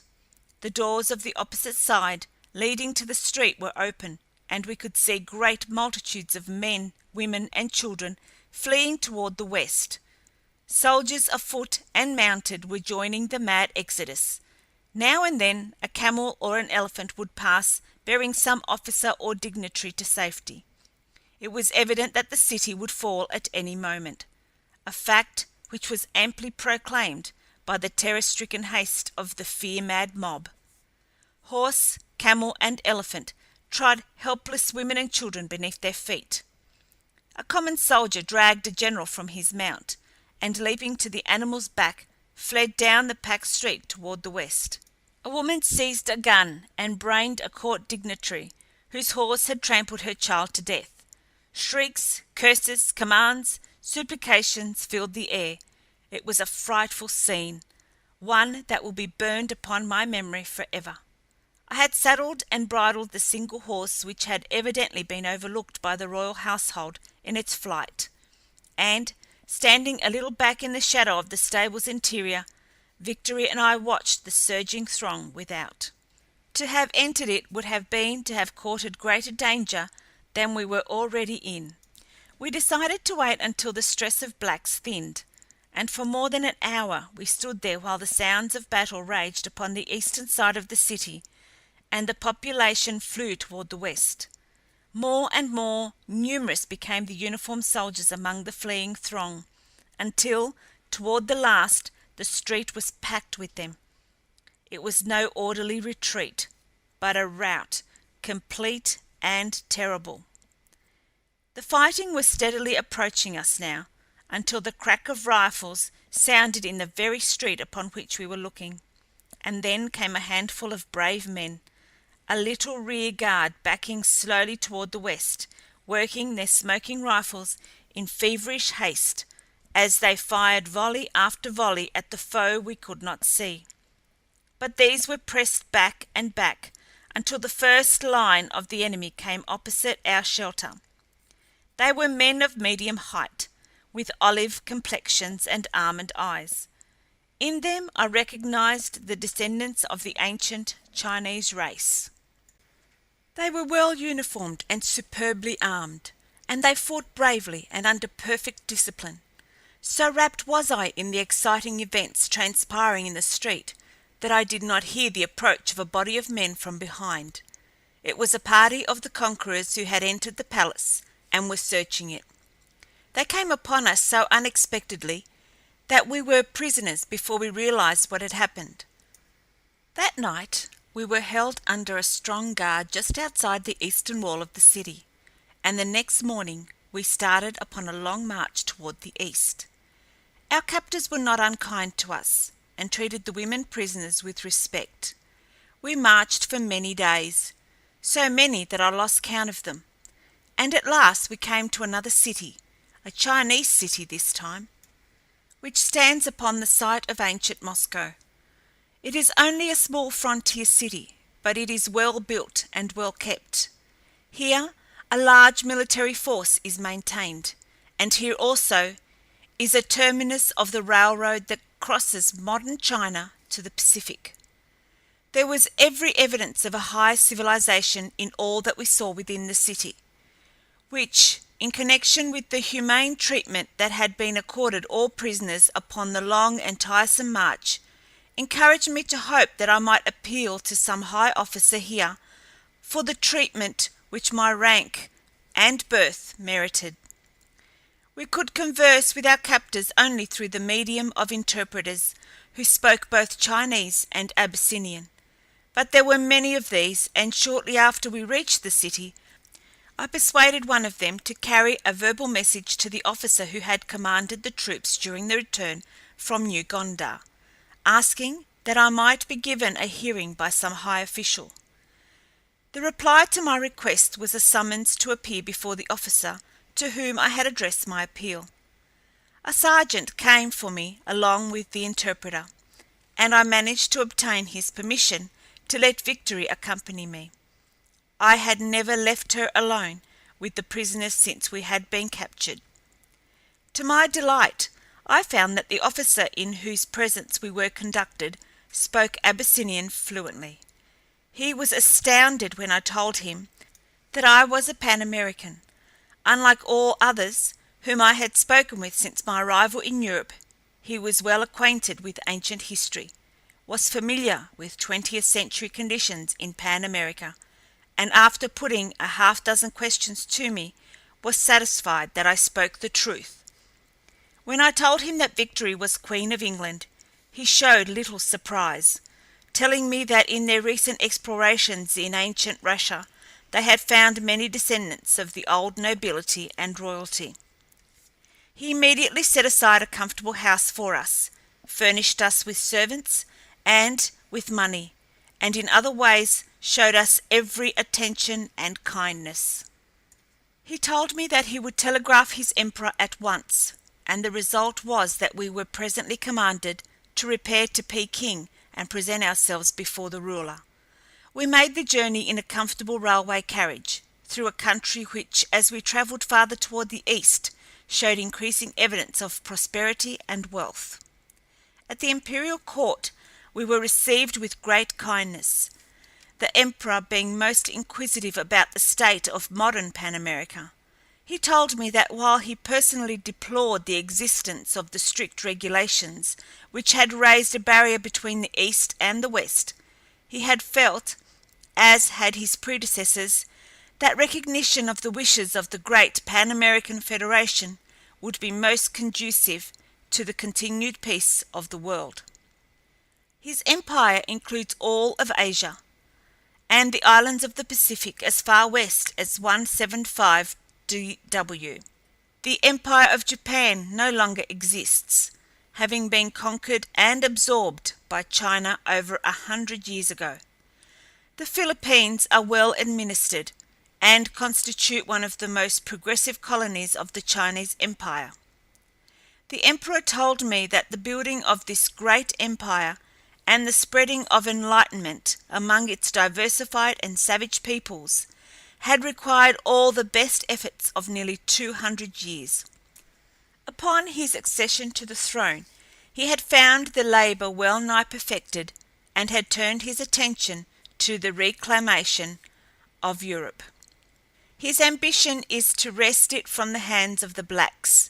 The doors of the opposite side, leading to the street, were open, and we could see great multitudes of men, women, and children fleeing toward the west. Soldiers afoot and mounted were joining the mad exodus. Now and then a camel or an elephant would pass, bearing some officer or dignitary to safety. It was evident that the city would fall at any moment, a fact which was amply proclaimed by the terror-stricken haste of the fear-mad mob. Horse, camel, and elephant trod helpless women and children beneath their feet. A common soldier dragged a general from his mount, and leaping to the animal's back, fled down the packed street toward the west. A woman seized a gun and brained a court dignitary whose horse had trampled her child to death. Shrieks, curses, commands, supplications filled the air. It was a frightful scene, one that will be burned upon my memory forever. I had saddled and bridled the single horse which had evidently been overlooked by the royal household in its flight, and, standing a little back in the shadow of the stable's interior, Victory and I watched the surging throng without. To have entered it would have been to have courted greater danger than we were already in. We decided to wait until the stress of blacks thinned, and for more than an hour we stood there while the sounds of battle raged upon the eastern side of the city, and the population flew toward the west. More and more numerous became the uniformed soldiers among the fleeing throng, until, toward the last, the street was packed with them. It was no orderly retreat, but a rout, complete and terrible. The fighting was steadily approaching us now, until the crack of rifles sounded in the very street upon which we were looking, and then came a handful of brave men, a little rear guard backing slowly toward the west, working their smoking rifles in feverish haste as they fired volley after volley at the foe we could not see. But these were pressed back and back until the first line of the enemy came opposite our shelter. They were men of medium height, with olive complexions and almond eyes. In them I recognized the descendants of the ancient Chinese race. They were well uniformed and superbly armed, and they fought bravely and under perfect discipline. So wrapped was I in the exciting events transpiring in the street that I did not hear the approach of a body of men from behind. It was a party of the conquerors who had entered the palace and were searching it. They came upon us so unexpectedly that we were prisoners before we realized what had happened. That night we were held under a strong guard just outside the eastern wall of the city, and the next morning we started upon a long march toward the east. Our captors were not unkind to us, and treated the women prisoners with respect. We marched for many days, so many that I lost count of them, and at last we came to another city, a Chinese city this time, which stands upon the site of ancient Moscow. It is only a small frontier city, but it is well built and well kept. Here a large military force is maintained, and here also is a terminus of the railroad that crosses modern China to the Pacific. There was every evidence of a high civilization in all that we saw within the city, which, in connection with the humane treatment that had been accorded all prisoners upon the long and tiresome march, encouraged me to hope that I might appeal to some high officer here for the treatment which my rank and birth merited. We could converse with our captors only through the medium of interpreters who spoke both Chinese and Abyssinian, but there were many of these, and shortly after we reached the city I persuaded one of them to carry a verbal message to the officer who had commanded the troops during the return from New Gondar, asking that I might be given a hearing by some high official. The reply to my request was a summons to appear before the officer to whom I had addressed my appeal. A sergeant came for me along with the interpreter, and I managed to obtain his permission to let Victory accompany me. I had never left her alone with the prisoners since we had been captured. To my delight, I found that the officer in whose presence we were conducted spoke Abyssinian fluently. He was astounded when I told him that I was a Pan-American. Unlike all others whom I had spoken with since my arrival in Europe, he was well acquainted with ancient history, was familiar with 20th-century conditions in Pan-America, and after putting a half-dozen questions to me, was satisfied that I spoke the truth. When I told him that Victory was Queen of England, he showed little surprise, telling me that in their recent explorations in ancient Russia they had found many descendants of the old nobility and royalty. He immediately set aside a comfortable house for us, furnished us with servants and with money, and in other ways showed us every attention and kindness. He told me that he would telegraph his emperor at once, and the result was that we were presently commanded to repair to Peking and present ourselves before the ruler. We made the journey in a comfortable railway carriage, through a country which, as we travelled farther toward the east, showed increasing evidence of prosperity and wealth. At the imperial court we were received with great kindness, the emperor being most inquisitive about the state of modern Pan-America. He told me that while he personally deplored the existence of the strict regulations which had raised a barrier between the East and the West, he had felt, as had his predecessors, that recognition of the wishes of the great Pan-American Federation would be most conducive to the continued peace of the world. His empire includes all of Asia, and the islands of the Pacific as far west as 175°W. The Empire of Japan no longer exists, having been conquered and absorbed by China over 100 years ago. The Philippines are well administered and constitute one of the most progressive colonies of the Chinese Empire. The emperor told me that the building of this great empire and the spreading of enlightenment among its diversified and savage peoples had required all the best efforts of nearly 200 years. Upon his accession to the throne, he had found the labor well nigh perfected and had turned his attention to the reclamation of Europe. His ambition is to wrest it from the hands of the blacks,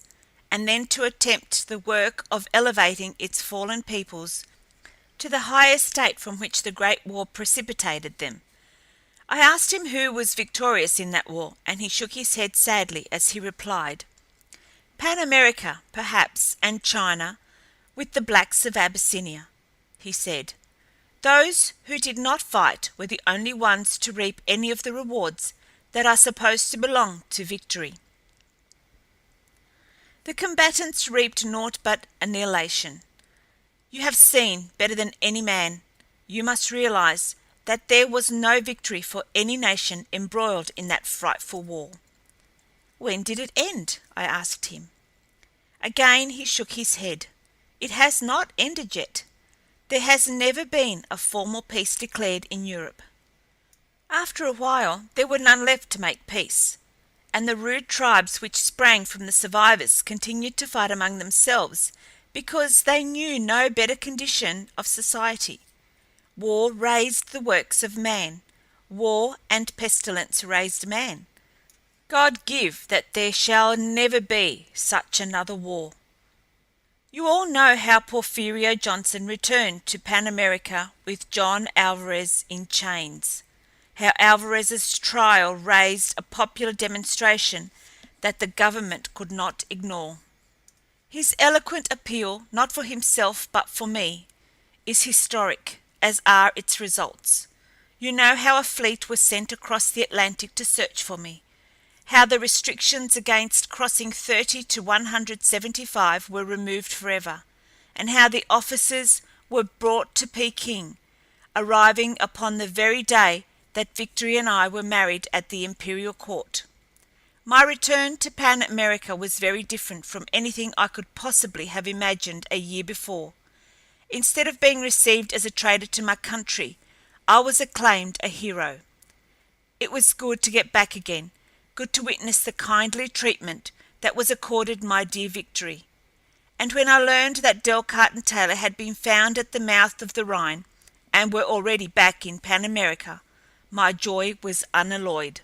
and then to attempt the work of elevating its fallen peoples to the high estate from which the Great War precipitated them. I asked him who was victorious in that war, and he shook his head sadly as he replied, "Pan America, perhaps, and China, with the blacks of Abyssinia," he said. "Those who did not fight were the only ones to reap any of the rewards that are supposed to belong to victory. The combatants reaped naught but annihilation. You have seen better than any man. You must realize that there was no victory for any nation embroiled in that frightful war." "When did it end?" I asked him. Again he shook his head. "It has not ended yet. There has never been a formal peace declared in Europe. After a while there were none left to make peace, and the rude tribes which sprang from the survivors continued to fight among themselves because they knew no better condition of society. War raised the works of man. War and pestilence raised man. God give that there shall never be such another war. You all know how Porfirio Johnson returned to Pan America with John Alvarez in chains, how Alvarez's trial raised a popular demonstration that the government could not ignore. His eloquent appeal, not for himself but for me, is historic, as are its results. You know how a fleet was sent across the Atlantic to search for me, how the restrictions against crossing 30 to 175 were removed forever, and how the officers were brought to Peking, arriving upon the very day that Victory and I were married at the imperial court. My return to Pan America was very different from anything I could possibly have imagined a year before. Instead of being received as a traitor to my country, I was acclaimed a hero. It was good to get back again, good to witness the kindly treatment that was accorded my dear Victory. And when I learned that Delcarte and Taylor had been found at the mouth of the Rhine and were already back in Pan America, my joy was unalloyed.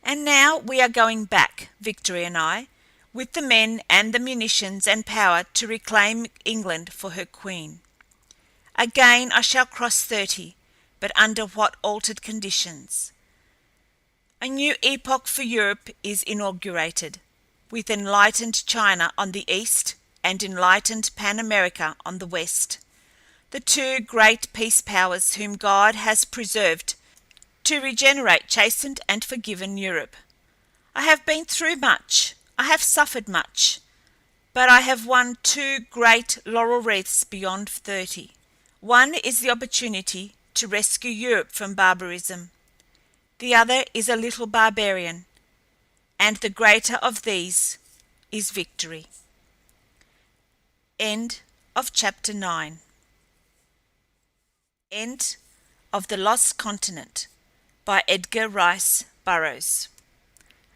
And now we are going back, Victory and I, with the men and the munitions and power to reclaim England for her queen. Again I shall cross 30, but under what altered conditions? A new epoch for Europe is inaugurated, with enlightened China on the east and enlightened Pan America on the west, the two great peace powers whom God has preserved to regenerate chastened and forgiven Europe. I have been through much, I have suffered much, but I have won two great laurel wreaths beyond 30. One is the opportunity to rescue Europe from barbarism. The other is a little barbarian, and the greater of these is victory. End of chapter 9. End of The Lost Continent by Edgar Rice Burroughs.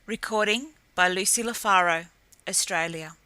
Recording by Lucy LaFaro, Australia.